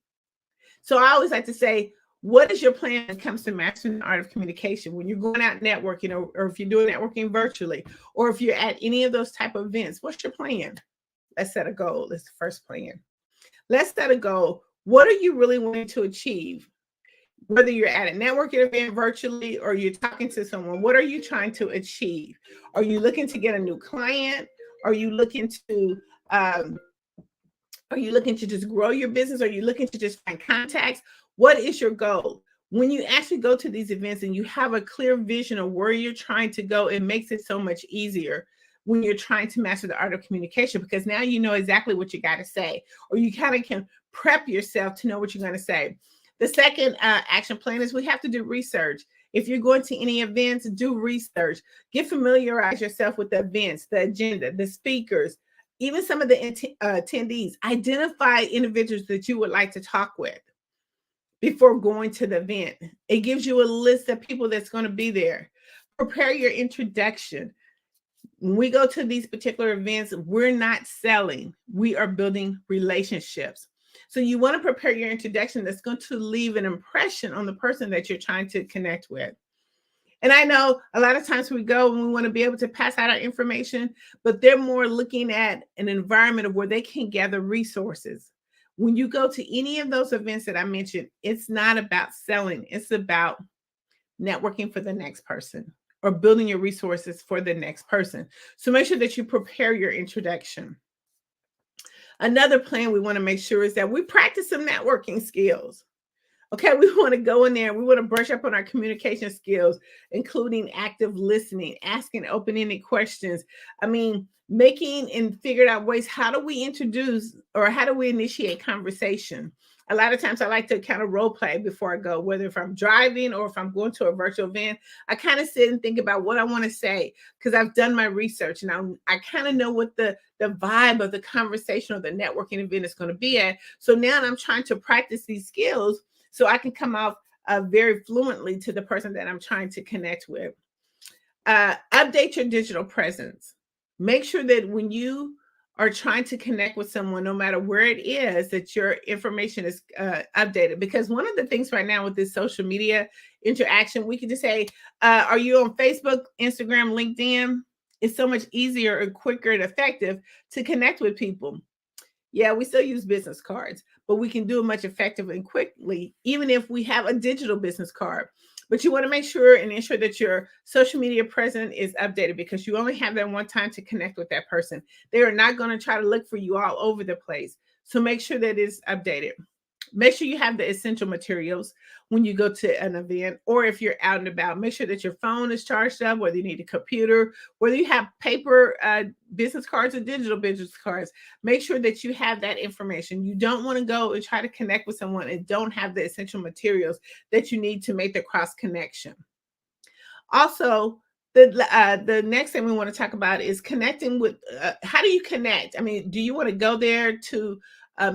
S21: So I always like to say, what is your plan when it comes to mastering the art of communication? When you're going out networking, or if you're doing networking virtually, or if you're at any of those type of events, what's your plan? Let's set a goal. That's the first plan. Let's set a goal. What are you really wanting to achieve? Whether you're at a networking event virtually or you're talking to someone, what are you trying to achieve? Are you looking to get a new client? Are you looking to just grow your business? Are you looking to just find contacts? What is your goal? When you actually go to these events and you have a clear vision of where you're trying to go, it makes it so much easier when you're trying to master the art of communication, because now you know exactly what you got to say, or you kind of can prep yourself to know what you're going to say. The second action plan is we have to do research. If you're going to any events, do research. Familiarize yourself with the events, the agenda, the speakers, even some of the attendees. Identify individuals that you would like to talk with before going to the event. It gives you a list of people that's going to be there. Prepare your introduction. When we go to these particular events, we're not selling. We are building relationships. So you want to prepare your introduction that's going to leave an impression on the person that you're trying to connect with. And I know a lot of times we go and we want to be able to pass out our information, but they're more looking at an environment of where they can gather resources. When you go to any of those events that I mentioned, it's not about selling. It's about networking for the next person or building your resources for the next person. So make sure that you prepare your introduction. Another plan we want to make sure is that we practice some networking skills. Okay, we want to go in there. We want to brush up on our communication skills, including active listening, asking open-ended questions. I mean, making and figured out ways, how do we introduce or how do we initiate conversation? A lot of times I like to kind of role play before I go, whether if I'm driving or if I'm going to a virtual event, I kind of sit and think about what I want to say because I've done my research and I kind of know what the vibe of the conversation or the networking event is going to be at. So now I'm trying to practice these skills so I can come out very fluently to the person that I'm trying to connect with. Update your digital presence. Make sure that when you are trying to connect with someone, no matter where it is, that your information is updated. Because one of the things right now with this social media interaction, we can just say, are you on Facebook, Instagram, LinkedIn? It's so much easier and quicker and effective to connect with people. Yeah, we still use business cards, but we can do it much effectively and quickly, even if we have a digital business card. But you want to make sure and ensure that your social media presence is updated because you only have that one time to connect with that person. They are not going to try to look for you all over the place. So make sure that it's updated. Make sure you have the essential materials when you go to an event, or if you're out and about, make sure that your phone is charged up, whether you need a computer, whether you have paper business cards or digital business cards. Make sure that you have that information. You don't want to go and try to connect with someone and don't have the essential materials that you need to make the cross connection. Also, the next thing we want to talk about is connecting with, how do you connect? I mean, do you want to go there to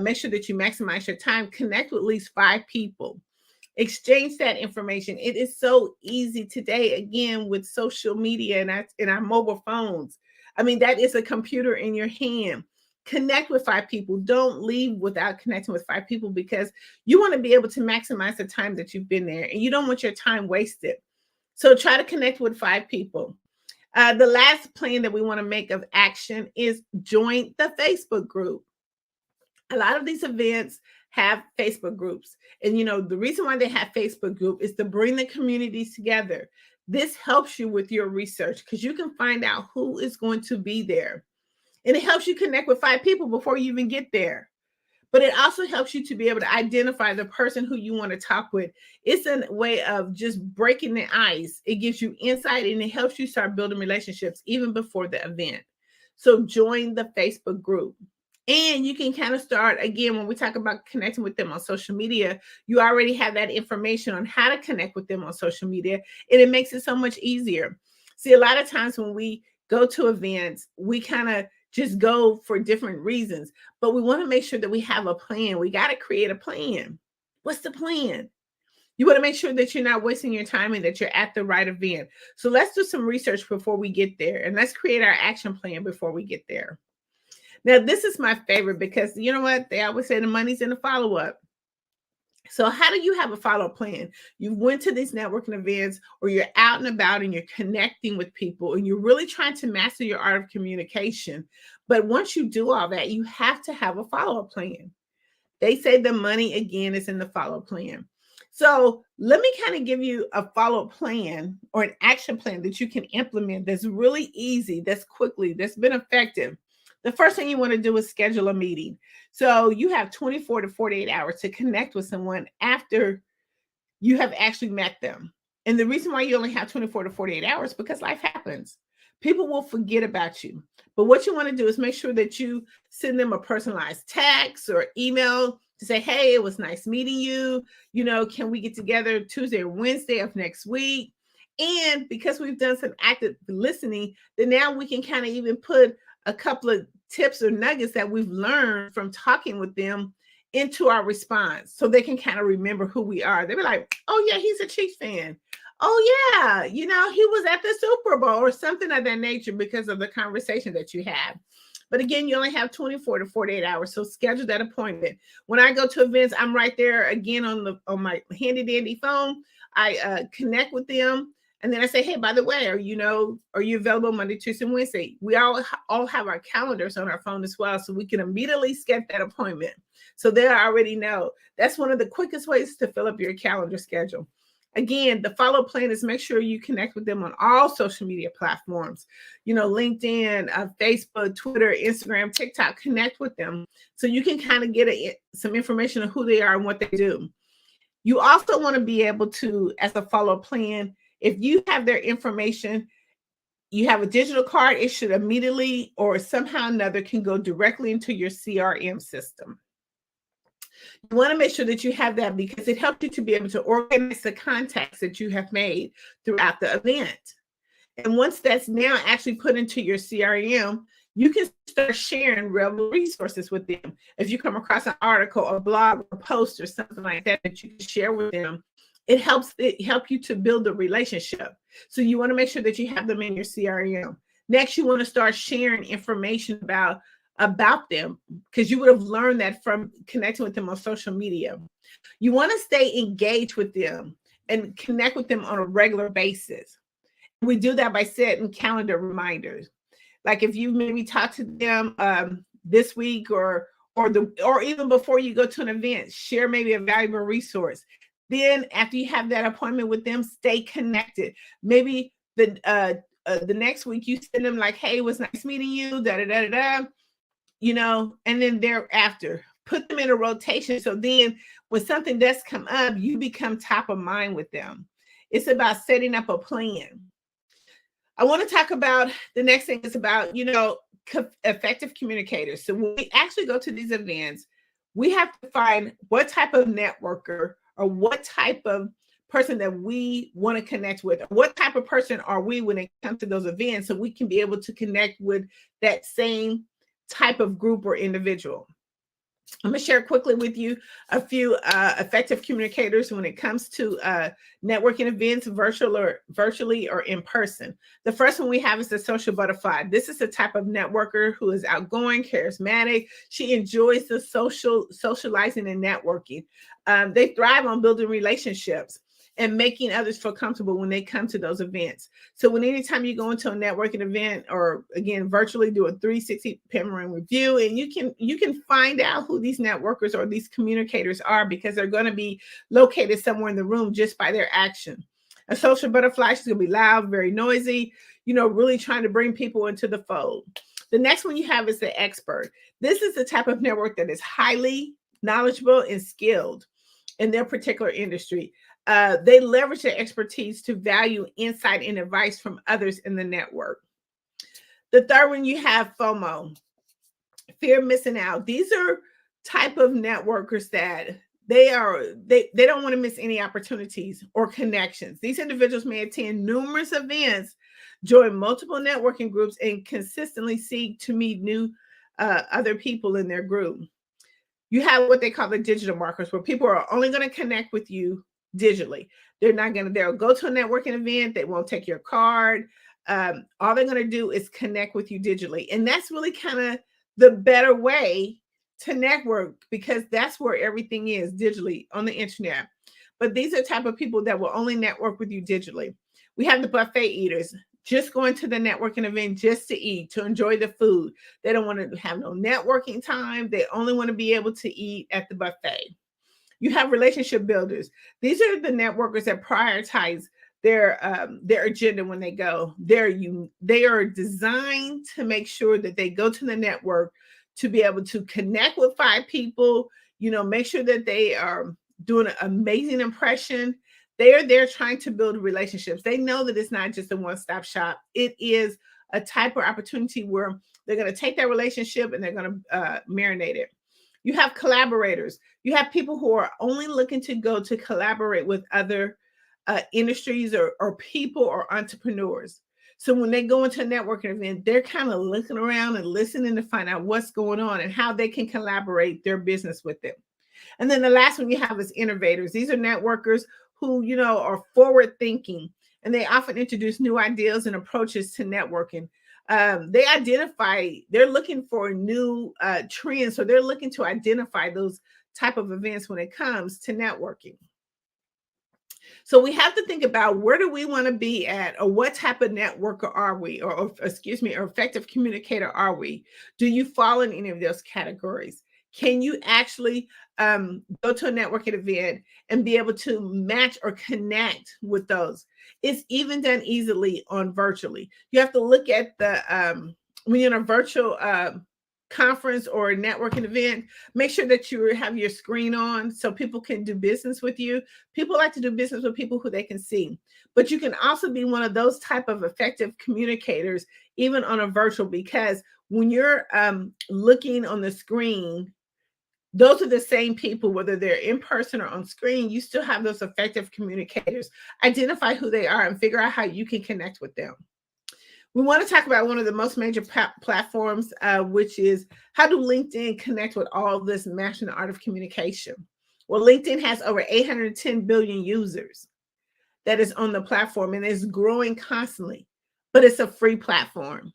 S21: make sure that you maximize your time? Connect with at least 5 people. Exchange that information. It is so easy today, again, with social media and our mobile phones. I mean, that is a computer in your hand. Connect with 5 people. Don't leave without connecting with 5 people because you want to be able to maximize the time that you've been there and you don't want your time wasted. So try to connect with 5 people. The last plan that we want to make of action is join the Facebook group. A lot of these events have Facebook groups. And the reason why they have Facebook group is to bring the communities together. This helps you with your research because you can find out who is going to be there. And it helps you connect with 5 people before you even get there. But it also helps you to be able to identify the person who you want to talk with. It's a way of just breaking the ice. It gives you insight and it helps you start building relationships even before the event. So join the Facebook group. And you can kind of start, again, when we talk about connecting with them on social media, you already have that information on how to connect with them on social media. And it makes it so much easier. See, a lot of times when we go to events, we kind of just go for different reasons, but we want to make sure that we have a plan. We got to create a plan. What's the plan? You want to make sure that you're not wasting your time and that you're at the right event. So let's do some research before we get there, and let's create our action plan before we get there. Now, this is my favorite because you know what? They always say the money's in the follow-up. So how do you have a follow-up plan? You went to these networking events or you're out and about and you're connecting with people and you're really trying to master your art of communication. But once you do all that, you have to have a follow-up plan. They say the money, again, is in the follow-up plan. So let me kind of give you a follow-up plan or an action plan that you can implement that's really easy, that's quickly, that's been effective. The first thing you want to do is schedule a meeting. So you have 24 to 48 hours to connect with someone after you have actually met them. And the reason why you only have 24 to 48 hours is because life happens. People will forget about you. But what you want to do is make sure that you send them a personalized text or email to say, hey, it was nice meeting you. Can we get together Tuesday or Wednesday of next week? And because we've done some active listening, then now we can kind of even put a couple of tips or nuggets that we've learned from talking with them into our response so they can kind of remember who we are. They'll be like, oh yeah, he's a Chiefs fan. Oh yeah, he was at the Super Bowl or something of that nature because of the conversation that you have. But again, you only have 24 to 48 hours. So schedule that appointment. When I go to events, I'm right there again on my handy dandy phone. I connect with them. And then I say, hey, by the way, are you available Monday, Tuesday, and Wednesday? We all have our calendars on our phone as well, so we can immediately schedule that appointment. So they already know. That's one of the quickest ways to fill up your calendar schedule. Again, the follow-up plan is make sure you connect with them on all social media platforms. LinkedIn, Facebook, Twitter, Instagram, TikTok. Connect with them so you can kind of get some information on who they are and what they do. You also want to be able to, as a follow-up plan, if you have their information, you have a digital card, it should immediately or somehow or another can go directly into your CRM system. You want to make sure that you have that because it helps you to be able to organize the contacts that you have made throughout the event. And once that's now actually put into your CRM, you can start sharing relevant resources with them. If you come across an article, a blog, or a post, or something like that that you can share with them, it help you to build a relationship. So you want to make sure that you have them in your CRM. Next, you want to start sharing information about them because you would have learned that from connecting with them on social media. You want to stay engaged with them and connect with them on a regular basis. We do that by setting calendar reminders. Like if you maybe talk to them this week or even before you go to an event, share maybe a valuable resource. Then after you have that appointment with them, stay connected. Maybe the next week you send them like, hey, it was nice meeting you, and then thereafter, put them in a rotation. So then when something does come up, you become top of mind with them. It's about setting up a plan. I want to talk about the next thing is about, effective communicators. So when we actually go to these events, we have to find what type of networker or what type of person that we want to connect with. What type of person are we when it comes to those events so we can be able to connect with that same type of group or individual. I'm going to share quickly with you a few effective communicators when it comes to networking events, virtually or in person. The first one we have is the social butterfly. This is the type of networker who is outgoing, charismatic. She enjoys the socializing and networking. They thrive on building relationships. and making others feel comfortable when they come to those events. So when anytime you go into a networking event, or again, virtually do a 360 panoramic review, and you can find out who these networkers or these communicators are, because they're going to be located somewhere in the room just by their action. A social butterfly is going to be loud, very noisy, really trying to bring people into the fold. The next one you have is the expert. This is the type of network that is highly knowledgeable and skilled in their particular industry. They leverage their expertise to value insight and advice from others in the network. The third one, you have FOMO, fear of missing out. These are type of networkers that they don't want to miss any opportunities or connections. These individuals may attend numerous events, join multiple networking groups, and consistently seek to meet new other people in their group. You have what they call the digital markers, where people are only going to connect with you digitally. They'll go to a networking event. They won't take your card. All they're going to do is connect with you digitally. And that's really kind of the better way to network, because that's where everything is, digitally on the internet. But these are the type of people that will only network with you digitally. We have the buffet eaters, just going to the networking event just to eat, to enjoy the food. They don't want to have no networking time. They only want to be able to eat at the buffet. You have relationship builders. These are the networkers that prioritize their agenda when they go. They are designed to make sure that they go to the network to be able to connect with 5 people, make sure that they are doing an amazing impression. They are there trying to build relationships. They know that it's not just a one-stop shop. It is a type of opportunity where they're going to take that relationship and they're going to marinate it. You have collaborators. You have people who are only looking to go to collaborate with other industries or people or entrepreneurs. So when they go into a networking event, they're kind of looking around and listening to find out what's going on and how they can collaborate their business with them. And then the last one you have is innovators. These are networkers who, are forward thinking, and they often introduce new ideas and approaches to networking. They're looking for new trends. So they're looking to identify those type of events when it comes to networking. So we have to think about, where do we want to be at, or what type of networker are we, or effective communicator are we? Do you fall in any of those categories? Can you actually go to a networking event and be able to match or connect with those? It's even done easily on virtually. You have to look at when you're in a virtual conference or a networking event, make sure that you have your screen on so people can do business with you. People like to do business with people who they can see. But you can also be one of those type of effective communicators, even on a virtual, because when you're looking on the screen, those are the same people, whether they're in person or on screen. You still have those effective communicators. Identify who they are and figure out how you can connect with them. We want to talk about one of the most major platforms, which is, how do LinkedIn connect with all this mastering the art of communication? Well, LinkedIn has over 810 billion users that is on the platform, and it's growing constantly, but it's a free platform.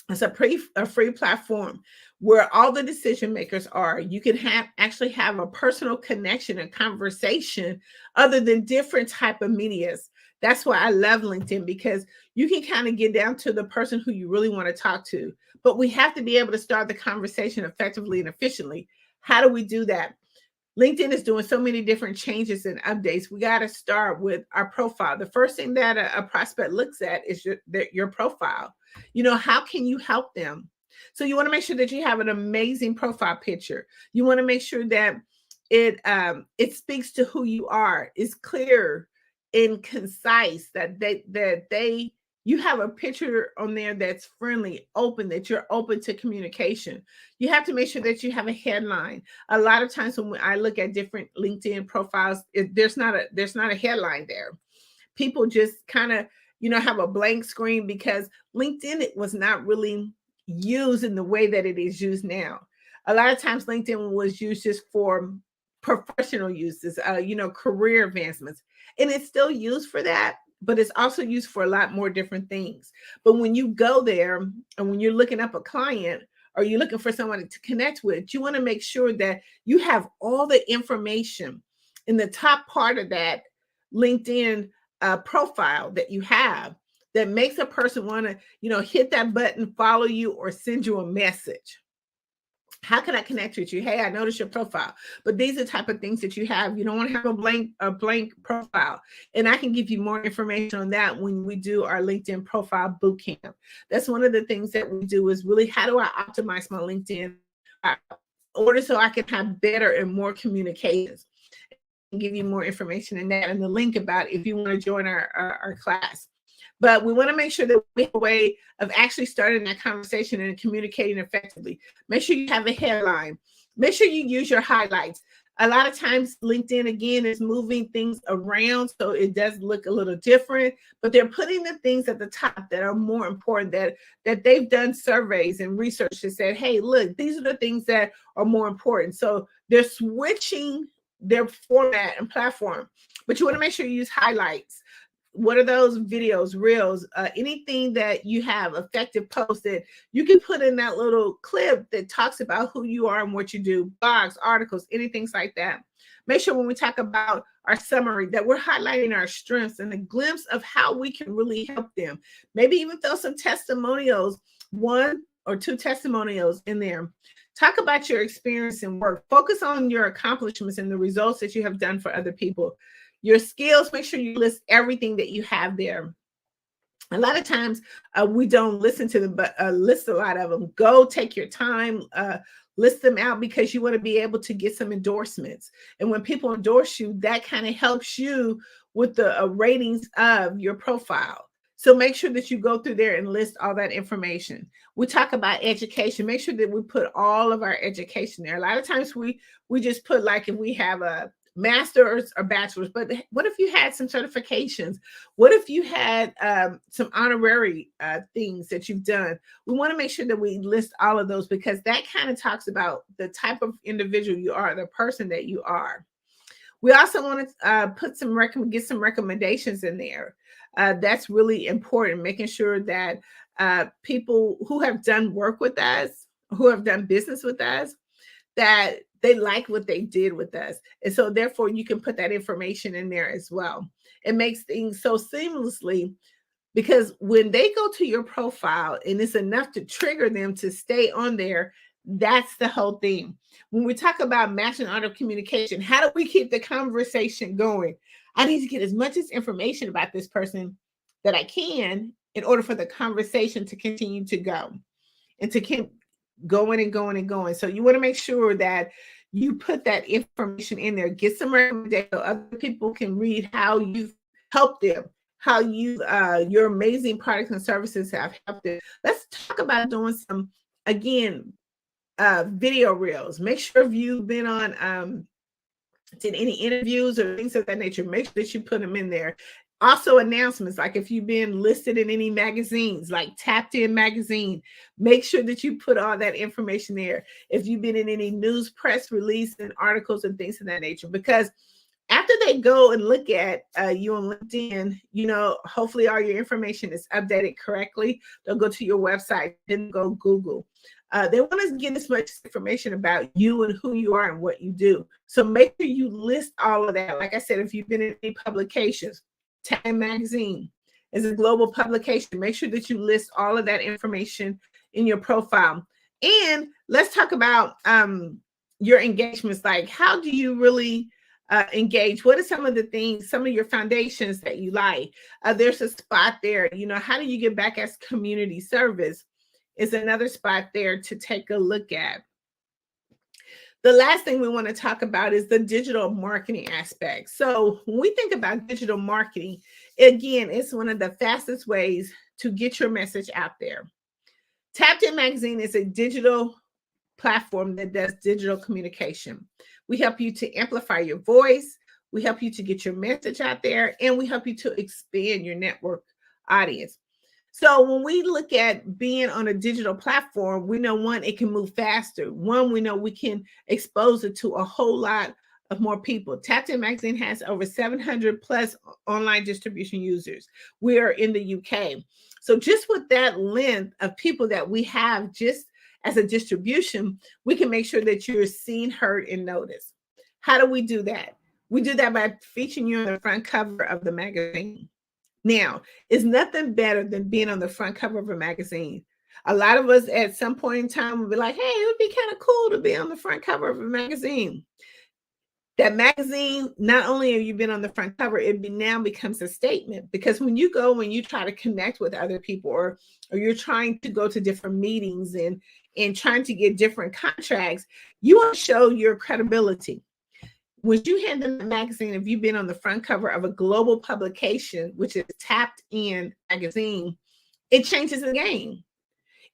S21: It's a free platform where all the decision makers are. You can actually have a personal connection and conversation other than different type of medias. That's why I love LinkedIn, because you can kind of get down to the person who you really want to talk to. But we have to be able to start the conversation effectively and efficiently. How do we do that? LinkedIn is doing so many different changes and updates. We got to start with our profile. The first thing that a prospect looks at is your profile. How can you help them? So you want to make sure that you have an amazing profile picture. You want to make sure that it speaks to who you are, is clear and concise, that you have a picture on there that's friendly, open, that you're open to communication. You have to make sure that you have a headline. A lot of times when I look at different LinkedIn profiles, there's not a headline there. People just kind of, have a blank screen, because LinkedIn was not really used in the way that it is used now. A lot of times LinkedIn was used just for professional uses, career advancements. And it's still used for that, but it's also used for a lot more different things. But when you go there and when you're looking up a client, or you're looking for someone to connect with, you want to make sure that you have all the information in the top part of that LinkedIn profile that you have that makes a person want to, hit that button, follow you, or send you a message? How can I connect with you? Hey, I noticed your profile, but these are the type of things that you have. You don't want to have a blank profile. And I can give you more information on that when we do our LinkedIn profile boot camp. That's one of the things that we do is really, how do I optimize my LinkedIn in order so I can have better and more communications? And give you more information in that and the link about if you want to join our class. But we want to make sure that we have a way of actually starting that conversation and communicating effectively. Make sure you have a headline. Make sure you use your highlights. A lot of times LinkedIn, again, is moving things around, so it does look a little different, but they're putting the things at the top that are more important, that they've done surveys and research that said, hey, look, these are the things that are more important. So they're switching their format and platform, but you want to make sure you use highlights. What are those videos, reels, anything that you have effective posts that you can put in that little clip that talks about who you are and what you do, blogs, articles, anything like that. Make sure when we talk about our summary that we're highlighting our strengths and a glimpse of how we can really help them. Maybe even throw some testimonials, 1 or 2 testimonials in there. Talk about your experience and work. Focus on your accomplishments and the results that you have done for other people. Your skills, make sure you list everything that you have there. A lot of times we don't listen to them, but list a lot of them. Go take your time, list them out, because you want to be able to get some endorsements. And when people endorse you, that kind of helps you with the ratings of your profile. So make sure that you go through there and list all that information. We talk about education. Make sure that we put all of our education there. A lot of times we just put, like, if we have a master's or bachelor's, but what if you had some certifications? What if you had some honorary things that you've done? We want to make sure that we list all of those, because that kind of talks about the type of individual you are, the person that you are. We also want to get some recommendations in there. That's really important, making sure that people who have done work with us, who have done business with us, that they like what they did with us. And so therefore you can put that information in there as well. It makes things so seamlessly, because when they go to your profile and it's enough to trigger them to stay on there, that's the whole thing. When we talk about matching auto communication, how do we keep the conversation going? I need to get as much information about this person that I can in order for the conversation to continue to go and to keep going and going and going. So you want to make sure that you put that information in there, get some recommendations so other people can read how you've helped them, how your amazing products and services have helped them. Let's talk about doing some, again, video reels. Make sure if you've been on did any interviews or things of that nature, make sure that you put them in there. Also announcements, like if you've been listed in any magazines, like Tapped In magazine, make sure that you put all that information there. If you've been in any news, press release, and articles and things of that nature, because after they go and look at you on LinkedIn, hopefully all your information is updated correctly. They'll go to your website, then go Google. They want to get as much information about you and who you are and what you do. So make sure you list all of that. Like I said, if you've been in any publications, Time Magazine is a global publication. Make sure that you list all of that information in your profile. And let's talk about your engagements. Like, how do you really engage? What are some of the things, some of your foundations that you like? There's a spot there. How do you get back as community service? Is another spot there to take a look at. The last thing we want to talk about is the digital marketing aspect. So when we think about digital marketing, again, it's one of the fastest ways to get your message out there. Tapped In Magazine is a digital platform that does digital communication. We help you to amplify your voice. We help you to get your message out there, and we help you to expand your network audience. So when we look at being on a digital platform, we know, one, it can move faster. One, we know we can expose it to a whole lot of more people. Tapped In Magazine has over 700 plus online distribution users. We are in the UK. So just with that length of people that we have just as a distribution, we can make sure that you're seen, heard, and noticed. How do we do that? We do that by featuring you on the front cover of the magazine. Now, it's nothing better than being on the front cover of a magazine. A lot of us at some point in time will be like, hey, it would be kind of cool to be on the front cover of a magazine. That magazine, not only have you been on the front cover, now becomes a statement, because when you try to connect with other people, or you're trying to go to different meetings and trying to get different contracts, you want to show your credibility. When you hand in the magazine, if you've been on the front cover of a global publication, which is Tapped In magazine, it changes the game.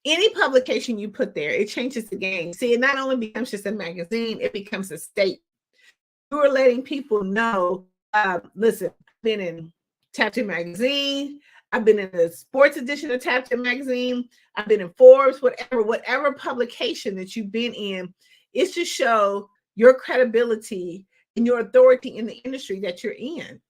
S21: Any publication you put there, it changes the game. See, it not only becomes just a magazine, it becomes a statement. You are letting people know, listen, I've been in Tapped In magazine, I've been in the sports edition of Tapped In magazine, I've been in Forbes, whatever publication that you've been in. It's to show your credibility and your authority in the industry that you're in.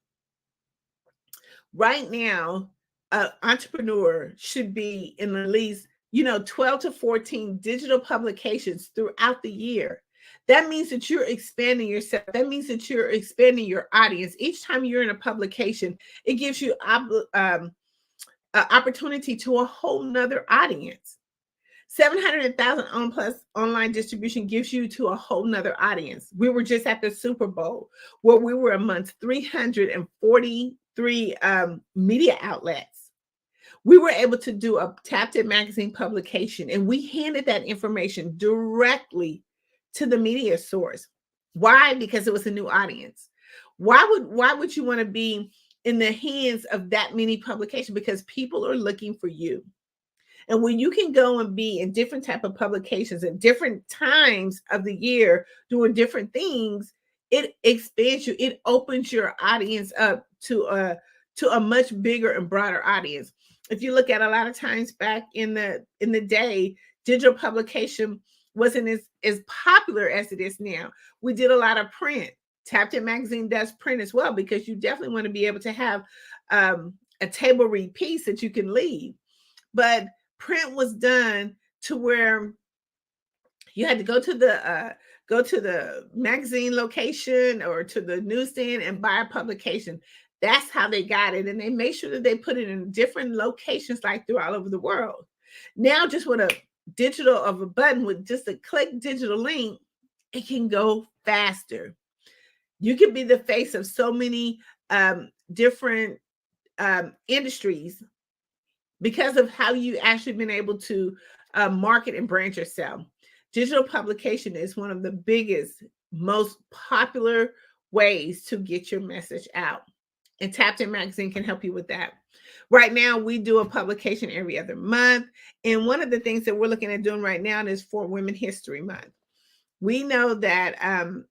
S21: Right now, an entrepreneur should be in at least 12 to 14 digital publications throughout the year. That means that you're expanding yourself. That means that you're expanding your audience. Each time you're in a publication, it gives you opportunity to a whole nother audience. 700,000 plus online distribution gives you to a whole nother audience. We were just at the Super Bowl, where we were amongst 343 media outlets. We were able to do a Tapped In magazine publication, and we handed that information directly to the media source. Why? Because it was a new audience. Why would you want to be in the hands of that many publications? Because people are looking for you. And when you can go and be in different type of publications at different times of the year doing different things, it expands you. It opens your audience up to a much bigger and broader audience. If you look at a lot of times back in the day, digital publication wasn't as popular as it is now. We did a lot of print. Tapped In magazine does print as well, because you definitely want to be able to have a table read piece that you can leave. But print was done to where you had to go to the magazine location or to the newsstand and buy a publication. That's how they got it. And they made sure that they put it in different locations, like all over the world. Now, just with a digital of a button, with just a click digital link, it can go faster. You can be the face of so many different industries because of how you actually been able to market and brand yourself. Digital publication is one of the biggest, most popular ways to get your message out. And Tapped In magazine can help you with that. Right now, we do a publication every other month. And one of the things that we're looking at doing right now is for Women History Month. We know that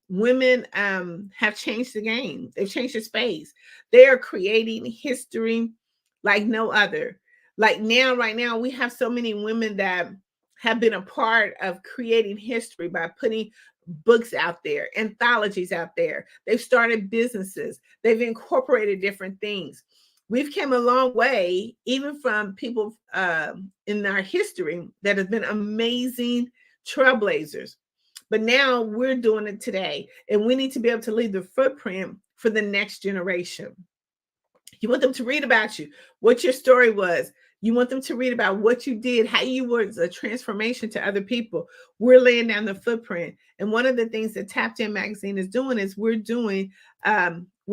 S21: women have changed the game. They've changed the space. They are creating history like no other. Like right now, we have so many women that have been a part of creating history by putting books out there, anthologies out there. They've started businesses. They've incorporated different things. We've come a long way, even from people in our history that have been amazing trailblazers. But now we're doing it today, and we need to be able to leave the footprint for the next generation. You want them to read about you, what your story was. You want them to read about what you did, how you were a transformation to other people. We're laying down the footprint. And one of the things that Tapped In magazine is doing is we're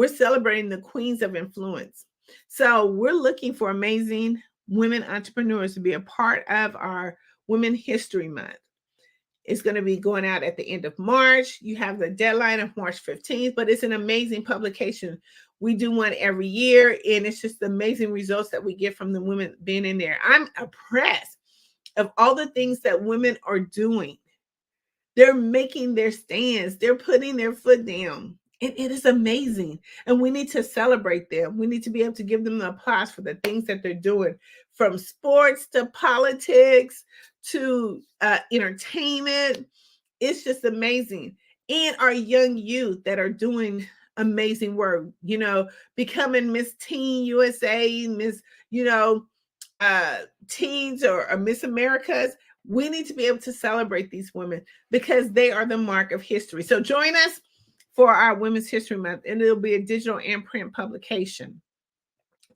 S21: celebrating the queens of influence. So we're looking for amazing women entrepreneurs to be a part of our Women History Month. It's going to be going out at the end of March. You have the deadline of March 15th, but it's an amazing publication. We do one every year, and it's just amazing results that we get from the women being in there. I'm impressed of all the things that women are doing. They're making their stands. They're putting their foot down. It is amazing. And we need to celebrate them. We need to be able to give them the applause for the things that they're doing, from sports to politics to entertainment. It's just amazing. And our young youth that are doing amazing work, becoming Miss Teen USA, Miss, Teens or Miss Americas. We need to be able to celebrate these women because they are the mark of history. So join us for our Women's History Month, and it'll be a digital and print publication.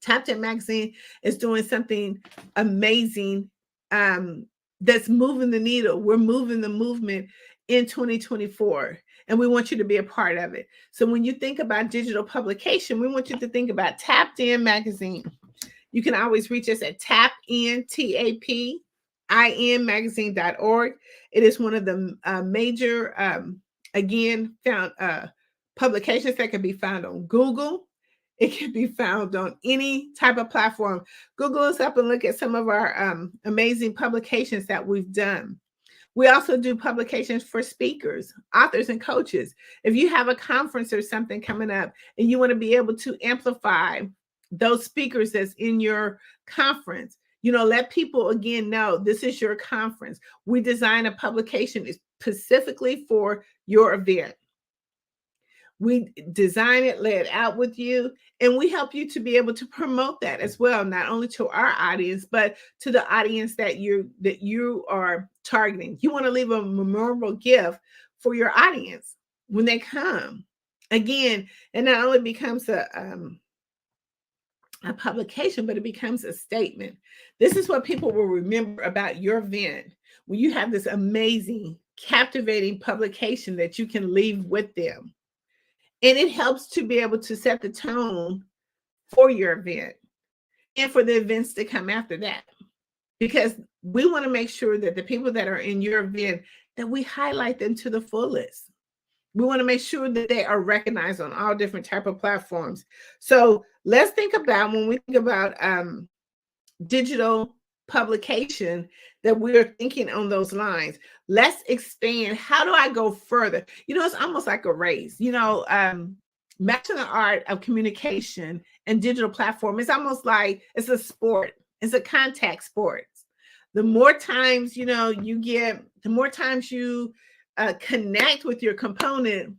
S21: Tapped In Magazine is doing something amazing that's moving the needle. We're moving the movement in 2024, and we want you to be a part of it. So when you think about digital publication, we want you to think about Tapped In Magazine. You can always reach us at tapin magazine.org. It is one of the major, publications that can be found on Google. It can be found on any type of platform. Google us up and look at some of our amazing publications that we've done. We also do publications for speakers, authors, and coaches. If you have a conference or something coming up and you want to be able to amplify those speakers that's in your conference, let people again know this is your conference. We design a publication specifically for your event. We design it, lay it out with you, and we help you to be able to promote that as well, not only to our audience, but to the audience that you are targeting. You want to leave a memorable gift for your audience when they come. Again, it not only becomes a publication, but it becomes a statement. This is what people will remember about your event when you have this amazing, captivating publication that you can leave with them. And it helps to be able to set the tone for your event and for the events to come after that. Because we want to make sure that the people that are in your event, that we highlight them to the fullest. We want to make sure that they are recognized on all different type of platforms. So let's think about, when we think about digital publication, that we're thinking on those lines. Let's expand. How do I go further? It's almost like a race. Mastering the art of communication and digital platform, it's almost like it's a sport. It's a contact sport. The more times you get, the more times you connect with your component,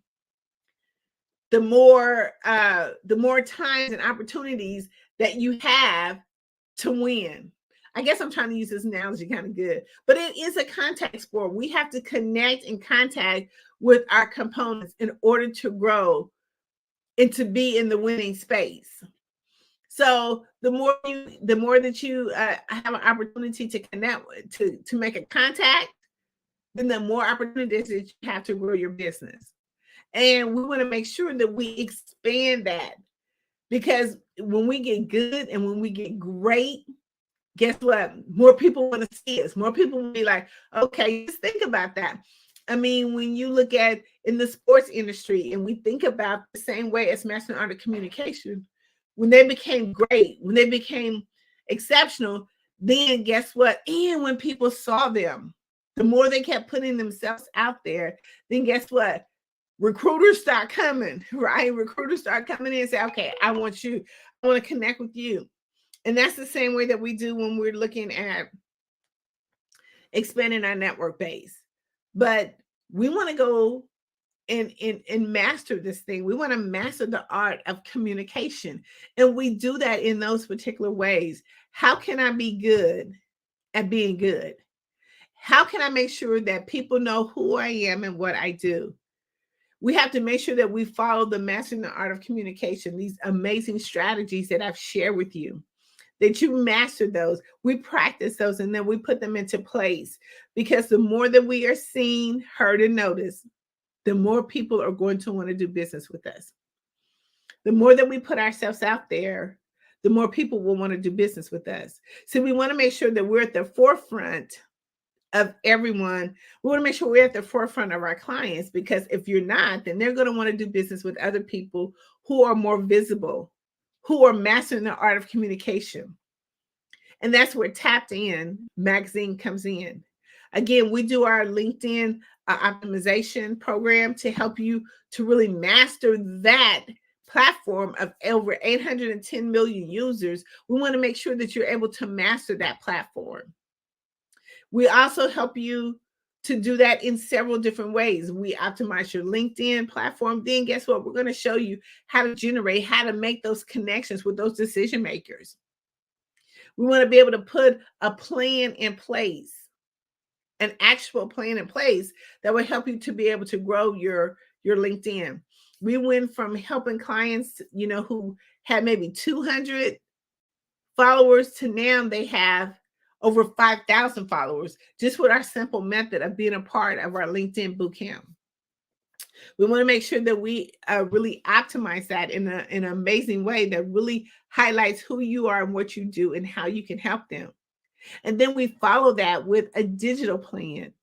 S21: the more times and opportunities that you have to win. I guess I'm trying to use this analogy kind of good, but it is a contact sport. We have to connect and contact with our components in order to grow and to be in the winning space. So the more that you have an opportunity to connect, to make a contact, then the more opportunities that you have to grow your business. And we want to make sure that we expand that, because when we get good and when we get great, guess what? More people want to see us. More people will be like, okay, just think about that. I mean, when you look at in the sports industry and we think about the same way as mastering art of communication, when they became great, when they became exceptional, then guess what? And when people saw them, the more they kept putting themselves out there, then guess what? Recruiters start coming, right? Recruiters start coming in and say, okay, I want to connect with you. And that's the same way that we do when we're looking at expanding our network base. But we want to go and master this thing. We want to master the art of communication. And we do that in those particular ways. How can I be good at being good? How can I make sure that people know who I am and what I do? We have to make sure that we follow the mastering the art of communication, these amazing strategies that I've shared with you, that you master those. We practice those and then we put them into place, because the more that we are seen, heard, and noticed, the more people are going to want to do business with us. The more that we put ourselves out there, the more people will want to do business with us. So we want to make sure that we're at the forefront of everyone. We want to make sure we're at the forefront of our clients, because if you're not, then they're going to want to do business with other people who are more visible, who are mastering the art of communication. And that's where Tapped In Magazine comes in. Again, we do our LinkedIn optimization program to help you to really master that platform of over 810 million users. We want to make sure that you're able to master that platform. We also help you to do that in several different ways. We optimize your LinkedIn platform. Then guess what? We're going to show you how to make those connections with those decision makers. We want to be able to put a plan in place, an actual plan in place that will help you to be able to grow your LinkedIn. We went from helping clients, who had maybe 200 followers to now they have over 5,000 followers, just with our simple method of being a part of our LinkedIn bootcamp. We want to make sure that we really optimize that in an amazing way that really highlights who you are and what you do and how you can help them. And then we follow that with a digital plan.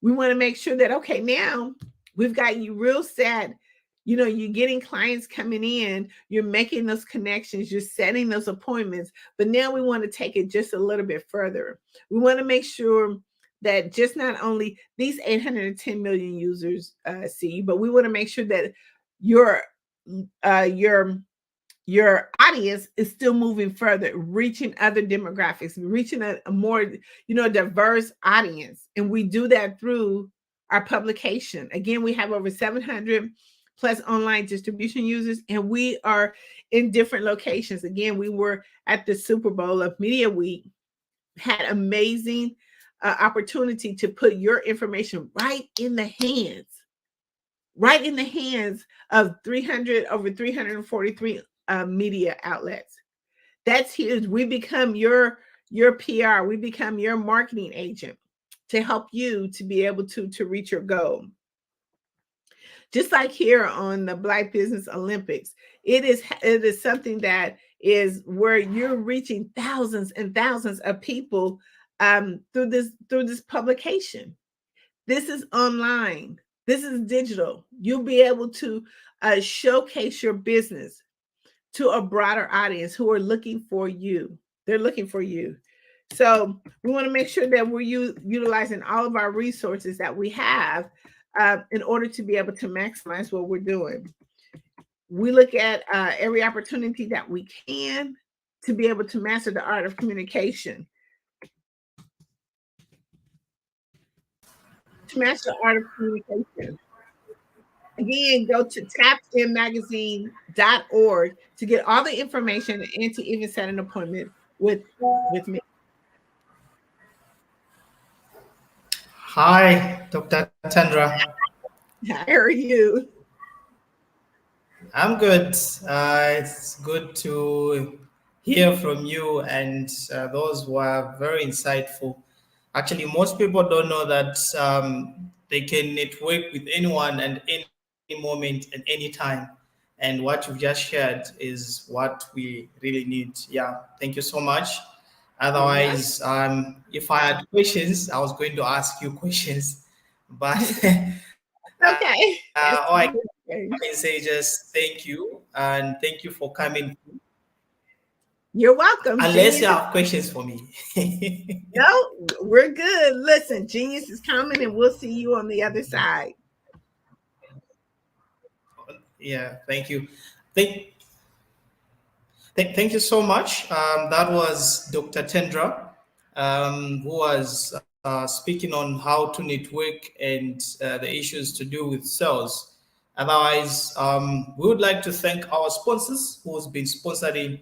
S21: We want to make sure that, okay, now we've got you real set. You're getting clients coming in, you're making those connections, you're setting those appointments. But now we want to take it just a little bit further. We want to make sure that just not only these 810 million users see you, but we want to make sure that your audience is still moving further, reaching other demographics, reaching a more, diverse audience. And we do that through our publication. Again, we have over 700 plus online distribution users, and we are in different locations. Again, we were at the Super Bowl of Media Week, had amazing opportunity to put your information right in the hands of over 343 media outlets. That's huge. We become your PR. We become your marketing agent to help you to be able to reach your goal. Just like here on the Black Business Olympics, it is something that is where you're reaching thousands and thousands of people through this publication. This is online. This is digital. You'll be able to showcase your business to a broader audience who are looking for you. They're looking for you. So we want to make sure that we're utilizing all of our resources that we have in order to be able to maximize what we're doing. We look at every opportunity that we can to be able to master the art of communication. To master the art of communication. Again, go to tapinmagazine.org to get all the information and to even set an appointment with me.
S14: Hi, Dr. Tendra.
S21: How are you?
S14: I'm good. It's good to hear from you and those who are very insightful. Actually, most people don't know that they can network with anyone and any moment and any time. And what you've just shared is what we really need. Yeah, thank you so much. Otherwise, if I had questions, I was going to ask you questions, but
S21: okay.
S14: All I can say just thank you and thank you for coming.
S21: You're welcome.
S14: Unless you have questions for me.
S21: No, we're good. Listen, Genius is coming and we'll see you on the other side.
S14: Yeah, thank you. Thank you so much. That was Dr. Tendra, who was speaking on how to network and the issues to do with sales. Otherwise, we would like to thank our sponsors who's been sponsoring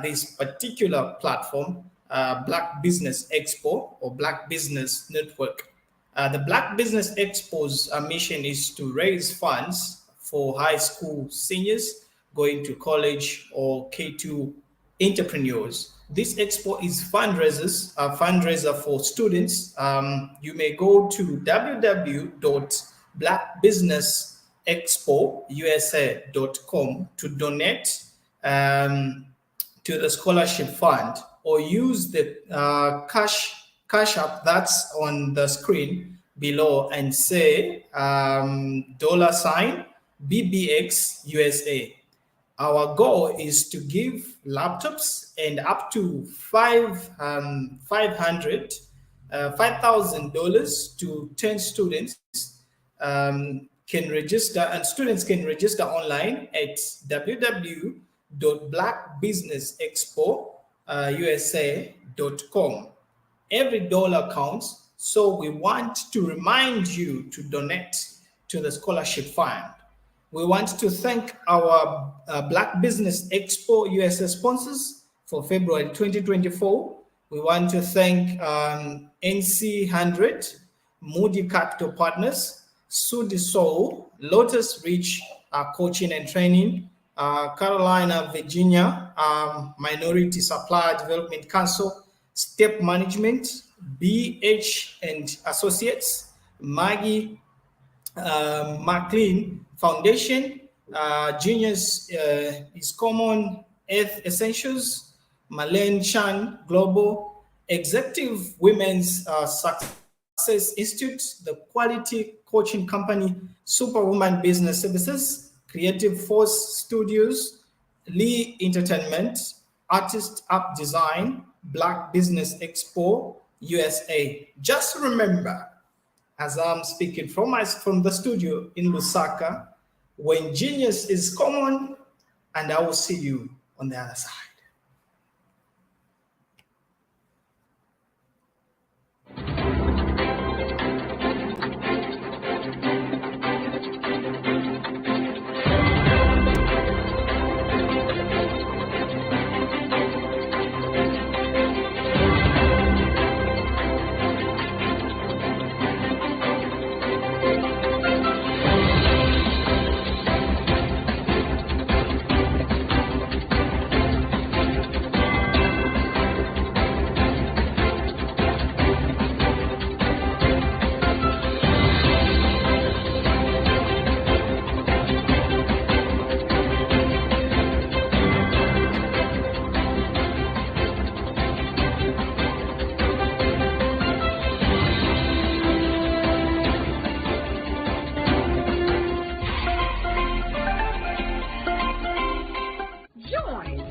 S14: this particular platform, Black Business Expo or Black Business Network. The Black Business Expo's mission is to raise funds for high school seniors going to college or K2 entrepreneurs. This expo is a fundraiser for students. You may go to www.blackbusinessexpousa.com to donate to the scholarship fund, or use the cash app that's on the screen below and say $BBX USA. Our goal is to give laptops and up to $5,000 to 10 students can register, and students can register online at www.blackbusinessexpousa.com. Every dollar counts, so we want to remind you to donate to the scholarship fund. We want to thank our Black Business Expo USA sponsors for February 2024. We want to thank NC100, Moody Capital Partners, Sudi Soul, Lotus Reach, coaching and training. Carolina, Virginia, Minority Supply Development Council, Step Management, BH and Associates, Maggie McLean Foundation, Genius is Common Earth Essentials, Marlene Chan Global, Executive Women's Success Institute, the Quality Coaching Company, Superwoman Business Services, Creative Force Studios, Lee Entertainment, Artist App Design, Black Business Expo USA. Just remember, as I'm speaking from the studio in Lusaka, when genius is common, and I will see you on the other side.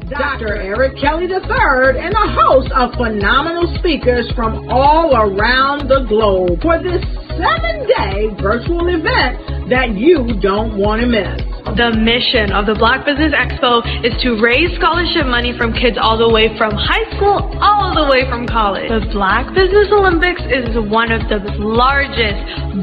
S1: Dr. Eric Kelly III and a host of phenomenal speakers from all around the globe for this 7-day virtual event that you don't want to miss.
S2: The mission of the Black Business Expo is to raise scholarship money from kids all the way from high school, all the way from college. The Black Business Olympics is one of the largest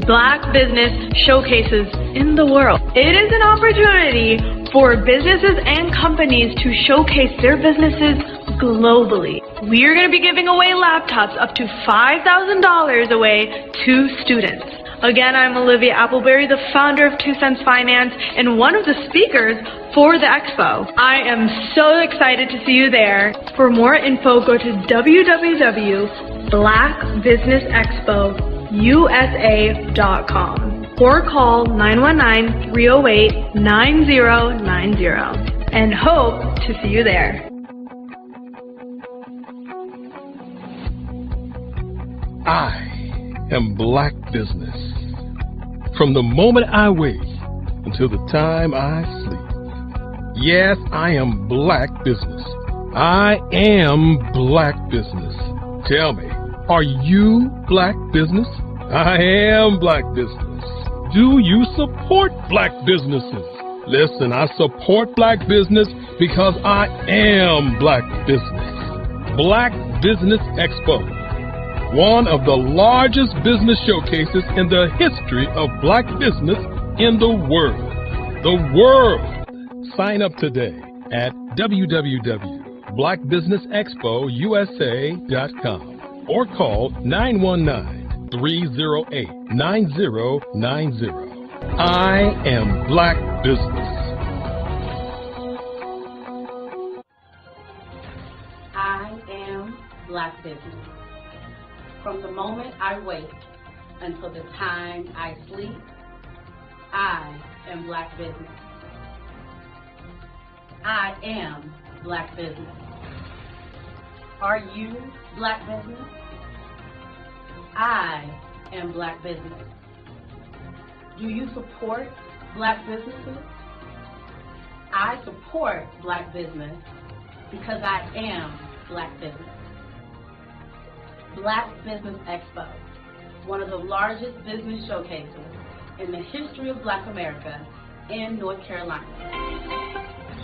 S2: Black business showcases in the world. It is an opportunity for businesses and companies to showcase their businesses globally. We are going to be giving away laptops up to $5,000 away to students. Again, I'm Olivia Appleberry, the founder of 2 Cents Finance and one of the speakers for the expo. I am so excited to see you there. For more info, go to www.blackbusinessexpousa.com or call 919-308-9090 and hope to see you there.
S3: I am Black Business. From the moment I wake until the time I sleep. Yes, I am Black Business. I am Black Business. Tell me, are you Black Business? I am Black Business. Do you support Black businesses? Listen, I support Black business because I am Black Business. Black Business Expo, one of the largest business showcases in the history of Black business in the world. The world! Sign up today at www.blackbusinessexpousa.com or call 919-308-9090. I am Black Business.
S4: I am Black Business. From the moment I wake until the time I sleep, I am Black Business. I am Black Business. Are you Black Business? I am Black Business. Do you support Black businesses? I support Black business because I am Black Business. Black Business Expo, one of the largest business showcases in the history of Black America in North Carolina.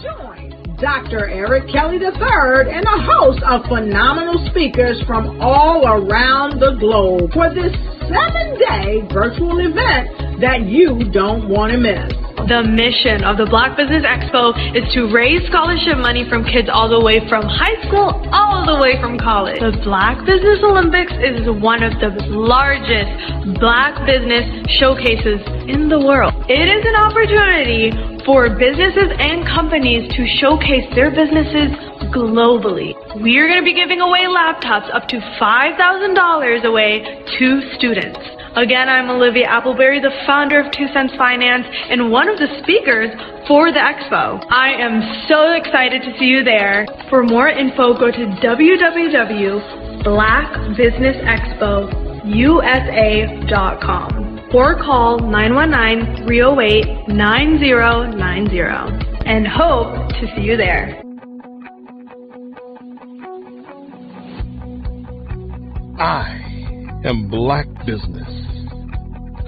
S1: Join Dr. Eric Kelly III and a host of phenomenal speakers from all around the globe for this 7-day virtual event that you don't want to miss.
S2: The mission of the Black Business Expo is to raise scholarship money from kids all the way from high school, all the way from college. The Black Business Olympics is one of the largest Black business showcases in the world. It is an opportunity for businesses and companies to showcase their businesses globally. We are going to be giving away laptops up to $5,000 away to students. Again, I'm Olivia Appleberry, the founder of 2 Cents Finance and one of the speakers for the expo. I am so excited to see you there. For more info, go to www.blackbusinessexpousa.com or call 919-308-9090 and hope to see you there.
S3: I am Black Business.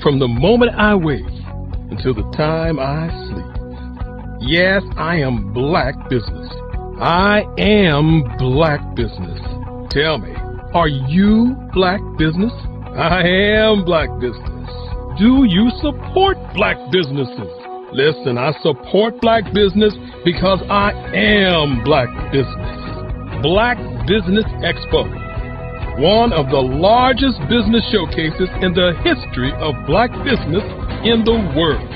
S3: From the moment I wake until the time I sleep. Yes, I am Black Business. I am Black Business. Tell me, are you Black Business? I am Black Business. Do you support Black businesses? Listen, I support Black business because I am Black Business. Black Business Expo, one of the largest business showcases in the history of Black business in the world.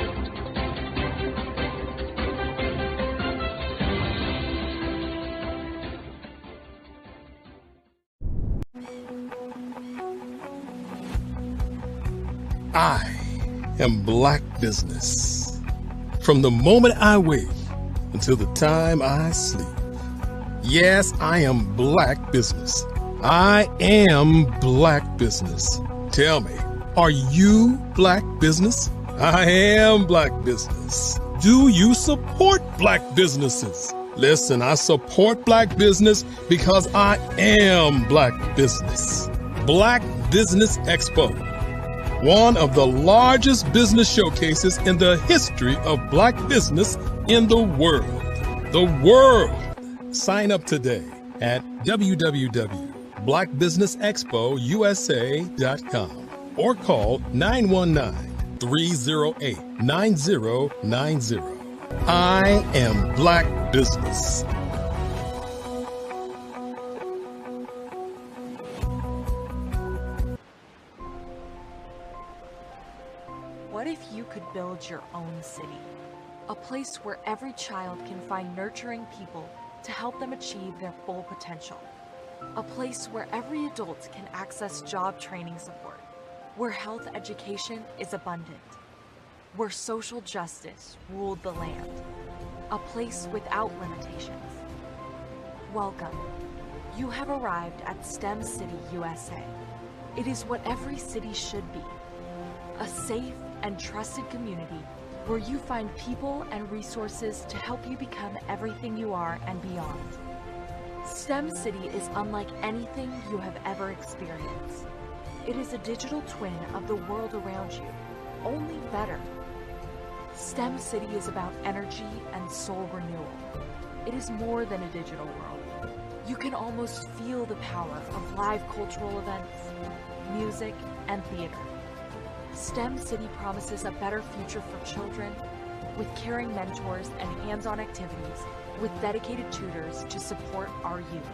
S3: I am Black Business. From the moment I wake until the time I sleep. Yes, I am Black Business. I am Black Business. Tell me, are you Black Business? I am Black Business. Do you support Black businesses? Listen, I support Black business because I am Black Business. Black Business Expo, one of the largest business showcases in the history of Black business in the world. The world. Sign up today at www.blackbusinessexpousa.com or call 919-308-9090. I am Black Business.
S15: What if you could build your own city? A place where every child can find nurturing people to help them achieve their full potential. A place where every adult can access job training support, where health education is abundant, where social justice ruled the land. A place without limitations. Welcome. You have arrived at STEM City USA. It is what every city should be. A safe and trusted community where you find people and resources to help you become everything you are and beyond. STEM City is unlike anything you have ever experienced. It is a digital twin of the world around you, only better. STEM City is about energy and soul renewal. It is more than a digital world. You can almost feel the power of live cultural events, music, and theater. STEM City promises a better future for children with caring mentors and hands-on activities with dedicated tutors to support our youth.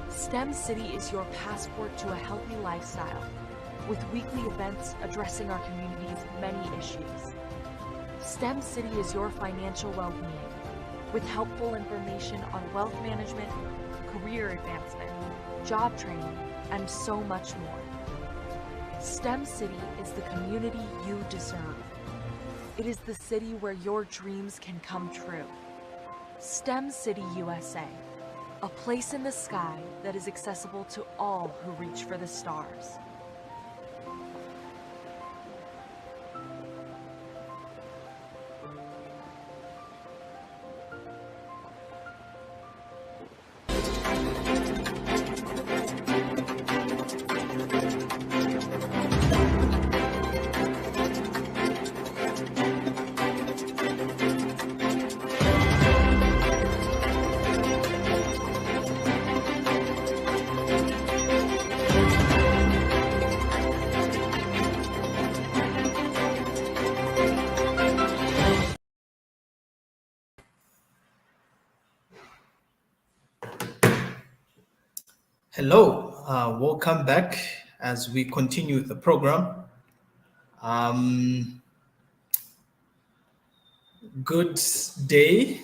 S15: STEM City is your passport to a healthy lifestyle with weekly events addressing our community's many issues. STEM City is your financial well-being with helpful information on wealth management, career advancement, job training, and so much more. STEM City is the community you deserve. It is the city where your dreams can come true. STEM City USA, a place in the sky that is accessible to all who reach for the stars.
S14: Hello, welcome back as we continue the program. Good day,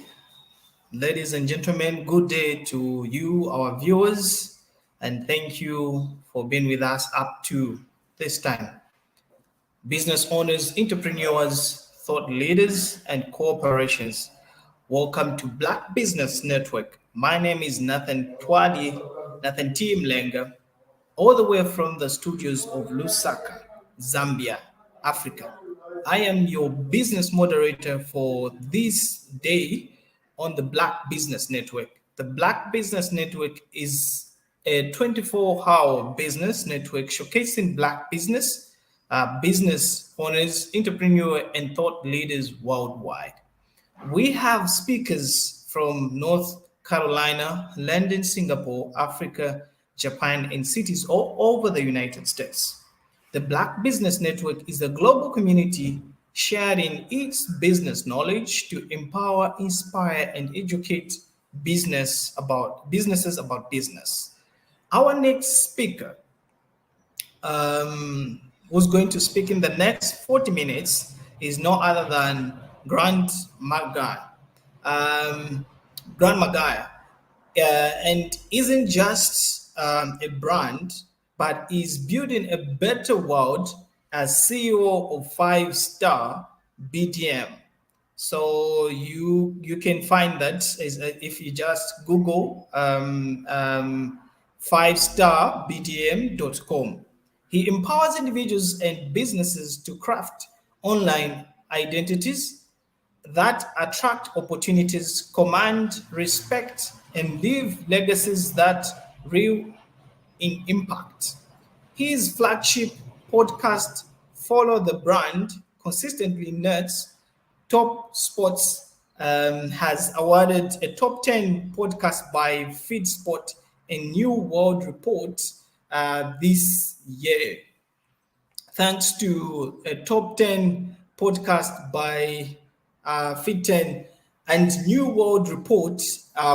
S14: ladies and gentlemen. Good day to you, our viewers, and thank you for being with us up to this time. Business owners, entrepreneurs, thought leaders, and corporations. Welcome to Black Business Network. My name is Nathan T. Mlenga, all the way from the studios of Lusaka, Zambia, Africa. I am your business moderator for this day on the Black Business Network. The Black Business Network is a 24-hour business network showcasing Black business owners, entrepreneurs, and thought leaders worldwide. We have speakers from North Carolina, London, Singapore, Africa, Japan, and cities all over the United States. The Black Business Network is a global community sharing its business knowledge to empower, inspire, and educate businesses about business. Our next speaker who's going to speak in the next 40 minutes is no other than Grant McGuire. Grant McGuire and isn't just a brand, but is building a better world as CEO of 5-Star BDM. So you can find that if you just Google 5starbdm.com. He empowers individuals and businesses to craft online identities that attract opportunities, command respect, and leave legacies that real in impact. His flagship podcast, Follow the Brand, consistently nerds top spots, has awarded a top 10 podcast by FeedSpot and New World Report this year. Thanks to a top 10 podcast by Fit10 and New World Report,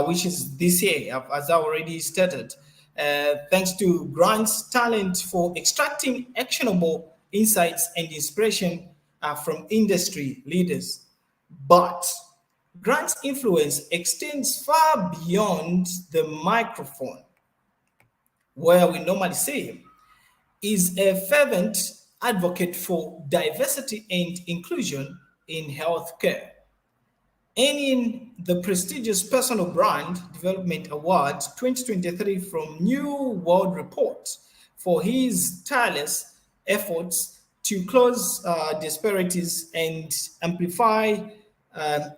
S14: which is this year, as I already stated. Thanks to Grant's talent for extracting actionable insights and inspiration from industry leaders. But Grant's influence extends far beyond the microphone, where we normally see him. Is a fervent advocate for diversity and inclusion in healthcare, earning the prestigious Personal Brand Development Award 2023 from New World Report for his tireless efforts to close disparities and amplify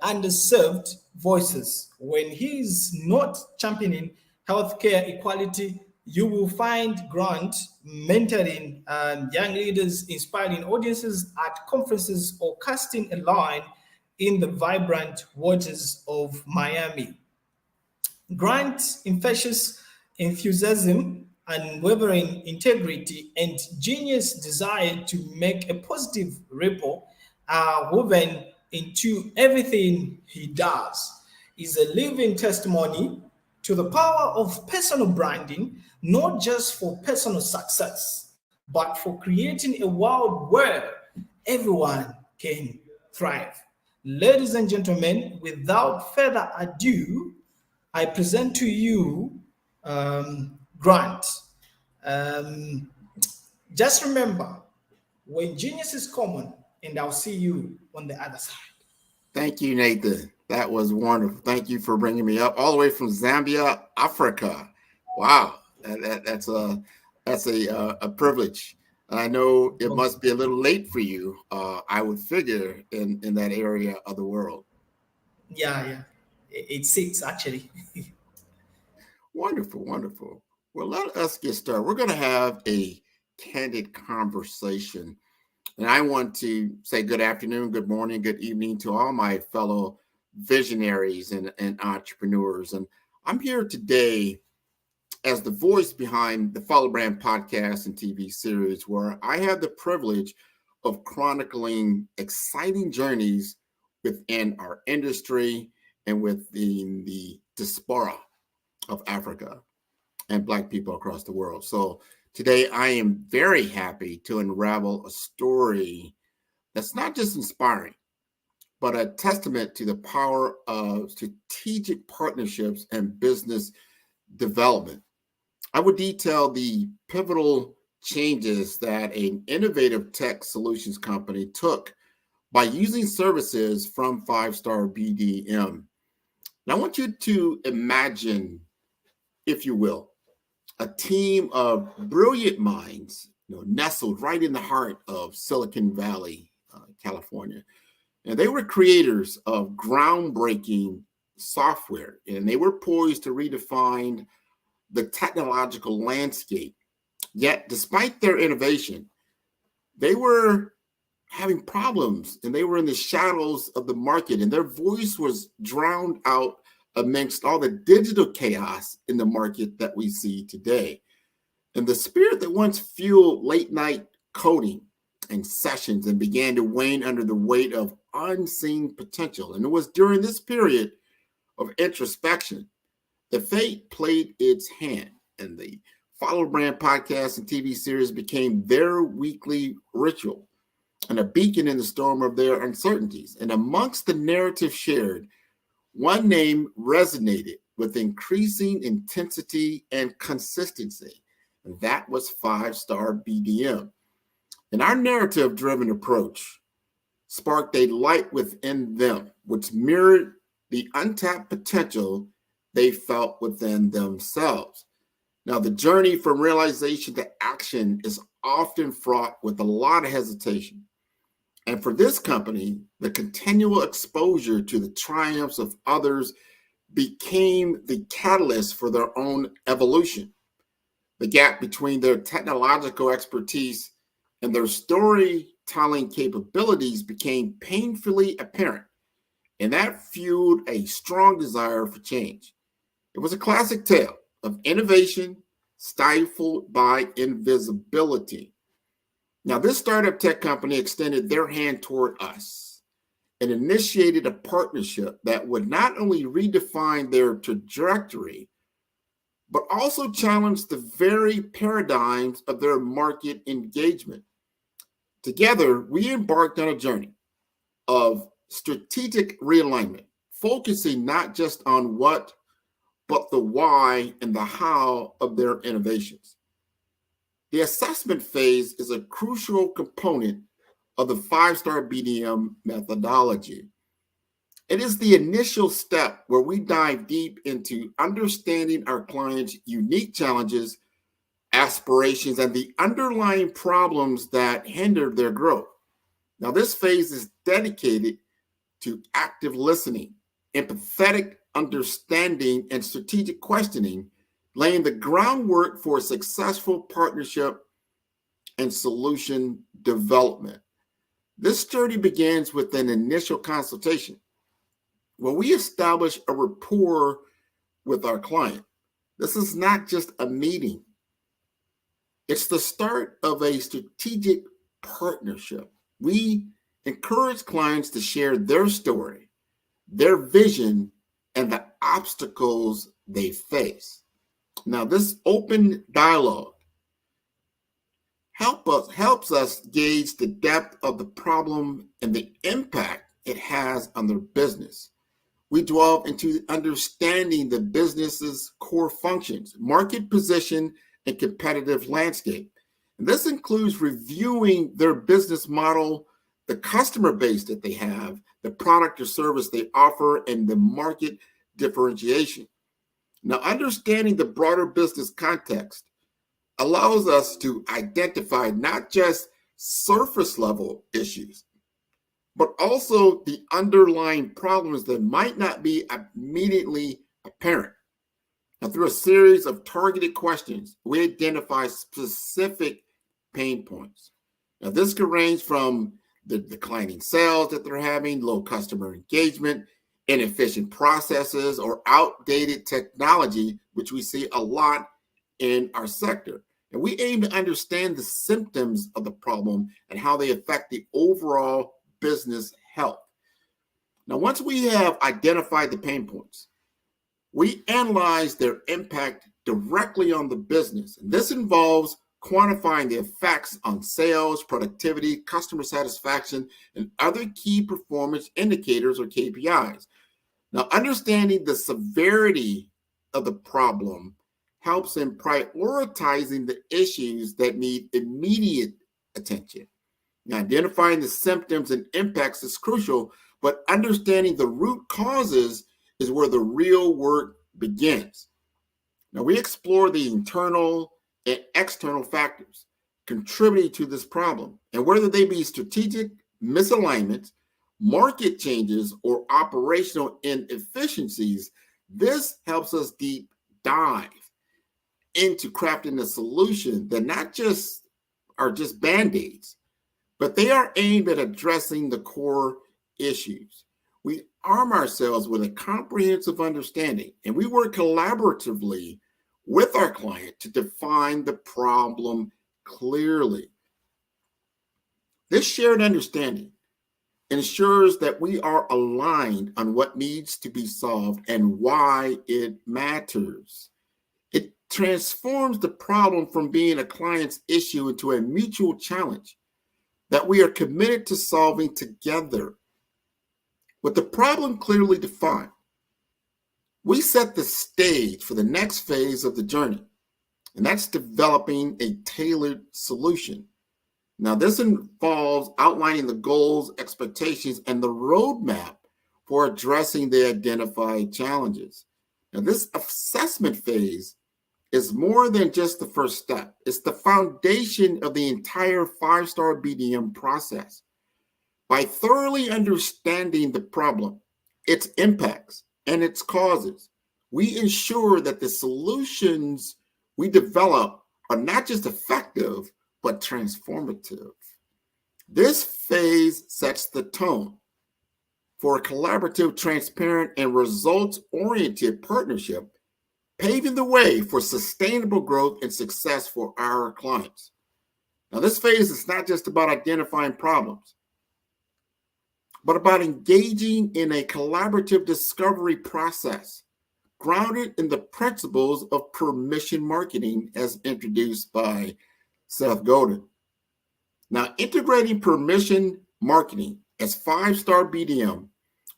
S14: underserved voices. When he's not championing healthcare equality, you will find Grant mentoring young leaders, inspiring audiences at conferences, or casting a line in the vibrant waters of Miami. Grant's infectious enthusiasm, unwavering integrity, and genius desire to make a positive ripple are woven into everything he does. Is a living testimony to the power of personal branding, not just for personal success, but for creating a world where everyone can thrive. Ladies and gentlemen, without further ado, I present to you Grant. Just remember, when genius is common, and I'll see you on the other side.
S12: Thank you, Nathan. That was wonderful. Thank you for bringing me up all the way from Zambia, Africa. Wow, that's a privilege. I know it must be a little late for you. I would figure in that area of the world.
S14: Yeah. It's 6 actually.
S12: Wonderful. Well, let us get started. We're going to have a candid conversation. And I want to say good afternoon, good morning, good evening to all my fellow visionaries and entrepreneurs. And I'm here today as the voice behind the Follow Brand podcast and TV series, where I have the privilege of chronicling exciting journeys within our industry and within the diaspora of Africa and Black people across the world. So today I am very happy to unravel a story that's not just inspiring, but a testament to the power of strategic partnerships and business development. I would detail the pivotal changes that an innovative tech solutions company took by using services from 5-Star BDM. Now, I want you to imagine, if you will, a team of brilliant minds, nestled right in the heart of Silicon Valley, California. And they were creators of groundbreaking software, and they were poised to redefine the technological landscape. Yet, despite their innovation, they were having problems, and they were in the shadows of the market, and their voice was drowned out amongst all the digital chaos in the market that we see today. And the spirit that once fueled late night coding and sessions and began to wane under the weight of unseen potential. And it was during this period of introspection that fate played its hand, and the Follow Brand podcast and TV series became their weekly ritual and a beacon in the storm of their uncertainties. And amongst the narrative shared, one name resonated with increasing intensity and consistency, and that was 5-Star BDM. And our narrative-driven approach sparked a light within them, which mirrored the untapped potential they felt within themselves. Now, the journey from realization to action is often fraught with a lot of hesitation. And for this company, the continual exposure to the triumphs of others became the catalyst for their own evolution. The gap between their technological expertise and their storytelling capabilities became painfully apparent, and that fueled a strong desire for change. It was a classic tale of innovation stifled by invisibility. Now, this startup tech company extended their hand toward us and initiated a partnership that would not only redefine their trajectory, but also challenge the very paradigms of their market engagement. Together, we embarked on a journey of strategic realignment, focusing not just on what, but the why and the how of their innovations. The assessment phase is a crucial component of the 5-Star BDM methodology. It is the initial step where we dive deep into understanding our clients' unique challenges, aspirations, and the underlying problems that hinder their growth. Now, this phase is dedicated to active listening, empathetic understanding, and strategic questioning, laying the groundwork for successful partnership and solution development. This journey begins with an initial consultation where we establish a rapport with our client. This is not just a meeting. It's the start of a strategic partnership. We encourage clients to share their story, their vision, and the obstacles they face. Now, this open dialogue helps us gauge the depth of the problem and the impact it has on their business. We delve into understanding the business's core functions, market position, and competitive landscape. And this includes reviewing their business model, the customer base that they have, the product or service they offer, and the market differentiation. Now, understanding the broader business context allows us to identify not just surface level issues, but also the underlying problems that might not be immediately apparent. Now, through a series of targeted questions, we identify specific pain points. Now, this could range from the declining sales that they're having, low customer engagement, inefficient processes, or outdated technology, which we see a lot in our sector. And we aim to understand the symptoms of the problem and how they affect the overall business health. Now, once we have identified the pain points, we analyze their impact directly on the business. And this involves quantifying the effects on sales, productivity, customer satisfaction, and other key performance indicators or KPIs. Now, understanding the severity of the problem helps in prioritizing the issues that need immediate attention. Now, identifying the symptoms and impacts is crucial, but understanding the root causes is where the real work begins. Now, we explore the internal and external factors contributing to this problem, and whether they be strategic misalignments, market changes, or operational inefficiencies, this helps us deep dive into crafting a solution that not just are just band-aids, but they are aimed at addressing the core issues. We arm ourselves with a comprehensive understanding, and we work collaboratively with our client to define the problem clearly. This shared understanding ensures that we are aligned on what needs to be solved and why it matters. It transforms the problem from being a client's issue into a mutual challenge that we are committed to solving together. With the problem clearly defined, we set the stage for the next phase of the journey, and that's developing a tailored solution. Now, this involves outlining the goals, expectations, and the roadmap for addressing the identified challenges. Now, this assessment phase is more than just the first step. It's the foundation of the entire 5-star BDM process. By thoroughly understanding the problem, its impacts, and its causes, we ensure that the solutions we develop are not just effective, but transformative. This phase sets the tone for a collaborative, transparent, and results-oriented partnership, paving the way for sustainable growth and success for our clients. Now, this phase is not just about identifying problems, but about engaging in a collaborative discovery process grounded in the principles of permission marketing as introduced by Seth Godin. Now, integrating permission marketing as 5-star BDM,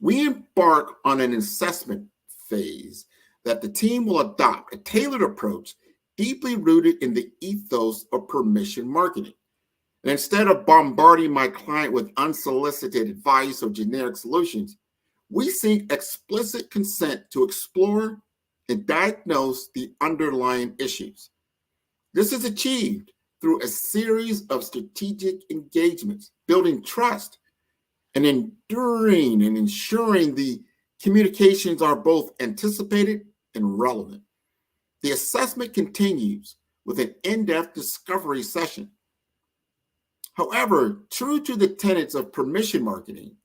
S12: we embark on an assessment phase that the team will adopt a tailored approach deeply rooted in the ethos of permission marketing. And instead of bombarding my client with unsolicited advice or generic solutions, we seek explicit consent to explore and diagnose the underlying issues. This is achieved through a series of strategic engagements, building trust and enduring and ensuring the communications are both anticipated and relevant. The assessment continues with an in-depth discovery session. However, true to the tenets of permission marketing,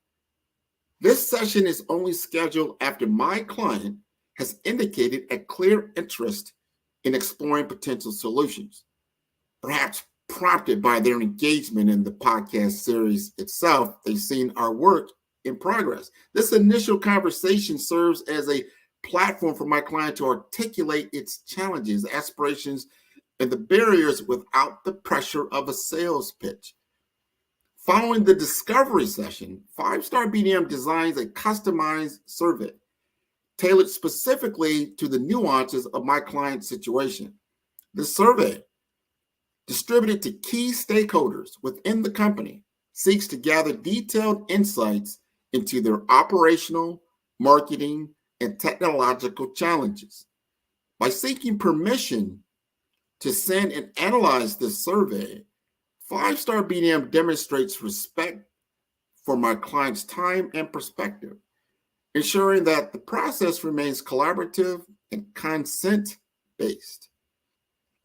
S12: this session is only scheduled after my client has indicated a clear interest in exploring potential solutions, perhaps prompted by their engagement in the podcast series itself. They've seen our work in progress. This initial conversation serves as a platform for my client to articulate its challenges, aspirations, and the barriers without the pressure of a sales pitch. Following the discovery session, 5-star BDM designs a customized survey tailored specifically to the nuances of my client's situation. The survey, distributed to key stakeholders within the company, seeks to gather detailed insights into their operational, marketing, and technological challenges. By seeking permission to send and analyze this survey, 5-star BDM demonstrates respect for my client's time and perspective, ensuring that the process remains collaborative and consent-based.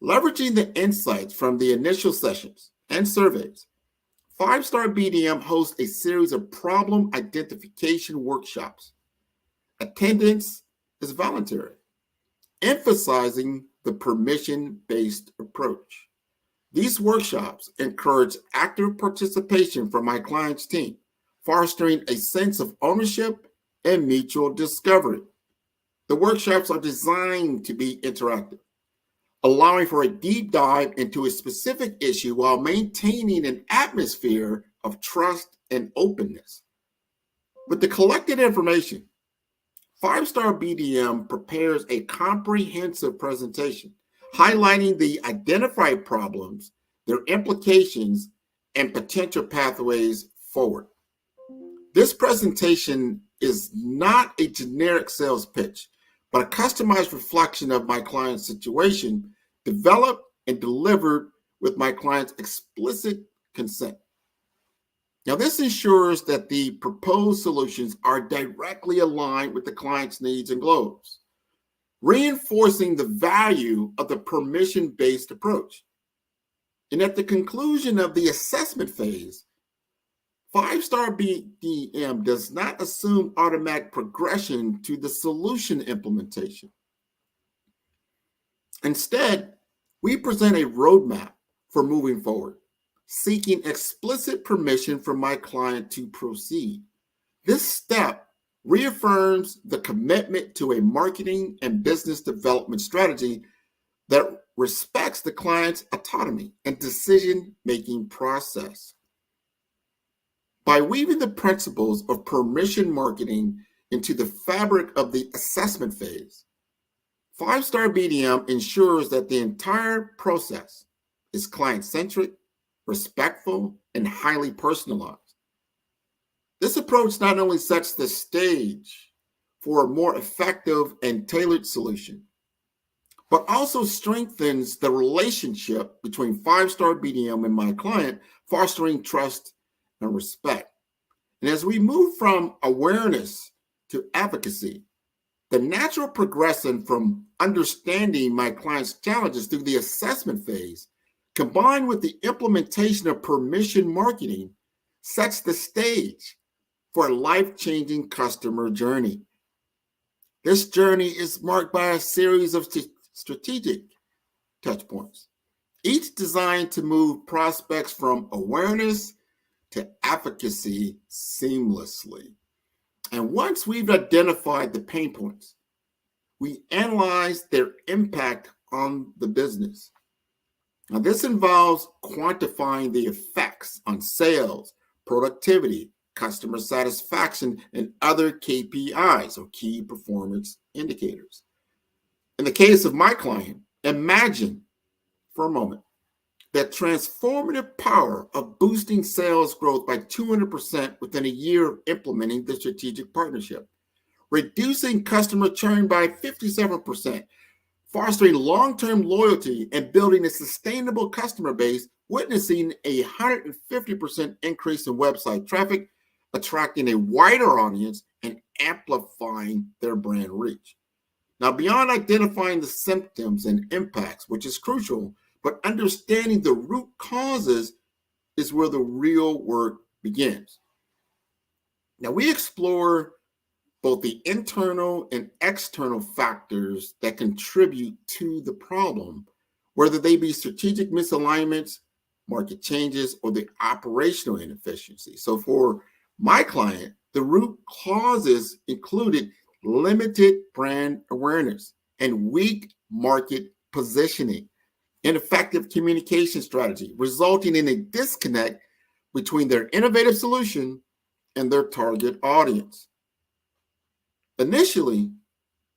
S12: Leveraging the insights from the initial sessions and surveys, 5-star BDM hosts a series of problem identification workshops. Attendance is voluntary, emphasizing the permission-based approach. These workshops encourage active participation from my client's team, fostering a sense of ownership and mutual discovery. The workshops are designed to be interactive, allowing for a deep dive into a specific issue while maintaining an atmosphere of trust and openness. With the collected information, 5-Star BDM prepares a comprehensive presentation highlighting the identified problems, their implications, and potential pathways forward. This presentation is not a generic sales pitch, but a customized reflection of my client's situation, developed and delivered with my client's explicit consent. Now, this ensures that the proposed solutions are directly aligned with the client's needs and goals, reinforcing the value of the permission-based approach. And at the conclusion of the assessment phase, 5-Star BDM does not assume automatic progression to the solution implementation. Instead, we present a roadmap for moving forward, seeking explicit permission from my client to proceed. This step reaffirms the commitment to a marketing and business development strategy that respects the client's autonomy and decision-making process. By weaving the principles of permission marketing into the fabric of the assessment phase, 5-Star BDM ensures that the entire process is client-centric, respectful, and highly personalized. This approach not only sets the stage for a more effective and tailored solution, but also strengthens the relationship between 5-Star BDM and my client, fostering trust and respect. And as we move from awareness to advocacy, the natural progression from understanding my client's challenges through the assessment phase, combined with the implementation of permission marketing, sets the stage for a life-changing customer journey. This journey is marked by a series of strategic touchpoints, each designed to move prospects from awareness to advocacy seamlessly. And once we've identified the pain points, we analyze their impact on the business. Now, this involves quantifying the effects on sales, productivity, customer satisfaction, and other KPIs, or key performance indicators. In the case of my client, imagine for a moment that transformative power of boosting sales growth by 200% within a year of implementing the strategic partnership, reducing customer churn by 57%, fostering long-term loyalty and building a sustainable customer base, witnessing a 150% increase in website traffic, attracting a wider audience, and amplifying their brand reach. Now, beyond identifying the symptoms and impacts, which is crucial, but understanding the root causes is where the real work begins. Now, we explore both the internal and external factors that contribute to the problem, whether they be strategic misalignments, market changes, or the operational inefficiency. So for my client, the root causes included limited brand awareness and weak market positioning, ineffective communication strategy, resulting in a disconnect between their innovative solution and their target audience. Initially,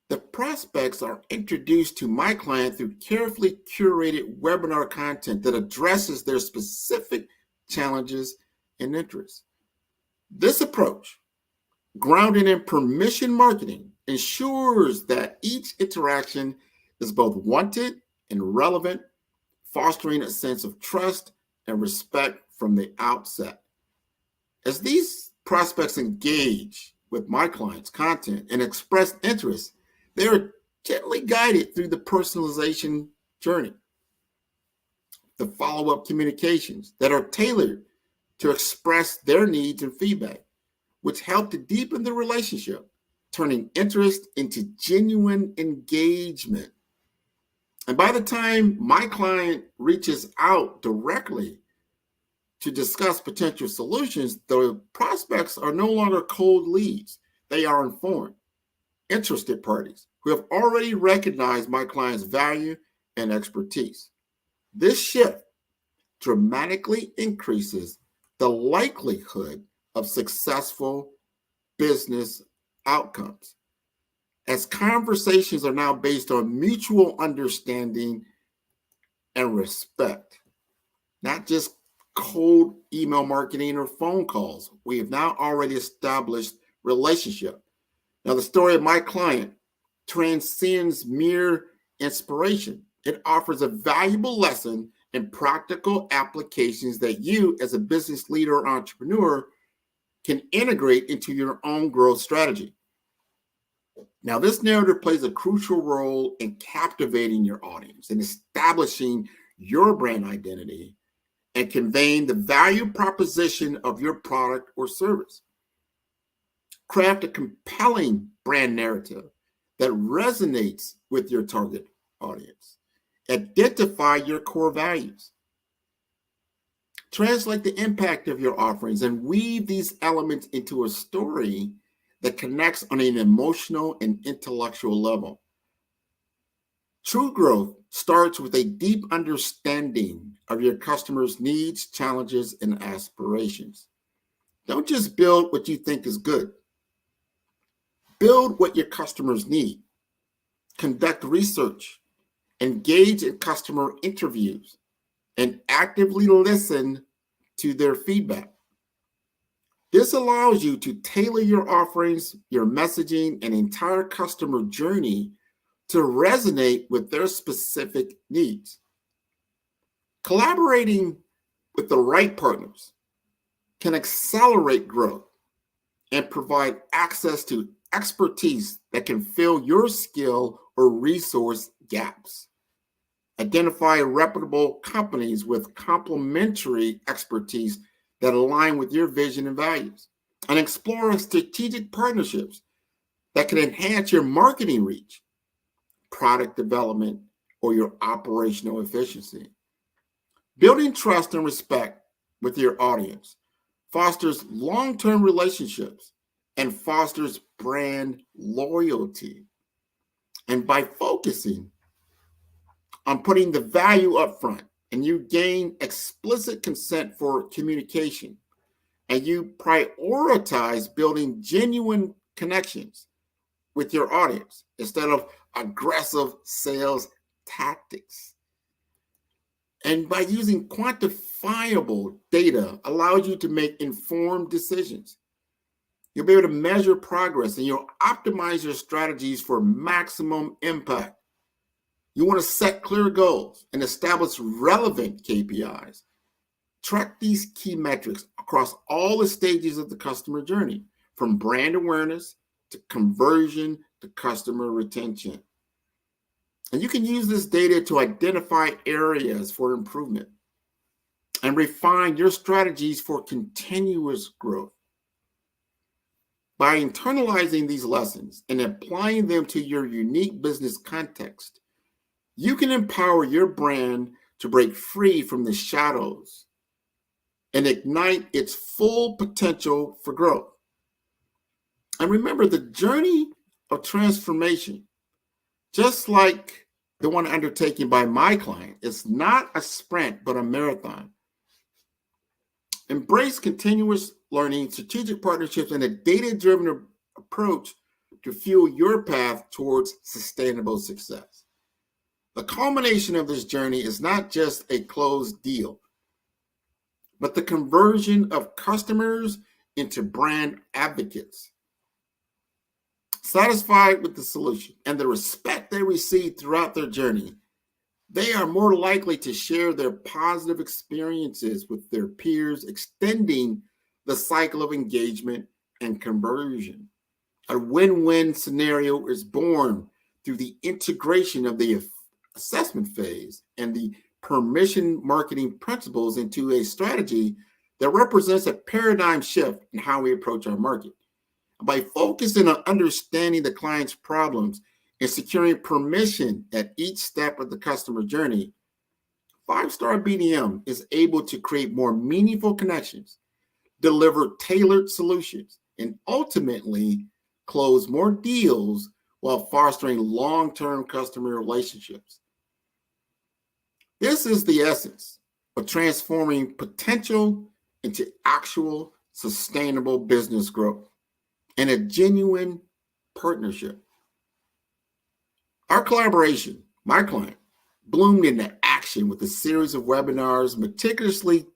S12: the prospects are introduced to my client through carefully curated webinar content that addresses their specific challenges and interests. This approach, grounded in permission marketing, ensures that each interaction is both wanted and relevant, fostering a sense of trust and respect from the outset. As these prospects engage with my client's content and express interest, they are gently guided through the personalization journey, the follow-up communications that are tailored to express their needs and feedback, which help to deepen the relationship, turning interest into genuine engagement. And by the time my client reaches out directly to discuss potential solutions, the prospects are no longer cold leads. They are informed, interested parties who have already recognized my client's value and expertise. This shift dramatically increases the likelihood of successful business outcomes, as conversations are now based on mutual understanding and respect, not just cold email marketing or phone calls. We have now already established relationship. Now, the story of my client transcends mere inspiration. It offers a valuable lesson and practical applications that you, as a business leader or entrepreneur, can integrate into your own growth strategy. Now, this narrative plays a crucial role in captivating your audience and establishing your brand identity and conveying the value proposition of your product or service. Craft a compelling brand narrative that resonates with your target audience. Identify your core values. Translate the impact of your offerings and weave these elements into a story that connects on an emotional and intellectual level. True growth starts with a deep understanding of your customers' needs, challenges, and aspirations. Don't just build what you think is good. Build what your customers need. Conduct research, engage in customer interviews, and actively listen to their feedback. This allows you to tailor your offerings, your messaging, and entire customer journey to resonate with their specific needs. Collaborating with the right partners can accelerate growth and provide access to expertise that can fill your skill or resource gaps. Identify reputable companies with complementary expertise that align with your vision and values, and explore strategic partnerships that can enhance your marketing reach, product development, or your operational efficiency. Building trust and respect with your audience fosters long-term relationships and fosters brand loyalty. And by focusing on putting the value up front, and you gain explicit consent for communication, and you prioritize building genuine connections with your audience instead of aggressive sales tactics. And by using quantifiable data allows you to make informed decisions. You'll be able to measure progress and you'll optimize your strategies for maximum impact. You want to set clear goals and establish relevant KPIs. Track these key metrics across all the stages of the customer journey, from brand awareness to conversion to customer retention. And you can use this data to identify areas for improvement and refine your strategies for continuous growth. By internalizing these lessons and applying them to your unique business context, you can empower your brand to break free from the shadows and ignite its full potential for growth. And remember, the journey of transformation, just like the one undertaken by my client, is not a sprint, but a marathon. Embrace continuous learning, strategic partnerships, and a data-driven approach to fuel your path towards sustainable success. The culmination of this journey is not just a closed deal, but the conversion of customers into brand advocates. Satisfied with the solution and the respect they receive throughout their journey, they are more likely to share their positive experiences with their peers, extending the cycle of engagement and conversion. A win-win scenario is born through the integration of the assessment phase and the permission marketing principles into a strategy that represents a paradigm shift in how we approach our market. By focusing on understanding the client's problems and securing permission at each step of the customer journey, 5-Star BDM is able to create more meaningful connections, deliver tailored solutions, and ultimately close more deals while fostering long-term customer relationships. This is the essence of transforming potential into actual sustainable business growth and a genuine partnership. Our collaboration, my client, bloomed into action with a series of webinars meticulously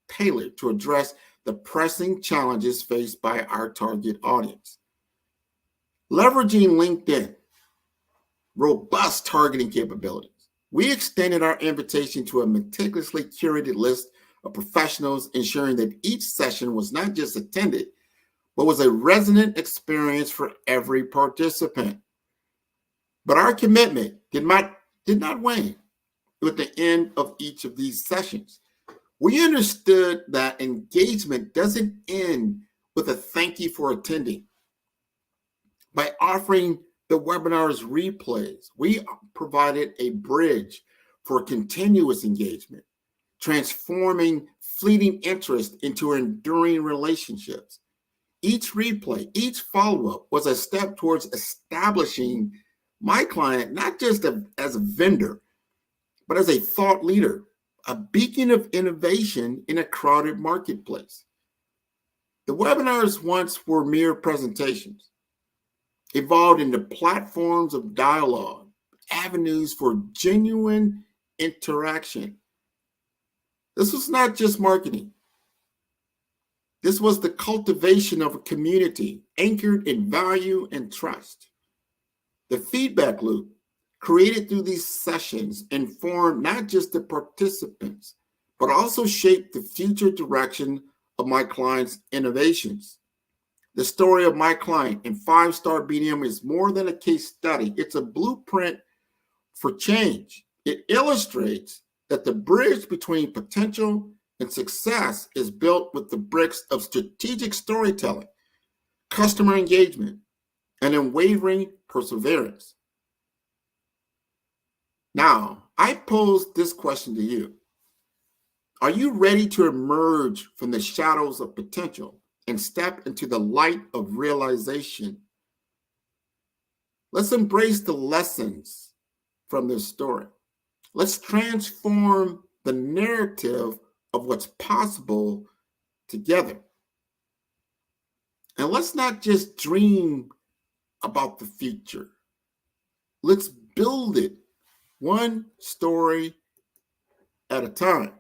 S12: tailored to address the pressing challenges faced by our target audience. Leveraging LinkedIn, robust targeting capabilities, we extended our invitation to a meticulously curated list of professionals, ensuring that each session was not just attended, but was a resonant experience for every participant. But our commitment did not wane with the end of each of these sessions. We understood that engagement doesn't end with a thank you for attending. By offering the webinar's replays, we provided a bridge for continuous engagement, transforming fleeting interest into enduring relationships. Each replay, each follow-up was a step towards establishing my client not just as a vendor, but as a thought leader, a beacon of innovation in a crowded marketplace. The webinars once were mere presentations, evolved into platforms of dialogue, avenues for genuine interaction. This was not just marketing. This was the cultivation of a community anchored in value and trust. The feedback loop created through these sessions informed not just the participants, but also shaped the future direction of my client's innovations. The story of my client in 5-Star BDM is more than a case study. It's a blueprint for change. It illustrates that the bridge between potential and success is built with the bricks of strategic storytelling, customer engagement, and unwavering perseverance. Now, I pose this question to you. Are you ready to emerge from the shadows of potential and step into the light of realization? Let's embrace the lessons from this story. Let's transform the narrative of what's possible together. And let's not just dream about the future. Let's build it one story at a time.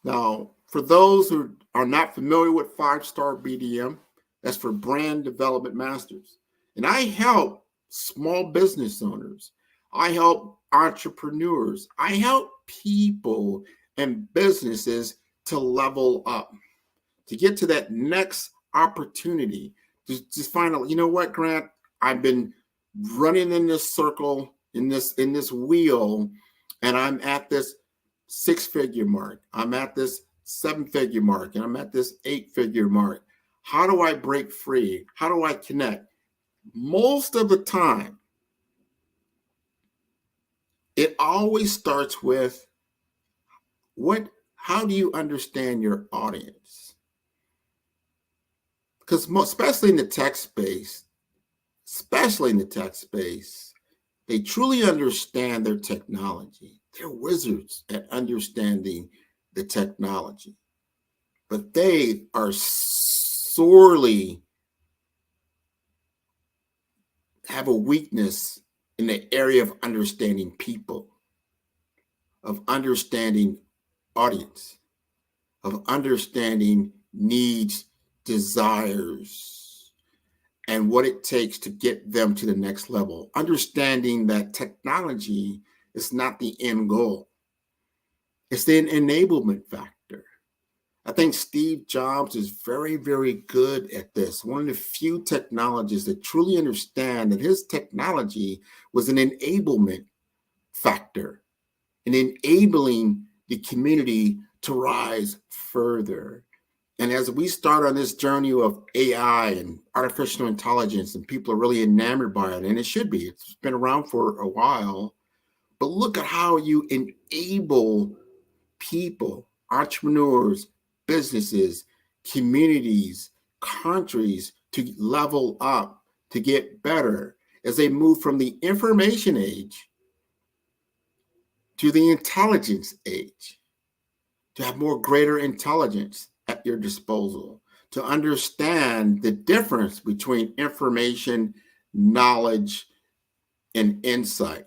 S12: Now, for those who are not familiar with 5-Star BDM, that's for Brand Development Masters. And I help small business owners. I help entrepreneurs. I help people and businesses to level up, to get to that next opportunity, to just find out, you know what, Grant, I've been running in this circle, in this wheel, and I'm at this 6-figure mark. I'm at this 7-figure mark, and I'm at this 8-figure mark. How do I break free? How do I connect? Most of the time, it always starts with how do you understand your audience? Because especially in the tech space, they truly understand their technology. They're wizards at understanding the technology, but they are sorely have a weakness in the area of understanding people, of understanding audience, of understanding needs, desires, and what it takes to get them to the next level. Understanding that technology is not the end goal. It's the enablement factor. I think Steve Jobs is very, very good at this. One of the few technologists that truly understand that his technology was an enablement factor, in enabling the community to rise further. And as we start on this journey of AI and artificial intelligence, and people are really enamored by it, and it should be, it's been around for a while, but look at how you enable people, entrepreneurs, businesses, communities, countries to level up, to get better as they move from the information age to the intelligence age, to have more greater intelligence at your disposal, to understand the difference between information, knowledge, and insight.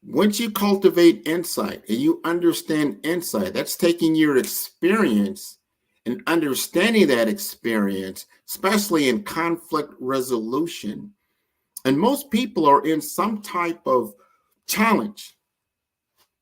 S12: Once you cultivate insight and you understand insight, that's taking your experience and understanding that experience, especially in conflict resolution. And most people are in some type of challenge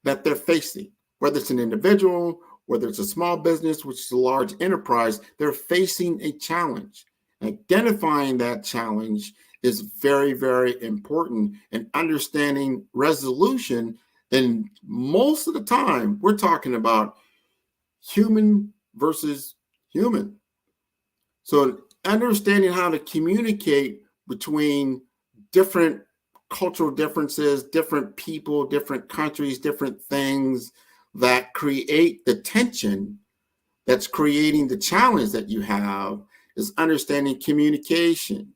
S12: that they're facing, whether it's an individual, whether it's a small business, which is a large enterprise, they're facing a challenge. Identifying that challenge is very, very important, and understanding resolution. And most of the time, we're talking about human versus human. So understanding how to communicate between different cultural differences, different people, different countries, different things that create the tension that's creating the challenge that you have is understanding communication.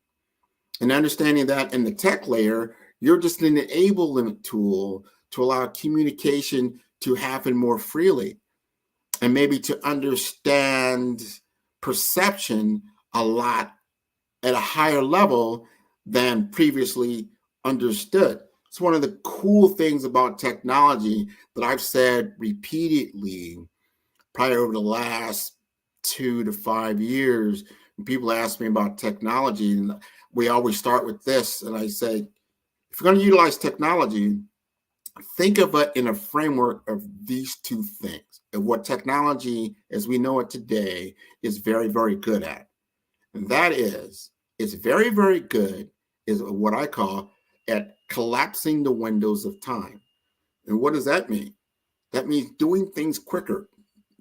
S12: And understanding that in the tech layer, you're just an enablement tool to allow communication to happen more freely, and maybe to understand perception a lot at a higher level than previously understood. It's one of the cool things about technology that I've said repeatedly, probably over the last 2 to 5 years. When people ask me about technology, and we always start with this, and I say, if you're going to utilize technology, think of it in a framework of these two things, of what technology as we know it today is very, very good at. And that is, it's very, very good is what I call at collapsing the windows of time. And what does that mean? That means doing things quicker,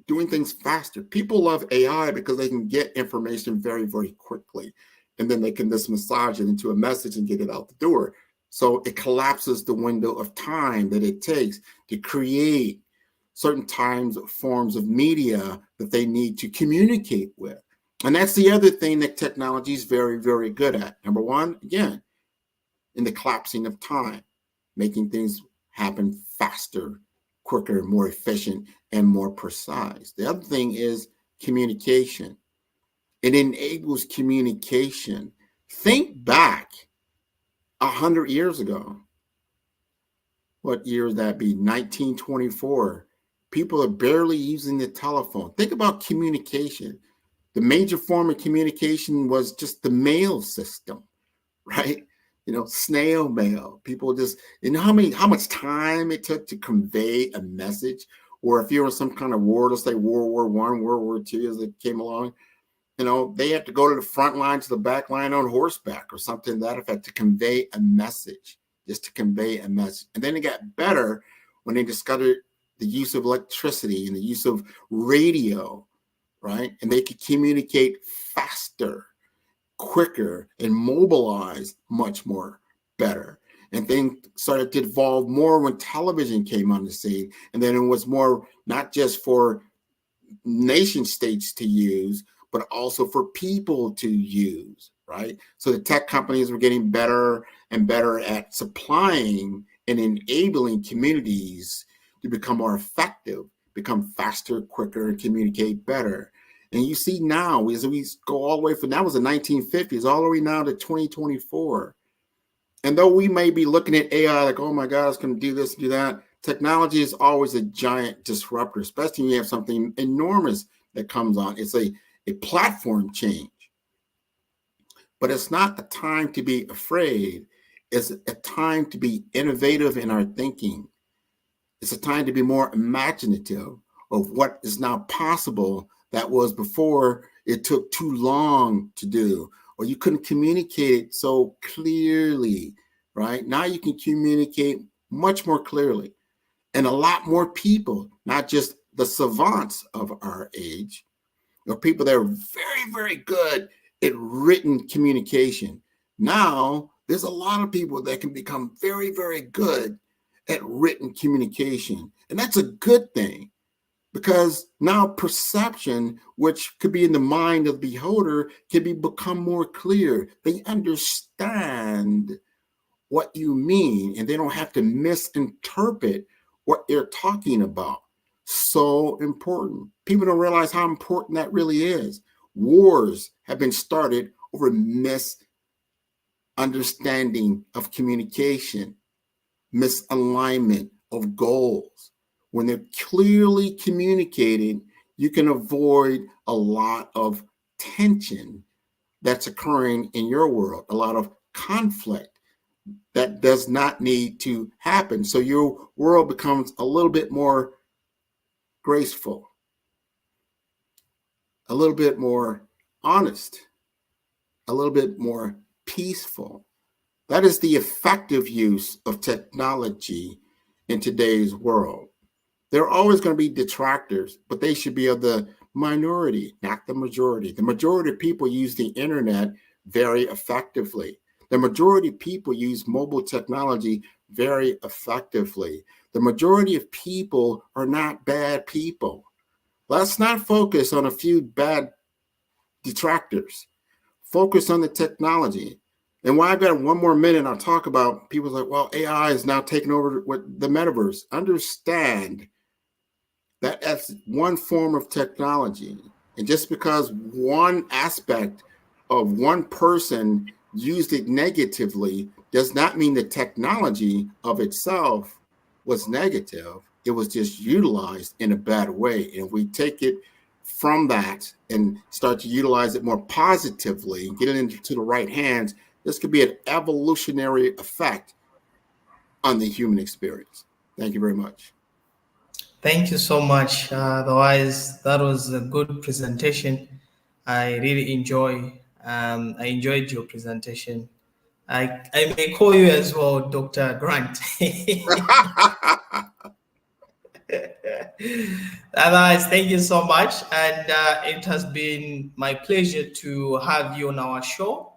S12: doing things faster. People love AI because they can get information very, very quickly. And then they can just massage it into a message and get it out the door. So it collapses the window of time that it takes to create certain forms of media that they need to communicate with. And that's the other thing that technology is very, very good at. Number one, again, in the collapsing of time, making things happen faster, quicker, more efficient, and more precise. The other thing is communication. It enables communication. Think back 100 years ago. What year would that be? 1924. People are barely using the telephone. Think about communication. The major form of communication was just the mail system, right? Snail mail. People just, how much time it took to convey a message? Or if you were in some kind of war, let's say World War I, World War II as it came along, they had to go to the front line to the back line on horseback or something to that effect to convey a message, just to convey a message. And then it got better when they discovered the use of electricity and the use of radio, right? And they could communicate faster, quicker, and mobilize much more better. And things started to evolve more when television came on the scene. And then it was more not just for nation states to use, but also for people to use, right? So the tech companies were getting better and better at supplying and enabling communities to become more effective, become faster, quicker, and communicate better. And you see now, as we go all the way from, that was the 1950s, all the way now to 2024. And though we may be looking at AI like, oh my God, it's going to do this, do that, technology is always a giant disruptor, especially when you have something enormous that comes on. It's a platform change. But it's not a time to be afraid. It's a time to be innovative in our thinking. It's a time to be more imaginative of what is now possible that was before it took too long to do, or you couldn't communicate it so clearly, right? Now you can communicate much more clearly. And a lot more people, not just the savants of our age, or people that are very, very good at written communication. Now, there's a lot of people that can become very, very good at written communication. And that's a good thing, because now perception, which could be in the mind of the beholder, can become more clear. They understand what you mean, and they don't have to misinterpret what you're talking about. So important. People don't realize how important that really is. Wars have been started over misunderstanding of communication, misalignment of goals. When they're clearly communicated, you can avoid a lot of tension that's occurring in your world, a lot of conflict that does not need to happen. So your world becomes a little bit more graceful, a little bit more honest, a little bit more peaceful. That is the effective use of technology in today's world. There are always going to be detractors, but they should be of the minority, not the majority. The majority of people use the internet very effectively. The majority of people use mobile technology very effectively. The majority of people are not bad people. Let's not focus on a few bad detractors. Focus on the technology. And while I've got one more minute, I'll talk about people like, well, AI is now taking over with the metaverse. Understand that that's one form of technology. And just because one aspect of one person used it negatively does not mean the technology of itself was negative. It was just utilized in a bad way. And if we take it from that and start to utilize it more positively and get it into the right hands, this could be an evolutionary effect on the human experience. Thank you very much.
S14: Thank you so much. Otherwise, that was a good presentation. I really I enjoyed your presentation. I may call you as well, Dr. Grant. Otherwise, thank you so much. And it has been my pleasure to have you on our show.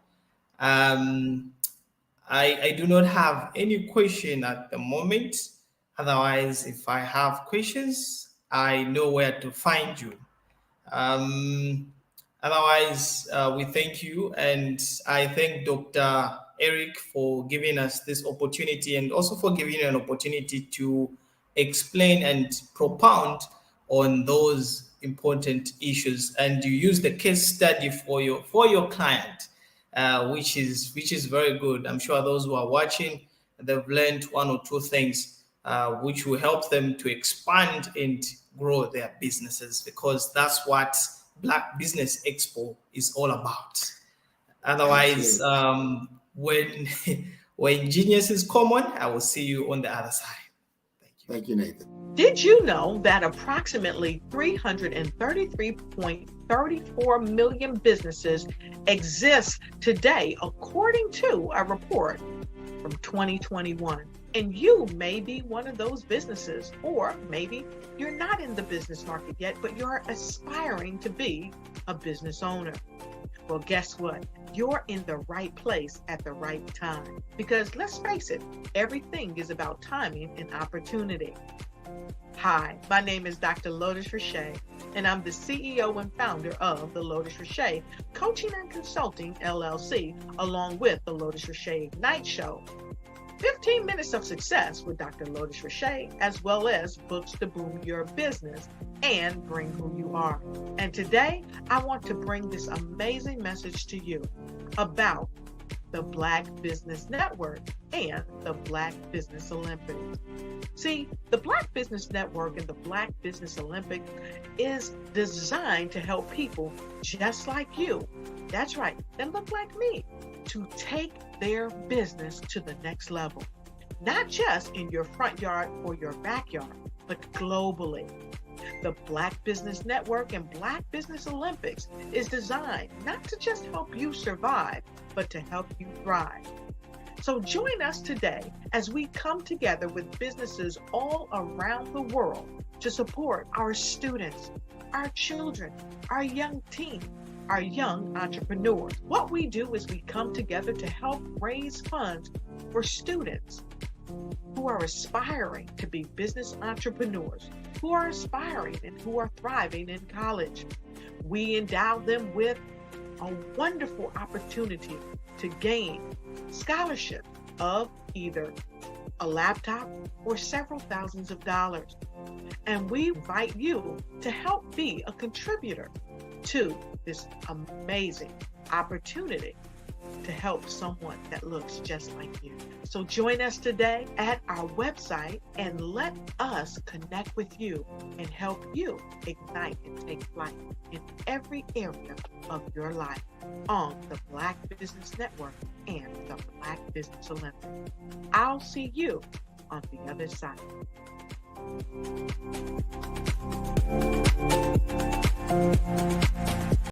S14: I do not have any question at the moment. Otherwise, if I have questions, I know where to find you. Otherwise, we thank you. And I thank Dr. Eric for giving us this opportunity and also for giving you an opportunity to explain and propound on those important issues. And you use the case study for your client, which is very good. I'm sure those who are watching, they've learned one or two things which will help them to expand and grow their businesses, because that's what Black Business Expo is all about. Otherwise, when genius is common, I will see you on the other side.
S12: Thank you, Nathan.
S1: Did you know that approximately 333.34 million businesses exist today, according to a report from 2021? And you may be one of those businesses, or maybe you're not in the business market yet, but you're aspiring to be a business owner. Well, guess what? You're in the right place at the right time. Because let's face it, everything is about timing and opportunity. Hi, my name is Dr. Lotus Richey, and I'm the CEO and founder of the Lotus Richey Coaching and Consulting LLC, along with the Lotus Richey Ignite Show. 15 minutes of success with Dr. Lotus Richey, as well as books to boom your business and bring who you are. And today, I want to bring this amazing message to you about the Black Business Network and the Black Business Olympics. See, the Black Business Network and the Black Business Olympic is designed to help people just like you, that's right, that look like me, to take their business to the next level. Not just in your front yard or your backyard, but globally. The Black Business Network and Black Business Olympics is designed not to just help you survive, but to help you thrive. So join us today as we come together with businesses all around the world to support our students, our children, our young teens, our young entrepreneurs. What we do is we come together to help raise funds for students who are aspiring to be business entrepreneurs, who are aspiring and who are thriving in college. We endow them with a wonderful opportunity to gain scholarship of either a laptop or several thousands of dollars. And we invite you to help be a contributor to this amazing opportunity to help someone that looks just like you. So join us today at our website and let us connect with you and help you ignite and take flight in every area of your life on the Black Business Network and the Black Business Olympics. I'll see you on the other side.